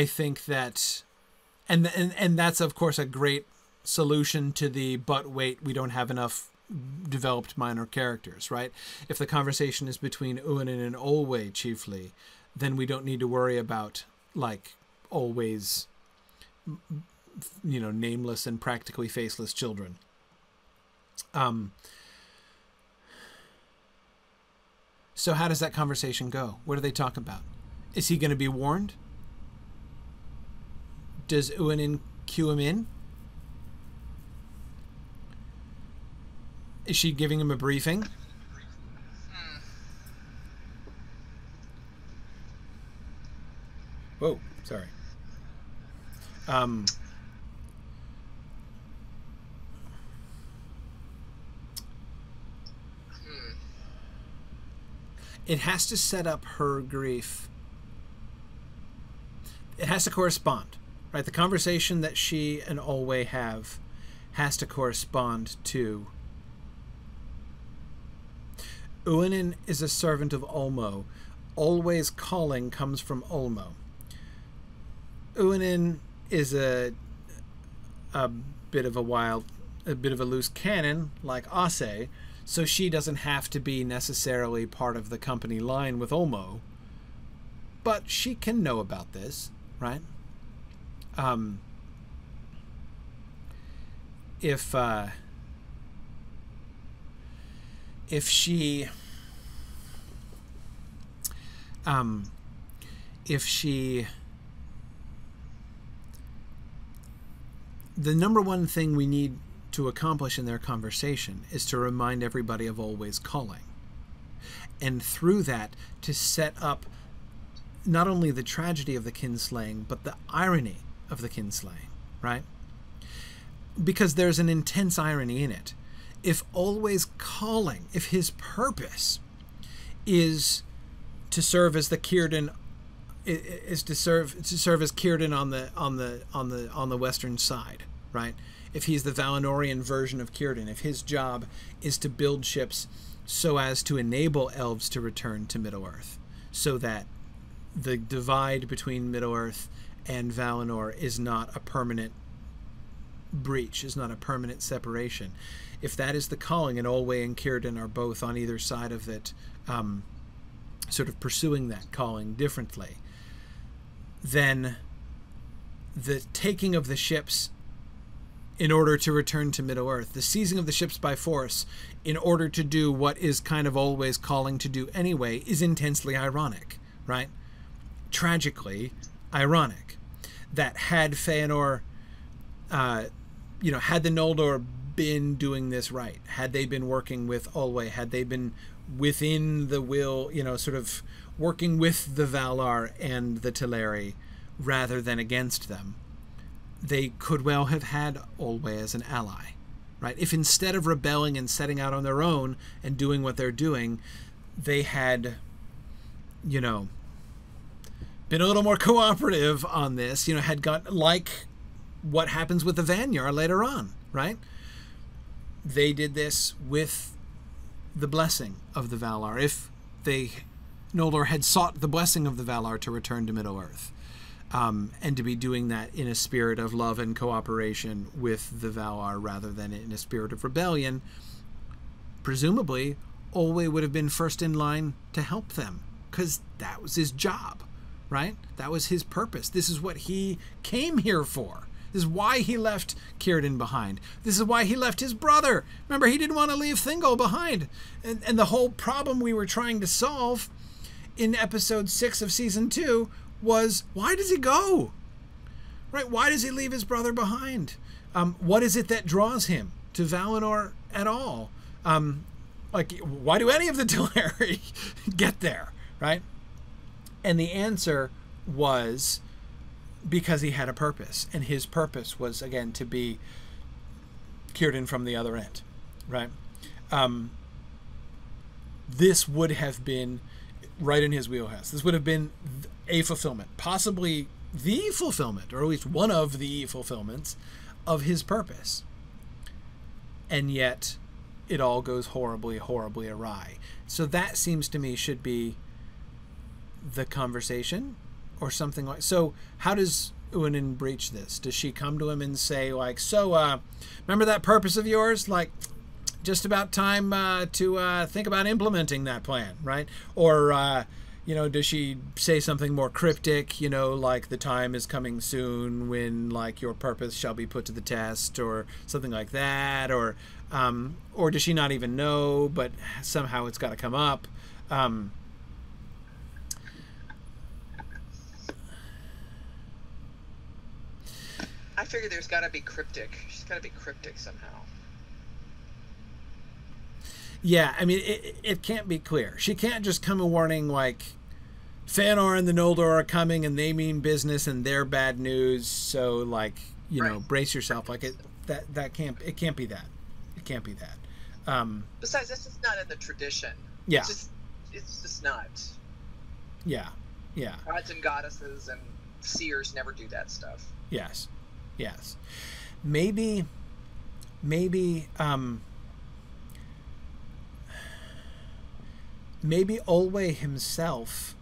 think that, and that's of course a great solution to the but wait, we don't have enough developed minor characters, right? If the conversation is between Uanin and Olwe chiefly, then we don't need to worry about like Olwe's, nameless and practically faceless children. So how does that conversation go? What do they talk about? Is he going to be warned? Does Uanin cue him in? Is she giving him a briefing? Whoa, sorry. It has to set up her grief. It has to correspond, right? The conversation that she and Olwe have has to correspond to Uanin is a servant of Ulmo. Olwe's calling comes from Ulmo. Uanin is a bit of a loose cannon, like Ase, so she doesn't have to be necessarily part of the company line with Ulmo. But she can know about this, right? If she the number one thing we need to accomplish in their conversation is to remind everybody of Olwe's calling, and through that to set up not only the tragedy of the kinslaying but the irony of the kinslaying, right? Because there's an intense irony in it. If Olwe's calling, if his purpose is to serve as the Círdan, is to serve as Círdan on the western side, right? If he's the Valinorian version of Círdan, if his job is to build ships so as to enable elves to return to Middle-earth, so that the divide between Middle-earth and Valinor is not a permanent breach, is not a permanent separation. If that is the calling, and Olwe and Círdan are both on either side of it, sort of pursuing that calling differently, then the taking of the ships in order to return to Middle-earth, the seizing of the ships by force in order to do what is kind of Olwe's calling to do anyway, is intensely ironic, right? Tragically ironic. That had Feanor, had the Noldor been doing this right, had they been working with Olwe, had they been within the will, you know, sort of working with the Valar and the Teleri rather than against them, they could well have had Olwe as an ally, right? If instead of rebelling and setting out on their own and doing what they're doing, they had, you know, been a little more cooperative on this, you know, had got, like what happens with the Vanyar later on, right? They did this with the blessing of the Valar. If Noldor had sought the blessing of the Valar to return to Middle-earth, and to be doing that in a spirit of love and cooperation with the Valar rather than in a spirit of rebellion, presumably Olwe would have been first in line to help them, because that was his job, right? That was his purpose. This is what he came here for. This is why he left Círdan behind. This is why he left his brother. Remember, he didn't want to leave Thingol behind. And the whole problem we were trying to solve in episode 6 of season 2 was, why does he go? Right? Why does he leave his brother behind? What is it that draws him to Valinor at all? Like, why do any of the Teleri get there? Right? And the answer was because he had a purpose. And his purpose was, again, to be Círdan from the other end. Right? This would have been right in his wheelhouse. This would have been a fulfillment, possibly the fulfillment, or at least one of the fulfillments of his purpose. And yet it all goes horribly, horribly awry. So that seems to me should be the conversation or something like. So how does Uinen breach this? Does she come to him and say, like, so remember that purpose of yours? Like, just about time to think about implementing that plan, right? Or you know, does she say something more cryptic, you know, like the time is coming soon when, like, your purpose shall be put to the test, or something like that? Or does she not even know, but somehow it's got to come up? I figure there's got to be cryptic. She's got to be cryptic somehow. Yeah, I mean, it can't be clear. She can't just come a warning like, Fëanor and the Noldor are coming and they mean business and they're bad news, so, like, you know, brace yourself. Like, it can't be that. It can't be that. Besides, that's just not in the tradition. Yeah. It's just not. Yeah. Yeah. Gods and goddesses and seers never do that stuff. Yes. Yes. Maybe Olwe himself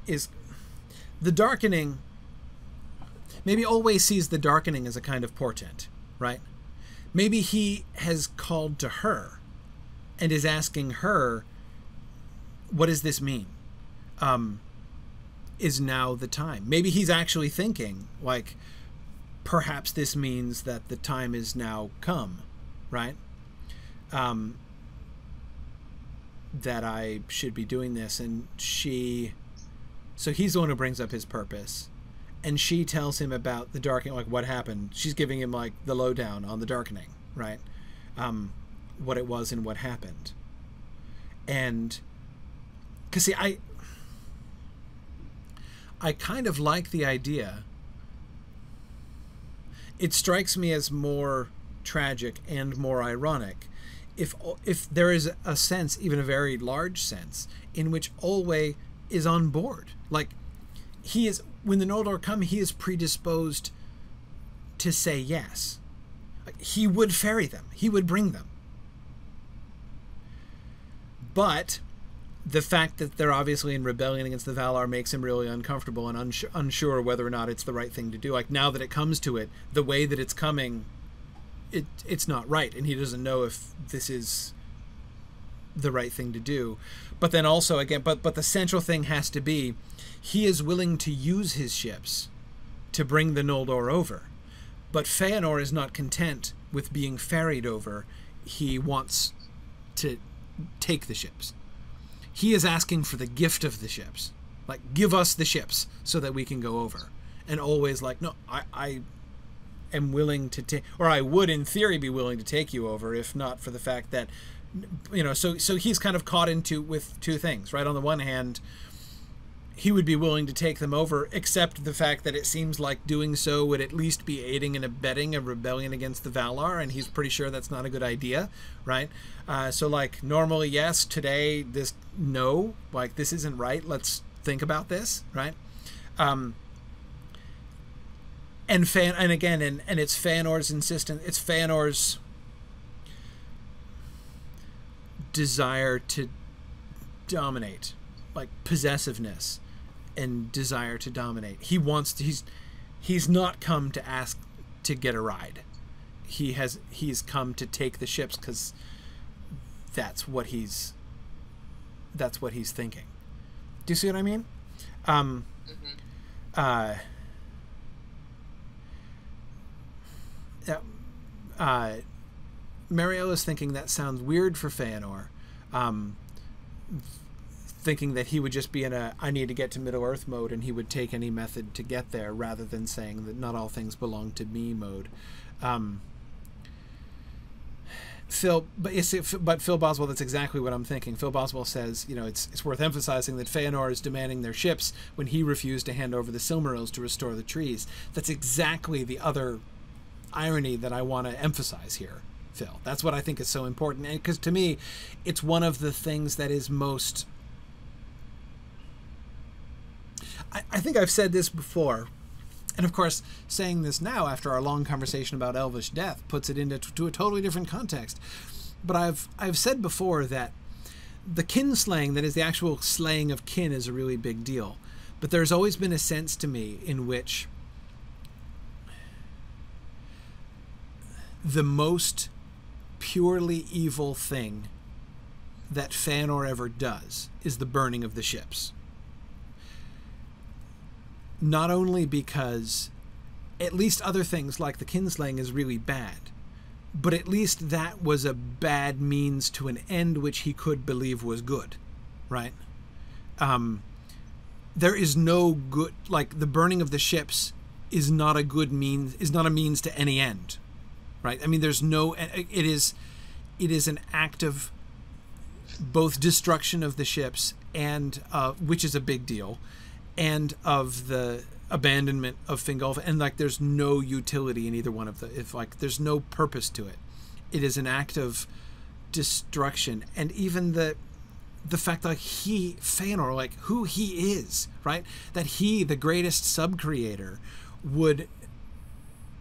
is the darkening. Maybe Olwe sees the darkening as a kind of portent, right? Maybe he has called to her and is asking her, what does this mean? Is now the time? Maybe he's actually thinking, like, perhaps this means that the time is now come, right? That I should be doing this. And so he's the one who brings up his purpose, and she tells him about the darkening, like what happened. She's giving him, like, the lowdown on the darkening, right? What it was and what happened. And because, see, I kind of like the idea. It strikes me as more tragic and more ironic if there is a sense, even a very large sense, in which Olwe is on board. Like, he is, when the Noldor come, he is predisposed to say yes. Like, he would ferry them. He would bring them. But the fact that they're obviously in rebellion against the Valar makes him really uncomfortable and unsure whether or not it's the right thing to do. Like, now that it comes to it, the way that it's coming, it's not right, and he doesn't know if this is the right thing to do. But then also, again, but the central thing has to be, he is willing to use his ships to bring the Noldor over. But Fëanor is not content with being ferried over. He wants to take the ships. He is asking for the gift of the ships. Like, give us the ships so that we can go over. And always like, no, am willing to take, or I would in theory be willing to take you over, if not for the fact that, you know, so he's kind of caught with two things, right? On the one hand, he would be willing to take them over, except the fact that it seems like doing so would at least be aiding and abetting a rebellion against the Valar, and he's pretty sure that's not a good idea, right? So, like, normally, yes, today, no, like, this isn't right, let's think about this, right? And it's Feanor's insistence, it's Feanor's desire to dominate, like possessiveness and desire to dominate. He's not come to ask to get a ride. He's come to take the ships because that's what he's thinking. Do you see what I mean? Mariella's thinking that sounds weird for Feanor, thinking that he would just be in a I need to get to Middle-earth mode and he would take any method to get there, rather than saying that not all things belong to me mode. Phil Boswell, that's exactly what I'm thinking. Phil Boswell says, you know, it's worth emphasizing that Feanor is demanding their ships when he refused to hand over the Silmarils to restore the trees. That's exactly the other irony that I want to emphasize here, Phil. That's what I think is so important, and because to me, it's one of the things that is most. I think I've said this before, and of course, saying this now after our long conversation about elvish death puts it into a totally different context. But I've said before that the kinslaying, that is the actual slaying of kin, is a really big deal. But there's always been a sense to me in which the most purely evil thing that Feanor ever does is the burning of the ships. Not only because at least other things like the kinslaying is really bad, but at least that was a bad means to an end which he could believe was good, right? There is no good, like the burning of the ships is not a good means, is not a means to any end, right? I mean, there's no, it is an act of both destruction of the ships and, which is a big deal, and of the abandonment of Fingolf, and like there's no utility in either one of there's no purpose to it. It is an act of destruction, and even the fact that Feanor, like who he is, right? That he, the greatest sub-creator, would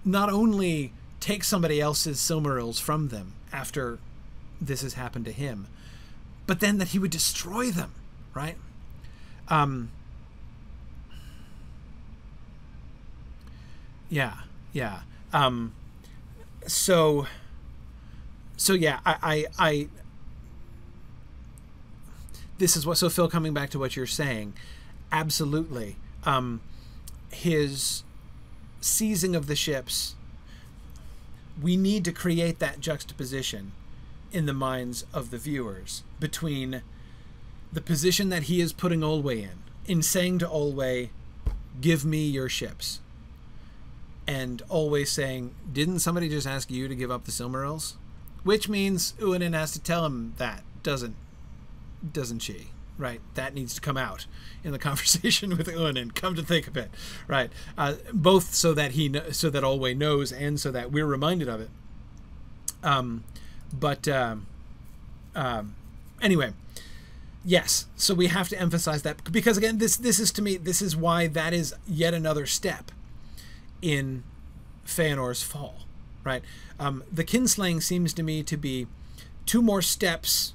not only take somebody else's Silmarils from them after this has happened to him, but then that he would destroy them, right? Yeah. So yeah, I this is what, so Phil, coming back to what you're saying, absolutely. His seizing of the ships, we need to create that juxtaposition in the minds of the viewers between the position that he is putting Olwe in saying to Olwe, give me your ships. And always saying, didn't somebody just ask you to give up the Silmarils? Which means Uinen has to tell him that, doesn't she? Right? That needs to come out in the conversation with Uinen. Come to think of it, right? Both so that so that Olwe knows, and so that we're reminded of it. Anyway, yes. So we have to emphasize that, because again, this is, to me, this is why that is yet another step in Feanor's fall, right? The kinslaying seems to me to be two more steps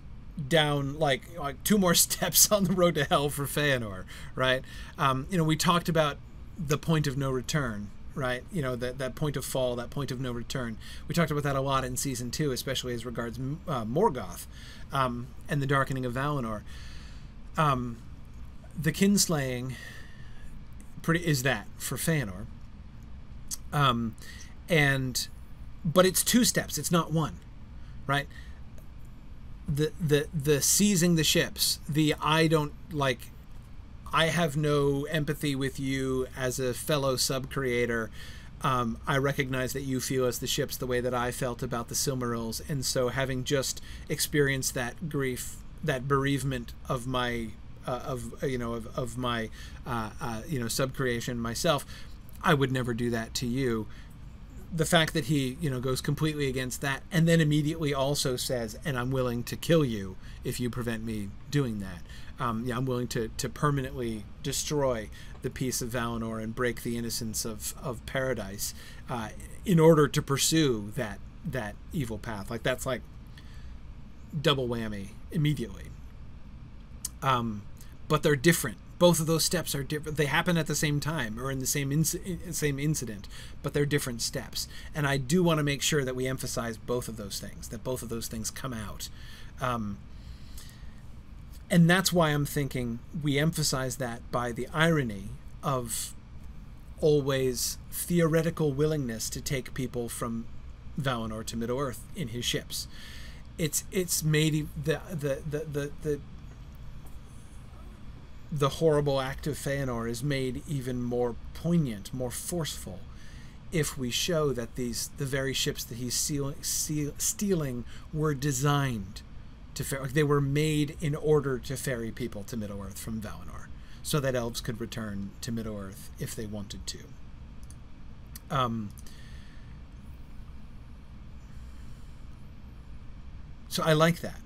down, like 2 more steps on the road to hell for Feanor, right? You know, we talked about the point of no return, right? You know, that point of fall, that point of no return. We talked about that a lot in season 2, especially as regards Morgoth and the darkening of Valinor. The kinslaying is that for Feanor. But it's 2 steps, it's not 1, right? The seizing the ships, I have no empathy with you as a fellow sub-creator, I recognize that you feel as the ships the way that I felt about the Silmarils, and so having just experienced that grief, that bereavement of my my subcreation myself, I would never do that to you. The fact that he goes completely against that, and then immediately also says, and I'm willing to kill you if you prevent me doing that. I'm willing to permanently destroy the peace of Valinor and break the innocence of paradise in order to pursue that evil path. Like, that's like double whammy immediately. But they're different. Both of those steps are different. They happen at the same time or in the same incident, but they're different steps. And I do want to make sure that we emphasize both of those things, that both of those things come out. And that's why I'm thinking we emphasize that by the irony of always theoretical willingness to take people from Valinor to Middle-earth in his ships. It's made the horrible act of Feanor is made even more poignant, more forceful, if we show that the very ships that he's stealing were designed to ferry. They were made in order to ferry people to Middle-earth from Valinor, so that elves could return to Middle-earth if they wanted to. So I like that.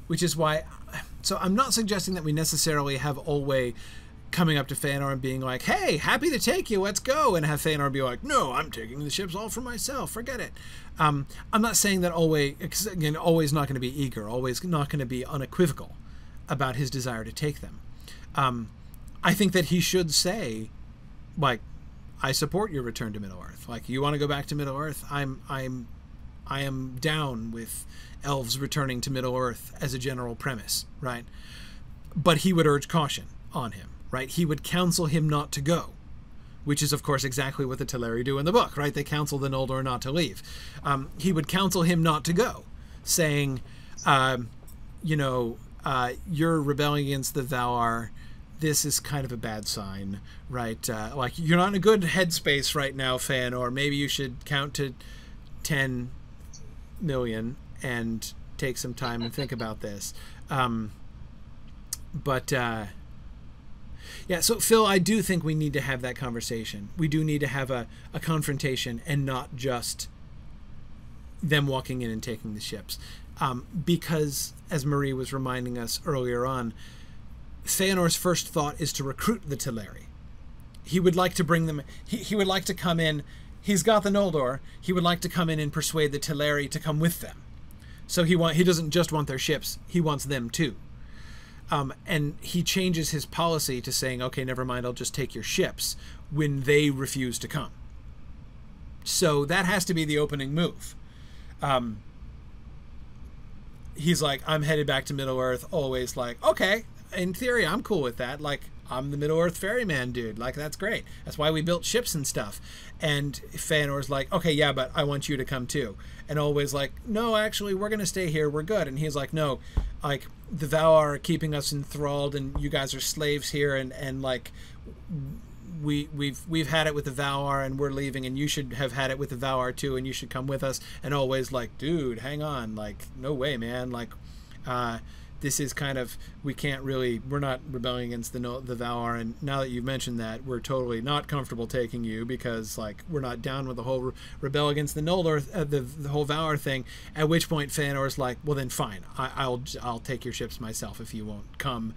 Which is why, so I'm not suggesting that we necessarily have Olwe coming up to Feanor and being like, hey, happy to take you, let's go, and have Feanor be like, no, I'm taking the ships all for myself, forget it. I'm not saying that Olwe, again, Olwe's not going to be eager, Olwe's not going to be unequivocal about his desire to take them. I think that he should say, like, I support your return to Middle-earth. Like, you want to go back to Middle-earth? I am down with elves returning to Middle-earth as a general premise, right? But he would urge caution on him, right? He would counsel him not to go, which is, of course, exactly what the Teleri do in the book, right? They counsel the Noldor not to leave. He would counsel him not to go, saying, you're rebelling against the Valar. This is kind of a bad sign, right? Like, you're not in a good headspace right now, Feanor. Maybe you should count to 10 million and take some time and think about this. Yeah, so Phil, I do think we need to have that conversation. We do need to have a confrontation and not just them walking in and taking the ships. Because, as Marie was reminding us earlier on, Feanor's first thought is to recruit the Teleri. He would like to bring them, he would like to come in. He's got the Noldor. He would like to come in and persuade the Teleri to come with them. So he doesn't just want their ships, he wants them too. And he changes his policy to saying, okay, never mind, I'll just take your ships, when they refuse to come. So that has to be the opening move. He's like, I'm headed back to Middle-earth, always like, okay, in theory, I'm cool with that. Like, I'm the Middle-earth ferryman dude. Like, that's great. That's why we built ships and stuff. And Feanor's like, okay, yeah, but I want you to come too. And always like, no, actually, we're going to stay here. We're good. And he's like, no, like, the Valar are keeping us enthralled and you guys are slaves here. And like, we've had it with the Valar and we're leaving, and you should have had it with the Valar too, and you should come with us. And always like, dude, hang on. Like, no way, man. Like, this is kind of, we're not rebelling against the Valar, and now that you've mentioned that, we're totally not comfortable taking you, because like, we're not down with the whole rebel against the Noldor, the whole Valar thing. At which point Feanor's like, well then fine, I'll take your ships myself if you won't come.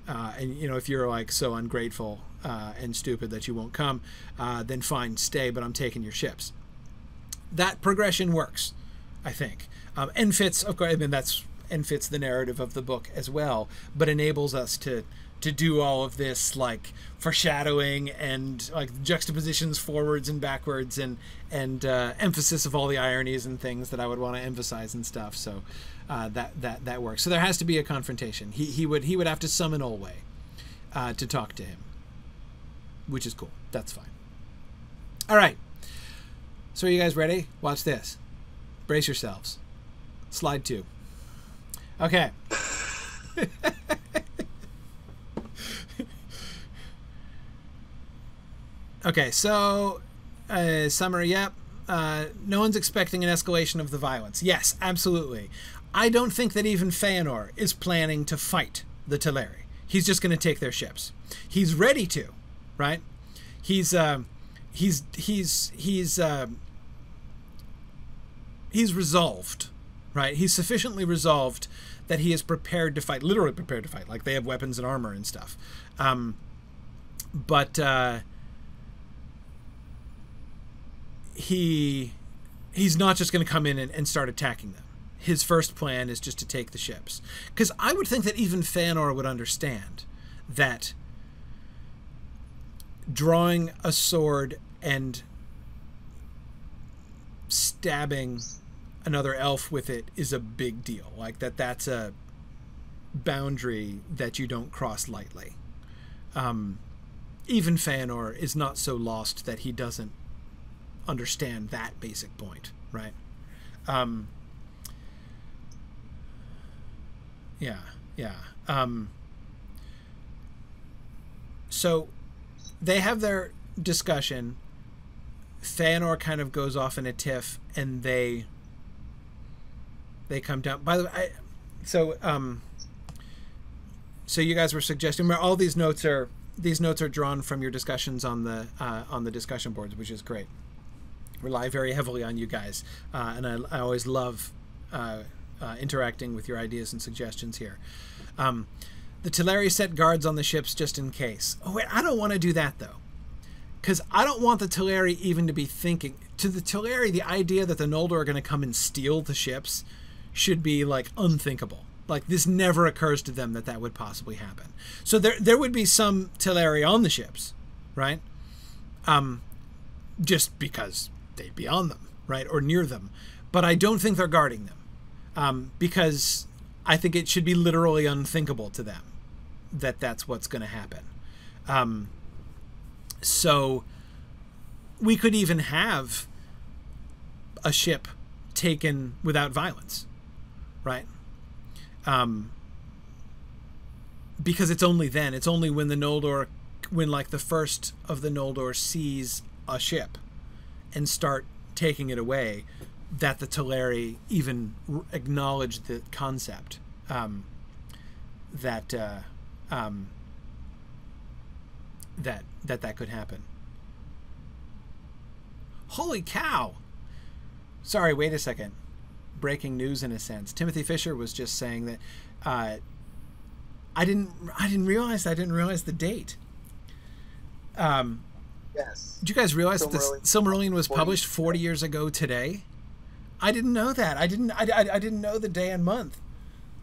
And if you're like so ungrateful and stupid that you won't come, then fine, stay, but I'm taking your ships. That progression works, I think, and fits, of course. I mean, and fits the narrative of the book as well, but enables us to do all of this like foreshadowing and like juxtapositions forwards and backwards and emphasis of all the ironies and things that I would want to emphasize and stuff. So that works. So there has to be a confrontation. He would have to summon Olwe to talk to him, which is cool. That's fine. All right. So are you guys ready? Watch this. Brace yourselves. Slide 2. Okay. Okay, so summary, yep. No one's expecting an escalation of the violence. Yes, absolutely. I don't think that even Feanor is planning to fight the Teleri. He's just going to take their ships. He's ready to, right? He's resolved, right? He's sufficiently resolved that he is prepared to fight, literally prepared to fight. Like, they have weapons and armor and stuff. But he's not just going to come in and start attacking them. His first plan is just to take the ships. Because I would think that even Feanor would understand that drawing a sword and stabbing another elf with it is a big deal. Like, that's a boundary that you don't cross lightly. Even Feanor is not so lost that he doesn't understand that basic point, right? So they have their discussion. Feanor kind of goes off in a tiff, and they come down. By the way, so you guys were suggesting all these notes are drawn from your discussions on the discussion boards, which is great. Rely very heavily on you guys, and I always love interacting with your ideas and suggestions here. The Teleri set guards on the ships just in case. Oh wait, I don't want to do that though, because I don't want the Teleri even to be thinking. To the Teleri, the idea that the Noldor are going to come and steal the ships should be like unthinkable. Like, this never occurs to them that would possibly happen. So there would be some Teleri on the ships, right? Just because they'd be on them, right, or near them. But I don't think they're guarding them, because I think it should be literally unthinkable to them that that's what's going to happen. So we could even have a ship taken without violence, right? Because it's only then, it's only when like the first of the Noldor sees a ship and start taking it away, that the Teleri even acknowledge the concept that could happen. Holy cow! Sorry, wait a second. Breaking news in a sense. Timothy Fisher was just saying that I didn't realize the date. Yes. Did you guys realize that the Silmarillion was published 40 years ago today? I didn't know that. I didn't know the day and month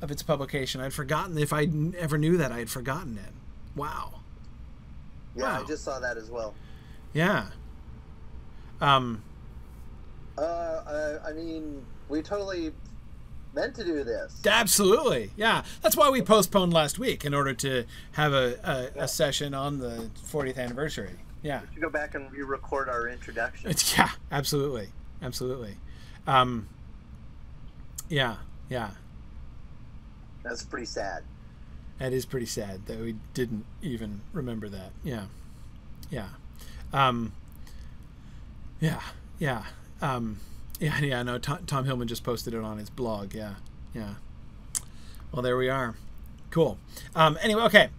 of its publication. I'd forgotten. If I ever knew that, I had forgotten it. Wow. Yeah, wow. I just saw that as well. Yeah. I mean, we totally meant to do this. Absolutely. Yeah. That's why we postponed last week, in order to have a session on the 40th anniversary. Yeah. We should go back and re-record our introduction. Yeah, absolutely. Absolutely. Yeah. That's pretty sad. That is pretty sad that we didn't even remember that. Yeah. No, Tom Hillman just posted it on his blog. Yeah. Well, there we are. Cool. Anyway, okay.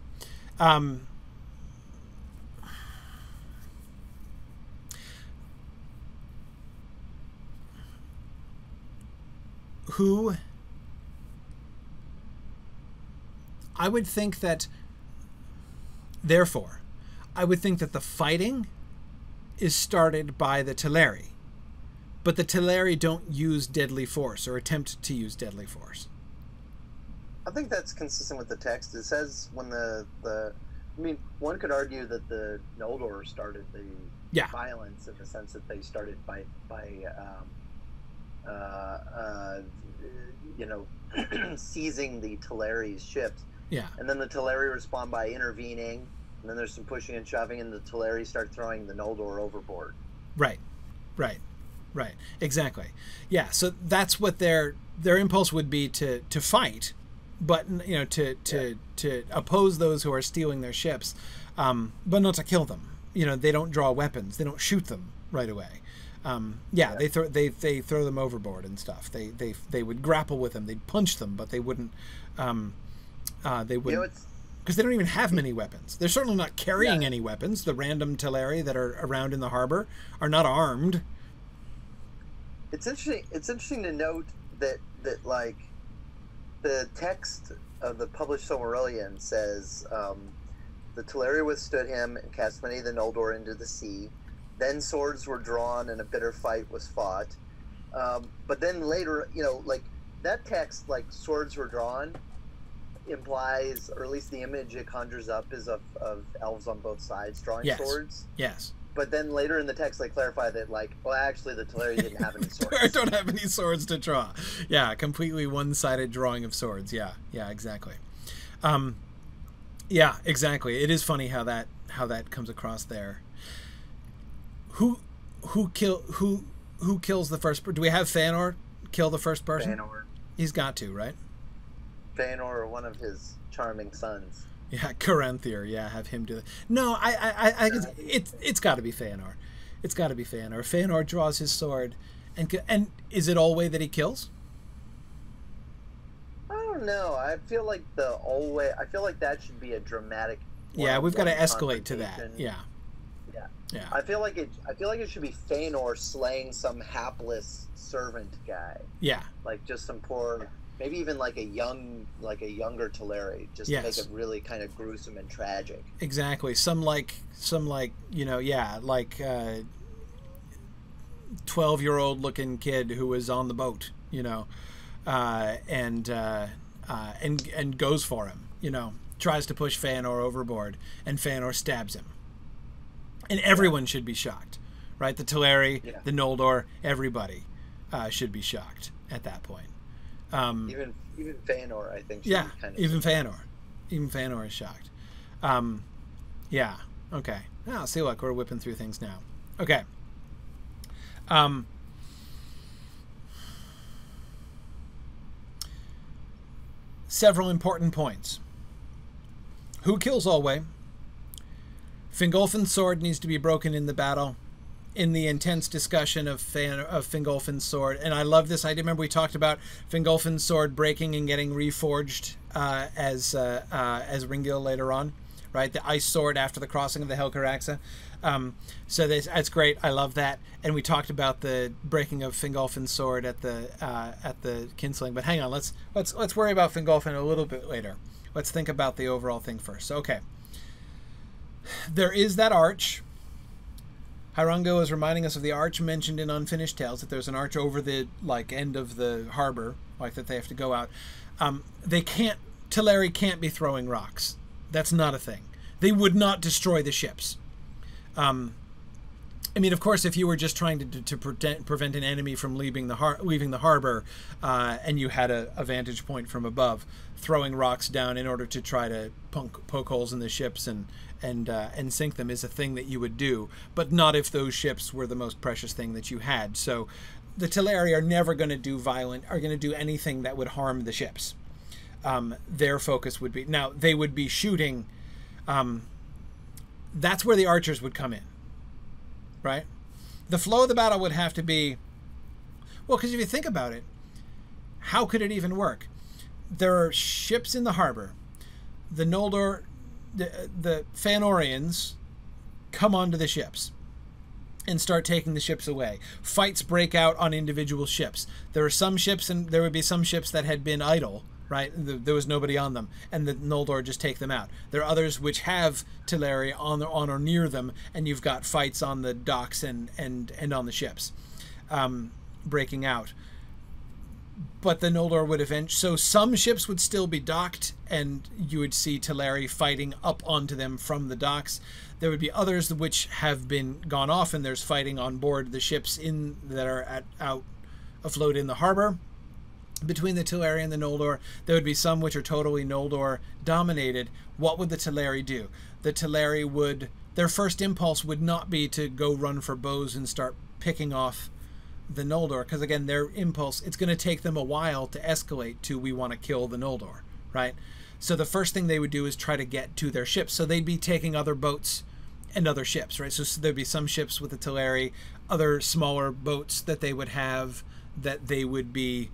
I would think that the fighting is started by the Teleri, but the Teleri don't use deadly force or attempt to use deadly force. I think that's consistent with the text. It says when I mean, one could argue that the Noldor started the violence in the sense that they started by seizing the Teleri's ships. Yeah. And then the Teleri respond by intervening, and then there's some pushing and shoving, and the Teleri start throwing the Noldor overboard. Right. Exactly. Yeah. So that's what their impulse would be, to fight, but to oppose those who are stealing their ships, but not to kill them, you know, they don't draw weapons. They don't shoot them right away. Yeah, they throw them overboard and stuff. They would grapple with them. They'd punch them, but they wouldn't. They wouldn't. You know, because they don't even have many weapons. They're certainly not carrying any weapons. The random Teleri that are around in the harbor are not armed. It's interesting. It's interesting to note that like the text of the published Silmarillion says the Teleri withstood him and cast many of the Noldor into the sea. Then swords were drawn and a bitter fight was fought. But then later, you know, like that text, like swords were drawn, implies, or at least the image it conjures up is of elves on both sides drawing swords. Yes. But then later in the text, they clarify that, like, well, actually, the Teleri didn't have any swords. I don't have any swords to draw. Yeah, completely one-sided drawing of swords. Yeah, exactly. Yeah, exactly. It is funny how that comes across there. Who kills the first? Do we have Fëanor kill the first person? Fëanor. He's got to, right? Fëanor, or one of his charming sons. Yeah, Caranthir. Yeah, have him do it. No, it's got to be Fëanor. It's got to be Fëanor. Fëanor draws his sword, and is it Olwe that he kills? I don't know. I feel like I feel like that should be a dramatic. Yeah, we've got to escalate to that. Yeah. I feel like it should be Fëanor slaying some hapless servant guy. Yeah. Like just some poor. Maybe even like a younger Teleri, just to make it really kind of gruesome and tragic. Exactly. Some like 12-year-old looking kid who was on the boat, you know, and goes for him, you know, tries to push Fëanor overboard, and Fëanor stabs him. And everyone should be shocked, right? The Teleri, the Noldor, everybody should be shocked at that point. Even Fëanor, I think. Yeah, even Fëanor is shocked. Yeah. Okay. Now, see, look, we're whipping through things now. Okay. Several important points. Who kills Olwe? Fingolfin's sword needs to be broken in the battle. In the intense discussion of Fingolfin's sword, and I love this idea. Remember we talked about Fingolfin's sword breaking and getting reforged as Ringil later on, right? The ice sword after the crossing of the Helcaraxa. So that's great. I love that. And we talked about the breaking of Fingolfin's sword at the Kinslaying. But hang on, let's worry about Fingolfin a little bit later. Let's think about the overall thing first. So, okay, there is that arch. Hirango is reminding us of the arch mentioned in Unfinished Tales, that there's an arch over the end of the harbor, like that they have to go out. Teleri can't be throwing rocks. That's not a thing. They would not destroy the ships. I mean, of course, if you were just trying to prevent an enemy from leaving the harbor, and you had a vantage point from above, throwing rocks down in order to try to poke holes in the ships and sink them is a thing that you would do, but not if those ships were the most precious thing that you had. So the Teleri are never going to do anything that would harm the ships. Their focus would be, now they would be shooting, that's where the archers would come in, right? The flow of the battle would have to be, well, because if you think about it, how could it even work? There are ships in the harbor. The Noldor, the Fëanorians come onto the ships and start taking the ships away. Fights break out on individual ships. There are some ships, and there would be some ships that had been idle, right? There was nobody on them, and the Noldor just take them out. There are others which have Teleri on or near them, and you've got fights on the docks and on the ships breaking out. But the Noldor would so some ships would still be docked, and you would see Teleri fighting up onto them from the docks. There would be others which have been gone off, and there's fighting on board the ships that are out afloat in the harbor. Between the Teleri and the Noldor, there would be some which are totally Noldor dominated. What would the Teleri do? The Teleri their first impulse would not be to go run for bows and start picking off the Noldor, because again, their impulse, it's going to take them a while to escalate to we want to kill the Noldor, right? So the first thing they would do is try to get to their ships. So they'd be taking other boats and other ships, right? So there'd be some ships with the Teleri, other smaller boats that they would have that they would be,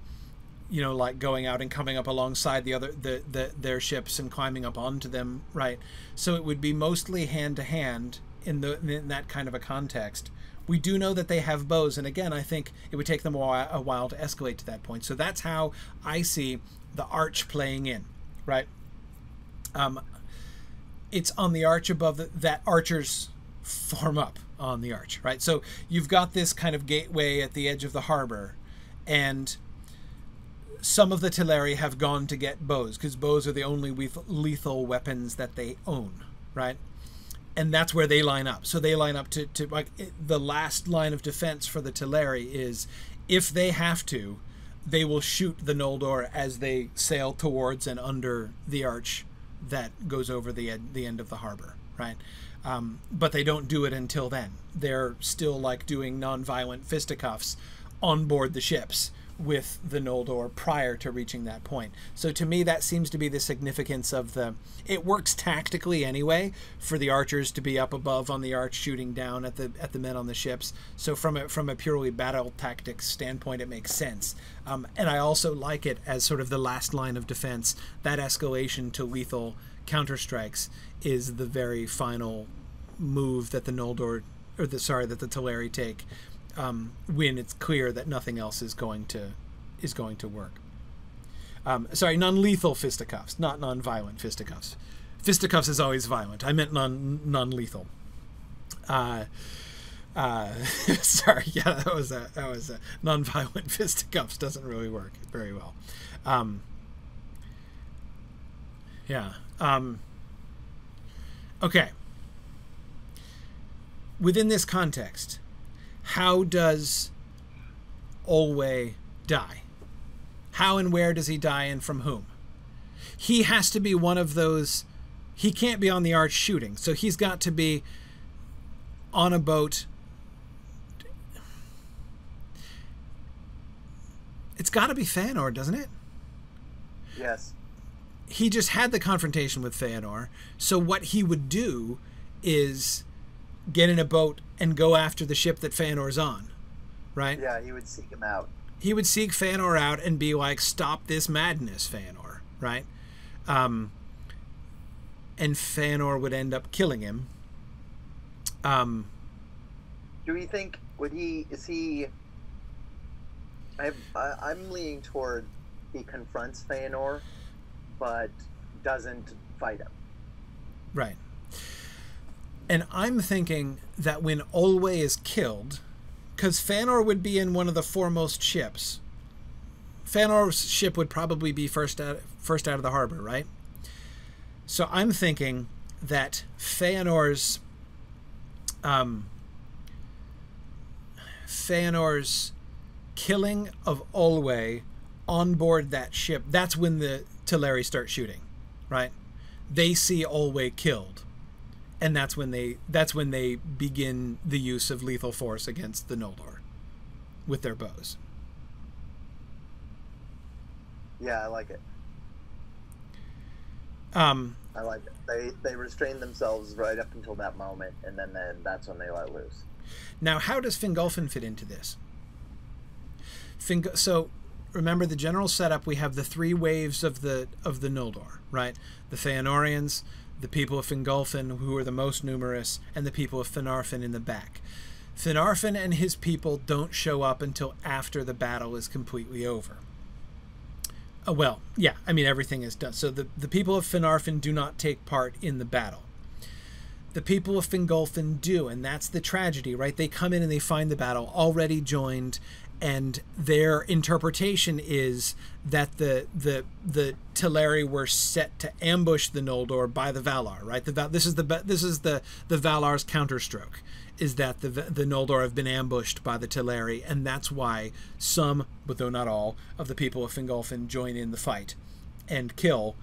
you know, like going out and coming up alongside their ships and climbing up onto them, right? So it would be mostly hand to hand in that kind of a context. We do know that they have bows, and again, I think it would take them a while to escalate to that point. So that's how I see the arch playing in, right? It's on the arch above that archers form up on the arch, right? So you've got this kind of gateway at the edge of the harbor, and some of the Teleri have gone to get bows, because bows are the only lethal weapons that they own, right? And that's where they line up. So they line up to like the last line of defense for the Teleri is, if they have to, they will shoot the Noldor as they sail towards and under the arch that goes over the end of the harbor, right? But they don't do it until then. They're still like doing non-violent fisticuffs on board the ships with the Noldor prior to reaching that point. So to me, that seems to be the significance of it works tactically anyway for the archers to be up above on the arch shooting down at the men on the ships. So from a purely battle tactics standpoint, it makes sense. And I also like it as sort of the last line of defense. That escalation to lethal counterstrikes is the very final move that the Teleri take, when it's clear that nothing else is going to work. Non-lethal fisticuffs, not non-violent fisticuffs. Fisticuffs is always violent. I meant non-lethal. Sorry, yeah, that was a non-violent fisticuffs doesn't really work very well. Okay. Within this context, how does Olwe die? How and where does he die, and from whom? He has to be one of those. He can't be on the arch shooting, so he's got to be on a boat. It's got to be Feanor, doesn't it? Yes. He just had the confrontation with Feanor, so what he would do is get in a boat and go after the ship that Feanor's on, right? Yeah, he would seek him out. He would seek Feanor out and be like, "Stop this madness, Feanor," right? And Feanor would end up killing him. Do we think I'm leaning toward he confronts Feanor, but doesn't fight him. Right. And I'm thinking that when Olwe is killed, because Feanor would be in one of the foremost ships. Feanor's ship would probably be first out of the harbor, right? So I'm thinking that Feanor's killing of Olwe on board that ship, that's when the Teleri start shooting, right? They see Olwe killed. And that's when they begin the use of lethal force against the Noldor with their bows. Yeah, I like it. I like it. They restrain themselves right up until that moment, and then that's when they let loose. Now, how does Fingolfin fit into this? So remember the general setup. We have the three waves of the Noldor, right? The Feanorians, the people of Fingolfin, who are the most numerous, and the people of Finarfin in the back. Finarfin and his people don't show up until after the battle is completely over. Well, yeah, I mean, everything is done. So the people of Finarfin do not take part in the battle. The people of Fingolfin do, and that's the tragedy, right? They come in and they find the battle already joined, and their interpretation is that the Teleri were set to ambush the Noldor by the Valar, right? This is the Valar's counterstroke, is that the Noldor have been ambushed by the Teleri, and that's why some, but though not all, of the people of Fingolfin join in the fight and kill,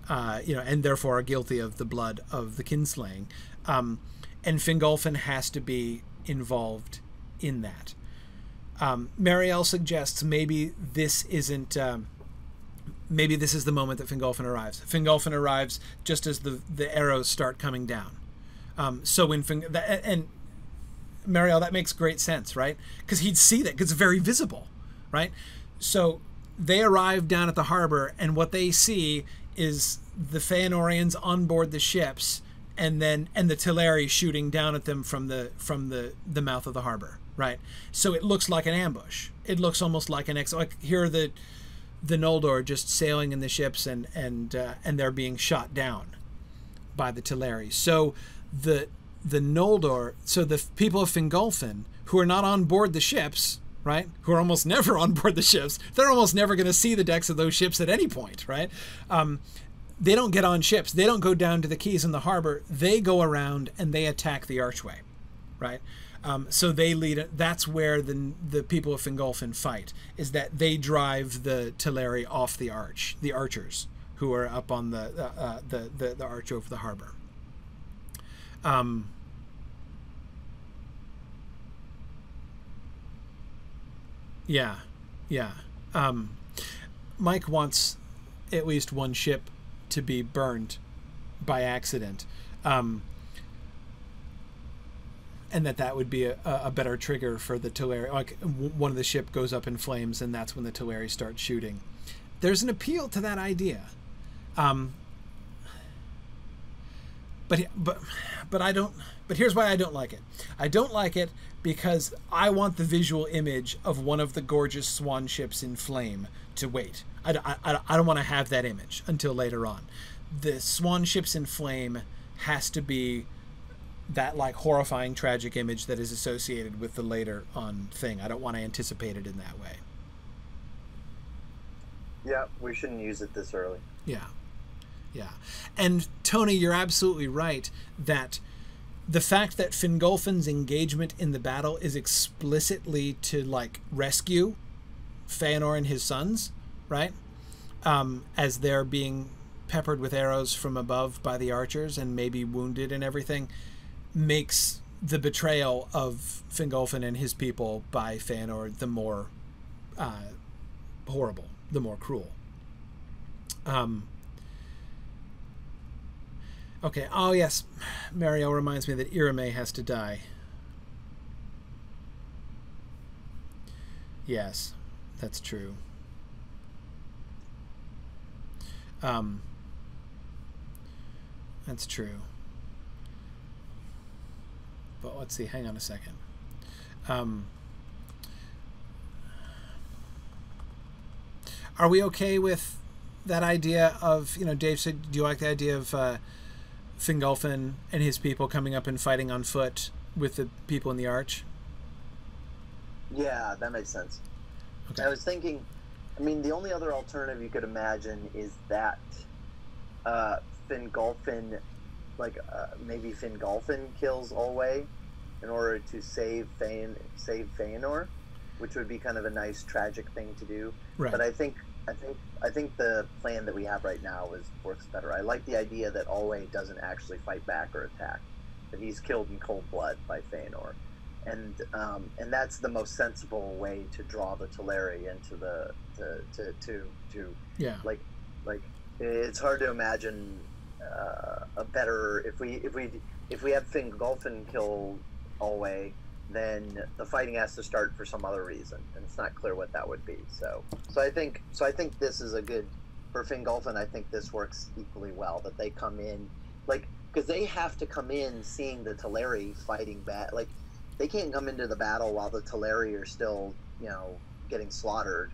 and therefore are guilty of the blood of the kinslaying. And Fingolfin has to be involved in that. Marielle suggests maybe this isn't. Maybe this is the moment that Fingolfin arrives. Fingolfin arrives just as the arrows start coming down, So when and Mariel, that makes great sense, right? Because he'd see that, because it's very visible, right? So they arrive down at the harbor, and what they see is the Feanorians on board the ships, and the Teleri shooting down at them from the mouth of the harbor, right? So it looks like an ambush. It looks almost like like here are the Noldor just sailing in the ships, and they're being shot down by the Teleri. So the Noldor, so the people of Fingolfin, who are not on board the ships, right, who are almost never on board the ships, they're almost never going to see the decks of those ships at any point, right? They don't get on ships. They don't go down to the quays in the harbor. They go around and they attack the archway, right? So they lead. That's where the people of Fingolfin fight, is that they drive the Teleri off the archers who are up on the arch over the harbor. Yeah. Mike wants at least one ship to be burned by accident, and that would be a better trigger for the Teleri. Like one of the ship goes up in flames, and that's when the Teleri start shooting. There's an appeal to that idea, but I don't. But here's why I don't like it. I don't like it because I want the visual image of one of the gorgeous swan ships in flame to wait. I don't want to have that image until later on. The swan ships in flame has to be that like horrifying, tragic image that is associated with the later on thing. I don't want to anticipate it in that way. Yeah, we shouldn't use it this early. Yeah. And Tony, you're absolutely right that the fact that Fingolfin's engagement in the battle is explicitly to like rescue Feanor and his sons, right? As they're being peppered with arrows from above by the archers and maybe wounded and everything, makes the betrayal of Fingolfin and his people by Feanor the more horrible, the more cruel. Okay. Oh, yes. Mariel reminds me that Irame has to die. Yes, that's true. That's true. But let's see. Hang on a second. Are we okay with that idea of, Dave said, do you like the idea of Fingolfin and his people coming up and fighting on foot with the people in the arch? Yeah, that makes sense. Okay. I was thinking, the only other alternative you could imagine is that Fingolfin, maybe Fingolfin kills Olwe in order to save Feanor, which would be kind of a nice tragic thing to do. Right. But I think the plan that we have right now works better. I like the idea that Olwe doesn't actually fight back or attack, that he's killed in cold blood by Feanor, and that's the most sensible way to draw the Teleri into it's hard to imagine a better if we have Fingolfin kill Olwe, then the fighting has to start for some other reason, and it's not clear what that would be. So I think this is a good for Fingolfin. I think this works equally well, that they come in because they have to come in seeing the Teleri fighting back. They can't come into the battle while the Teleri are still getting slaughtered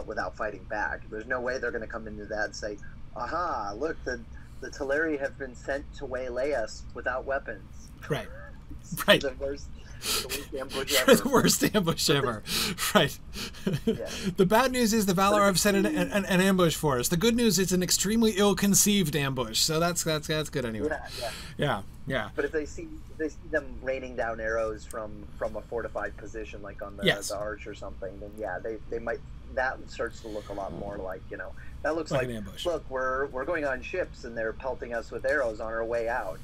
without fighting back. There's no way they're going to come into that and say, "Aha! Look, the Teleri have been sent to waylay us without weapons." Right. Right. The worst ambush ever. The worst ambush ever. Right. Yeah. The bad news is the Valar have set an ambush for us. The good news is an extremely ill-conceived ambush. So that's good anyway. Yeah. But if they see them raining down arrows from a fortified position, like on the arch or something, then they might. That starts to look a lot more like that looks like an ambush. Look, we're going on ships and they're pelting us with arrows on our way out.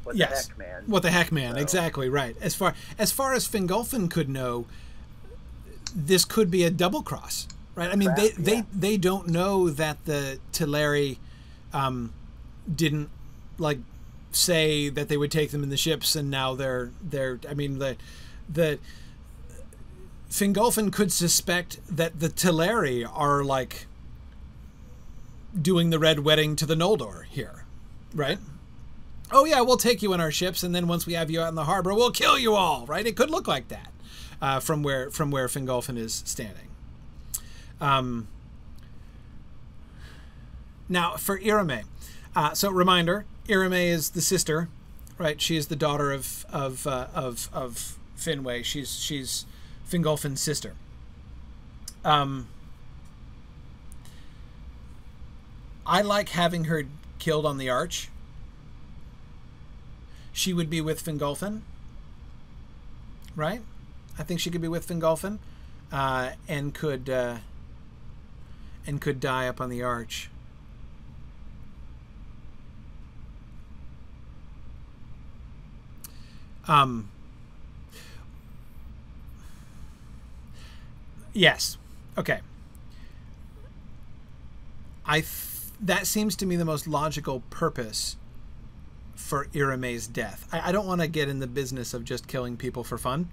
What the heck, man? What the heck, man? So. Exactly right. As far as Fingolfin could know, this could be a double cross, right? They don't know that the Teleri didn't say that they would take them in the ships, and now they're I mean, the Fingolfin could suspect that the Teleri are like doing the Red Wedding to the Noldor here, right? Oh yeah, we'll take you in our ships, and then once we have you out in the harbor, we'll kill you all, right? It could look like that from where Fingolfin is standing. Now for Irame, so reminder, Irame is the sister, right? She is the daughter of Finwë. She's Fingolfin's sister. I like having her killed on the Arch. She would be with Fingolfin, right? I think she could be with Fingolfin, and could die up on the Arch. Yes. Okay. That seems to me the most logical purpose for Irame's death. I don't want to get in the business of just killing people for fun.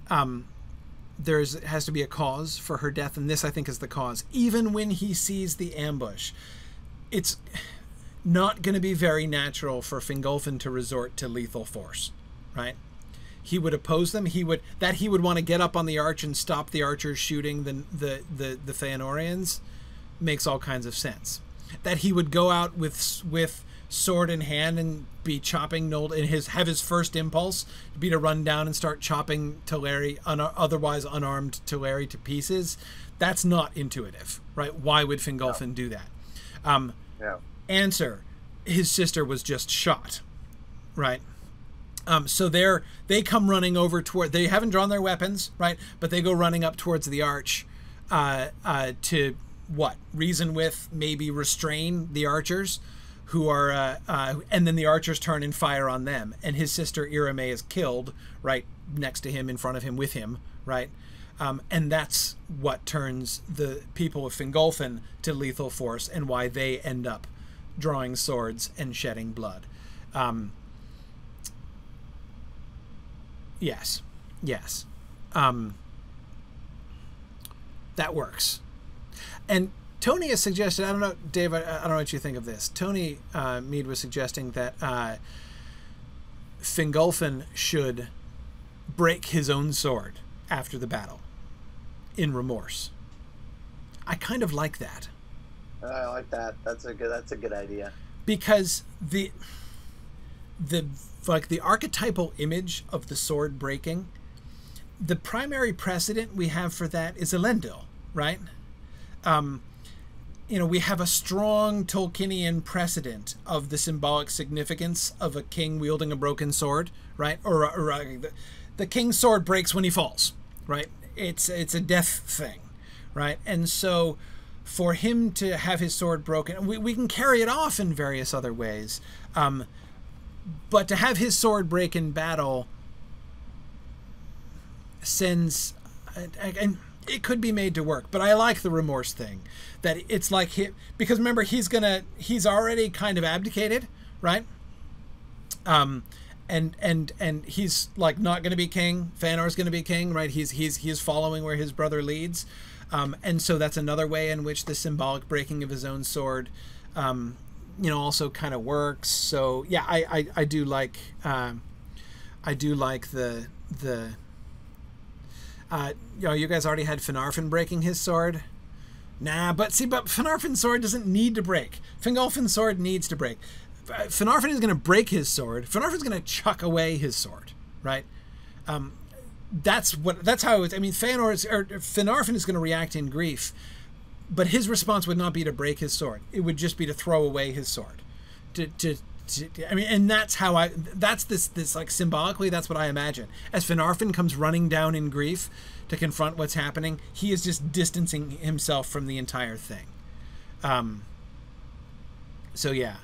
Has to be a cause for her death, and this, I think, is the cause. Even when he sees the ambush, it's not going to be very natural for Fingolfin to resort to lethal force, right? He would oppose them. He would want to get up on the Arch and stop the archers shooting the Feanorians makes all kinds of sense. That he would go out with sword in hand and be chopping and have his first impulse be to run down and start chopping Teleri, otherwise unarmed Teleri, to pieces. That's not intuitive, right? Why would Fingolfin do that? Yeah. Answer: his sister was just shot, right? So they come running over toward. They haven't drawn their weapons, right? But they go running up towards the Arch to what? Reason with, maybe restrain the archers, who are and then the archers turn and fire on them, and his sister Irame is killed right next to him, in front of him, with him, right? And that's what turns the people of Fingolfin to lethal force, and why they end up drawing swords and shedding blood. Yes. That works. And Tony has suggested, I don't know, Dave, I don't know what you think of this. Tony Mead was suggesting that Fingolfin should break his own sword after the battle in remorse. I kind of like that. I like that. That's a good idea. Because the archetypal image of the sword breaking, the primary precedent we have for that is Elendil, right? We have a strong Tolkienian precedent of the symbolic significance of a king wielding a broken sword, right? Or the king's sword breaks when he falls, right? It's a death thing, right? And so for him to have his sword broken, we can carry it off in various other ways, but to have his sword break in battle sends... And it could be made to work, but I like the remorse thing. That it's like because remember, he's already kind of abdicated, right? And he's like not going to be king. Feanor's going to be king, right? He's following where his brother leads, and so that's another way in which the symbolic breaking of his own sword, also kind of works. So yeah, I do like the. You guys already had Finarfin breaking his sword. Nah, but Finarfin's sword doesn't need to break. Fingolfin's sword needs to break. Finarfin is going to break his sword. Finarfin's going to chuck away his sword, right? That's how it's. I mean, Finarfin is going to react in grief, but his response would not be to break his sword. It would just be to throw away his sword. And that's how this like symbolically, that's what I imagine. As Finarfin comes running down in grief to confront what's happening, he is just distancing himself from the entire thing. So yeah.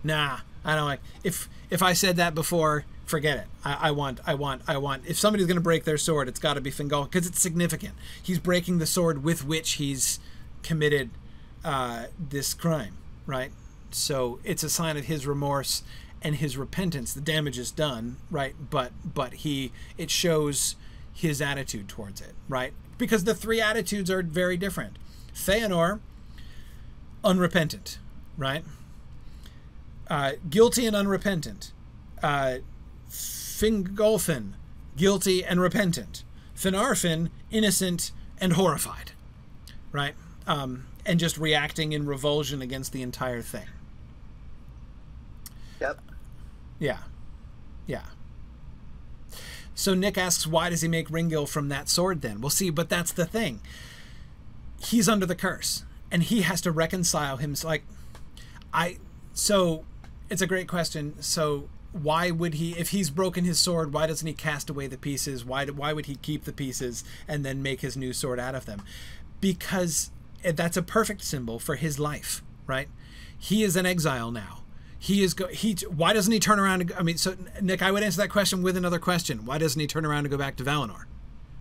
Nah, I don't like. If I said that before, forget it. I want. If somebody's going to break their sword, it's got to be Fingolfin, because it's significant. He's breaking the sword with which he's committed this crime, right? So it's a sign of his remorse and his repentance. The damage is done, right? But it shows his attitude towards it, right? Because the three attitudes are very different. Feanor, unrepentant, right? Guilty and unrepentant. Fingolfin, guilty and repentant. Finarfin, innocent and horrified, right? And just reacting in revulsion against the entire thing. Yep. Yeah. Yeah. So Nick asks, why does he make Ringil from that sword then? Well, see, but that's the thing. He's under the curse, and he has to reconcile himself. So it's a great question. So why would he, if he's broken his sword, why doesn't he cast away the pieces? Why would he keep the pieces and then make his new sword out of them? Because that's a perfect symbol for his life, right? He is an exile now. Why doesn't he turn around? So Nick, I would answer that question with another question. Why doesn't he turn around and go back to Valinor?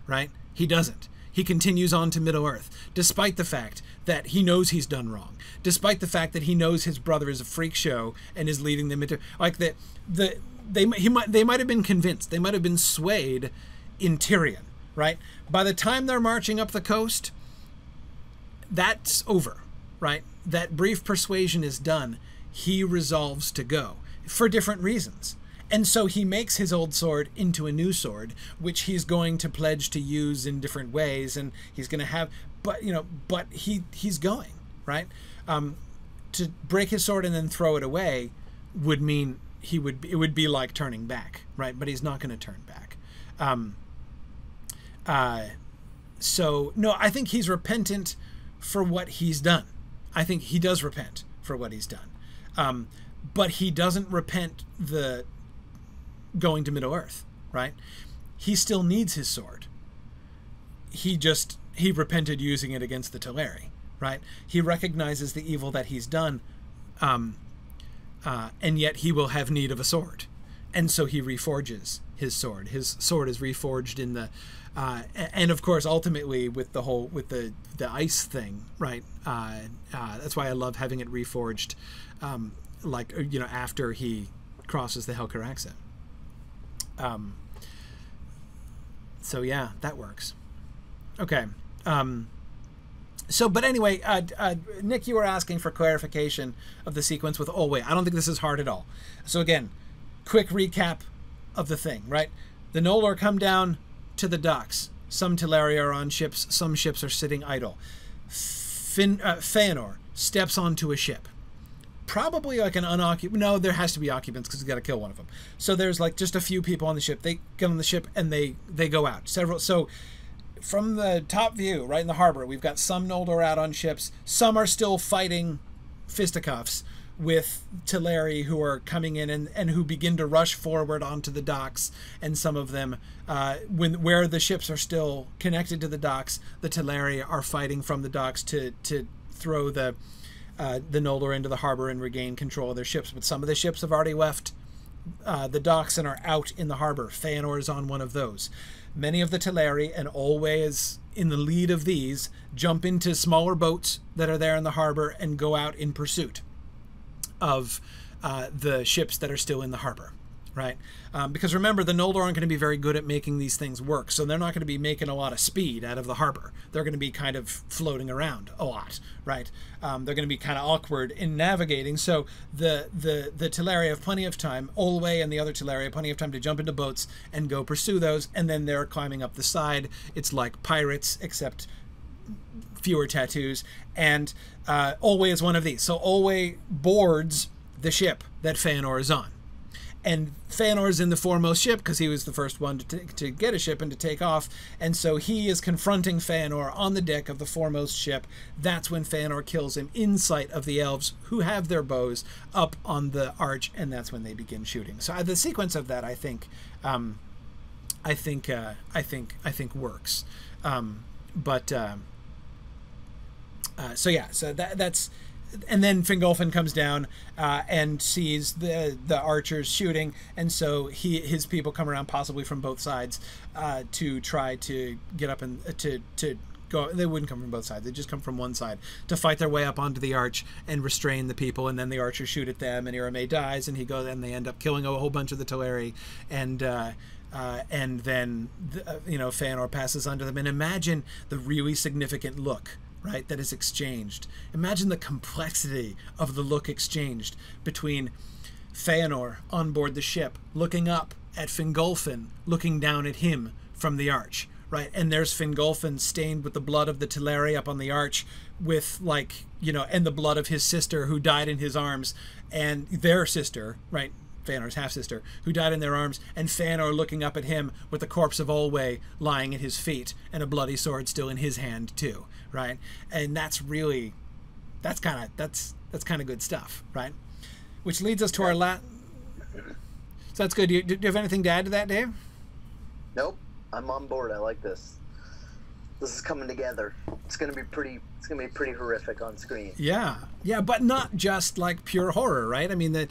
Right? He doesn't. He continues on to Middle-earth, despite the fact that he knows he's done wrong, despite the fact that he knows his brother is a freak show and is leading them into they might have been convinced, they might have been swayed in Tyrion, right? By the time they're marching up the coast, that's over, right? That brief persuasion is done. He resolves to go for different reasons. And so he makes his old sword into a new sword, which he's going to pledge to use in different ways. And he's going to have, but he's going, right? To break his sword and then throw it away would mean it would be like turning back, right? But he's not going to turn back. So no, I think he's repentant for what he's done. I think he does repent for what he's done. But he doesn't repent the going to Middle-earth, right? He still needs his sword. He repented using it against the Teleri, right? He recognizes the evil that he's done, and yet he will have need of a sword. And so he reforges his sword. His sword is reforged in the, and of course, ultimately with the ice thing, right? That's why I love having it reforged, after he crosses the Helcaraxen. So yeah, that works. Okay. But anyway, Nick, you were asking for clarification of the sequence with Olwe. I don't think this is hard at all. So again, quick recap of the thing, right? The Noldor come down to the docks. Some Teleri are on ships. Some ships are sitting idle. Feanor steps onto a ship. Probably like an unoccupied. No, there has to be occupants because he's got to kill one of them. So there's like just a few people on the ship. They get on the ship and they go out. So from the top view, right in the harbor, we've got some Noldor out on ships. Some are still fighting fisticuffs with Teleri who are coming in and who begin to rush forward onto the docks. And some of them, where the ships are still connected to the docks, the Teleri are fighting from the docks to throw the Noldor into the harbor and regain control of their ships. But some of the ships have already left the docks and are out in the harbor. Feanor is on one of those. Many of the Teleri, and always in the lead of these, jump into smaller boats that are there in the harbor and go out in pursuit of the ships that are still in the harbor, right? Because remember, the Noldor aren't going to be very good at making these things work, so they're not going to be making a lot of speed out of the harbor. They're going to be kind of floating around a lot, right? They're going to be kind of awkward in navigating, so the Teleri have plenty of time, Olwe and the other Teleri have plenty of time to jump into boats and go pursue those, and then they're climbing up the side. It's like pirates, except fewer tattoos, and Olwe is one of these. So Olwe boards the ship that Feanor is on. And Feanor's in the foremost ship because he was the first one to get a ship and to take off. And so he is confronting Feanor on the deck of the foremost ship. That's when Feanor kills him in sight of the elves who have their bows up on the arch, and that's when they begin shooting. So the sequence of that, I think works. So that's. And then Fingolfin comes down and sees the archers shooting, and so his people come around, possibly from both sides, to try to get up and to go. They wouldn't come from both sides. They just come from one side to fight their way up onto the arch and restrain the people. And then the archers shoot at them, and Iramé dies, and and they end up killing a whole bunch of the Teleri, and then Feanor passes under them. And imagine the really significant look, right, that is exchanged. Imagine the complexity of the look exchanged between Feanor on board the ship, looking up at Fingolfin, looking down at him from the arch, right? And there's Fingolfin stained with the blood of the Teleri up on the arch, with and the blood of his sister who died in his arms, and their sister, right, Feanor's half-sister, who died in their arms, and Feanor looking up at him with the corpse of Olwe lying at his feet and a bloody sword still in his hand too, right? And that's kind of good stuff, right? Which leads us to our last. So that's good. Do you have anything to add to that, Dave? Nope. I'm on board. I like this. This is coming together. It's gonna be pretty horrific on screen. Yeah, but not just like pure horror, right? I mean, Nope.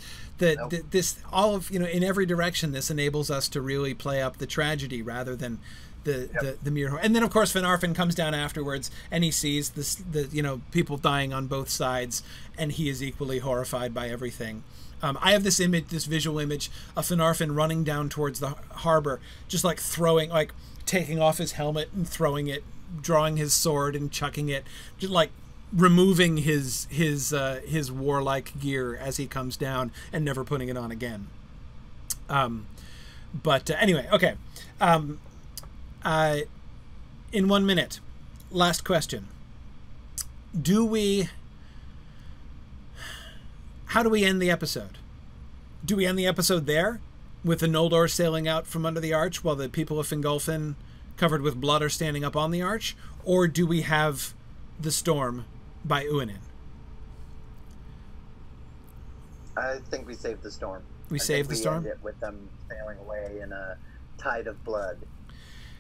this all of in every direction. This enables us to really play up the tragedy rather than the mere horror. And then of course Finarfin comes down afterwards, and he sees the people dying on both sides, and he is equally horrified by everything. I have this visual image of Finarfin running down towards the harbor, just like taking off his helmet and throwing it, drawing his sword and chucking it, just like removing his warlike gear as he comes down and never putting it on again. Anyway, okay. In 1 minute, last question. How do we end the episode? Do we end the episode there, with the Noldor sailing out from under the arch while the people of Fingolfin, covered with blood, are standing up on the arch? Or do we have the storm by Uinen? I think we saved the storm. We storm? End it with them sailing away in a tide of blood.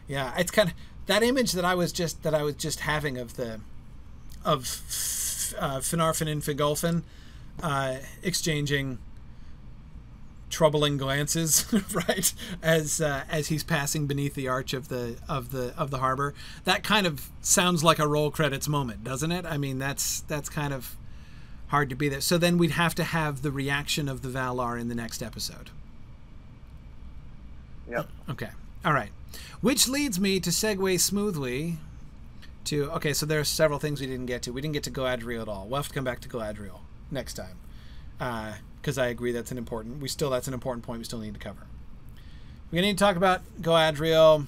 Yeah, it's kind of that image that I was just having of Finarfin and Fingolfin exchanging troubling glances, right, as he's passing beneath the arch of the harbor. That kind of sounds like a roll credits moment, doesn't it? I mean, that's kind of hard to be there. So then we'd have to have the reaction of the Valar in the next episode. Yep. Okay. All right. Which leads me to segue smoothly to, okay, so there are several things we didn't get to. We didn't get to Galadriel at all. We'll have to come back to Galadriel next time, because I agree that's an important point we still need to cover. We need to talk about Galadriel.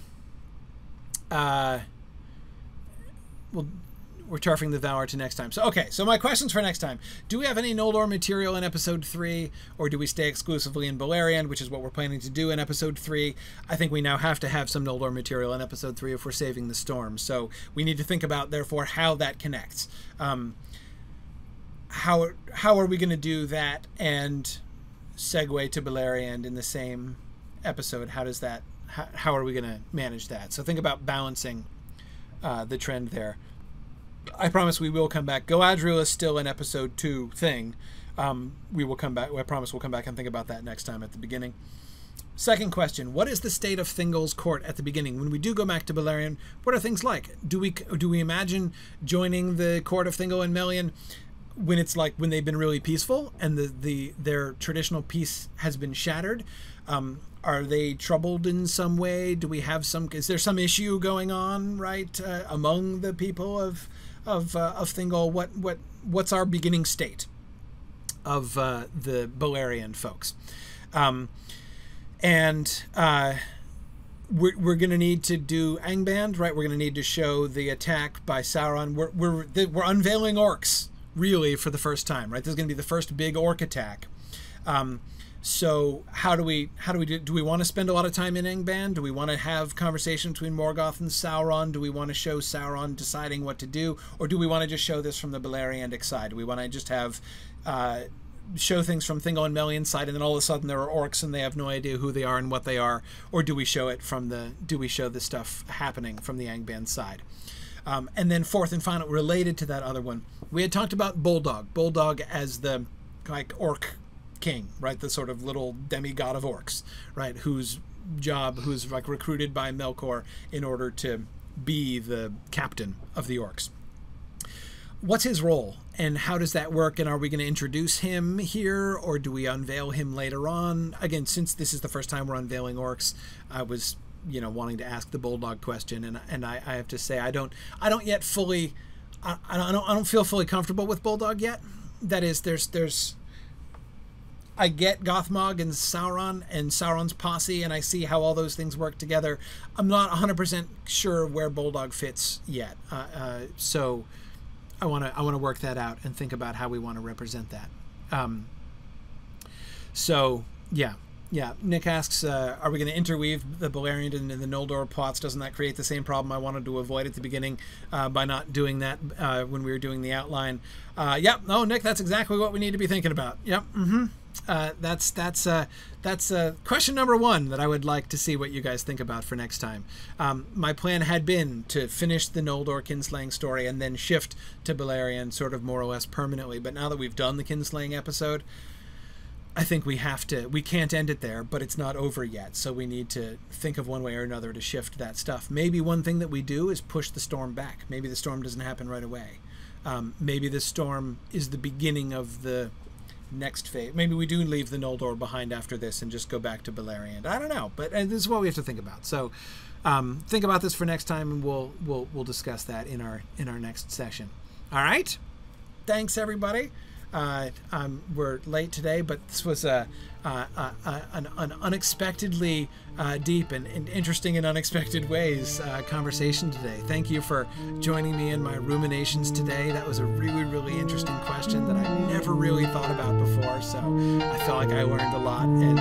We're turfing the Valar to next time. So, okay, so my questions for next time. Do we have any Noldor material in Episode 3, or do we stay exclusively in Beleriand, which is what we're planning to do in Episode 3? I think we now have to have some Noldor material in Episode 3 if we're saving the storm. So we need to think about, therefore, how that connects. How are we going to do that and segue to Beleriand in the same episode? How are we going to manage that? So think about balancing the trend there. I promise we will come back. Galadriel is still an Episode 2 thing. We will come back. I promise we'll come back and think about that next time at the beginning. Second question: what is the state of Thingol's court at the beginning? When we do go back to Beleriand, what are things like? Do we imagine joining the court of Thingol and Melian when it's like when they've been really peaceful and their traditional peace has been shattered? Are they troubled in some way? Is there some issue going on, right, among the people of Thingol? What's our beginning state of the Beleriand folks? We're going to need to do Angband, right? We're going to need to show the attack by Sauron. We're unveiling orcs, really, for the first time, right? This is going to be the first big orc attack. So how do we do we want to spend a lot of time in Angband? Do we want to have conversation between Morgoth and Sauron? Do we want to show Sauron deciding what to do? Or do we want to just show this from the Beleriandic side? Do we want to just have show things from Thingol and Melian's side, and then all of a sudden there are orcs and they have no idea who they are and what they are? Or do we show the stuff happening from the Angband side? And then fourth and final, related to that other one, we had talked about Bulldog as the like orc king, right? The sort of little demigod of orcs, right? Who's like recruited by Melkor in order to be the captain of the orcs. What's his role, and how does that work? And are we going to introduce him here, or do we unveil him later on? Again, since this is the first time we're unveiling orcs, I was, wanting to ask the bulldog question, and I have to say I don't yet fully, I don't feel fully comfortable with bulldog yet. That is, there's I get Gothmog and Sauron's posse, and I see how all those things work together. I'm not 100% sure where bulldog fits yet, so I want to work that out and think about how we want to represent that. So yeah. Nick asks, are we going to interweave the Baleriand and the Noldor plots? Doesn't that create the same problem I wanted to avoid at the beginning by not doing that when we were doing the outline? Yep. Oh, Nick, that's exactly what we need to be thinking about. Yep. That's question number one that I would like to see what you guys think about for next time. My plan had been to finish the Noldor Kinslaying story and then shift to Baleriand sort of more or less permanently. But now that we've done the Kinslaying episode, I think we can't end it there, but it's not over yet. So we need to think of one way or another to shift that stuff. Maybe one thing that we do is push the storm back. Maybe the storm doesn't happen right away. Maybe the storm is the beginning of the next phase. Maybe we do leave the Noldor behind after this and just go back to Baleriand. I don't know, but this is what we have to think about. So think about this for next time, and we'll discuss that in our next session. All right. Thanks, everybody. We're late today, but this was an unexpectedly deep and interesting in unexpected ways conversation today. Thank you for joining me in my ruminations today. That was a really, really interesting question that I never really thought about before, so I feel like I learned a lot, and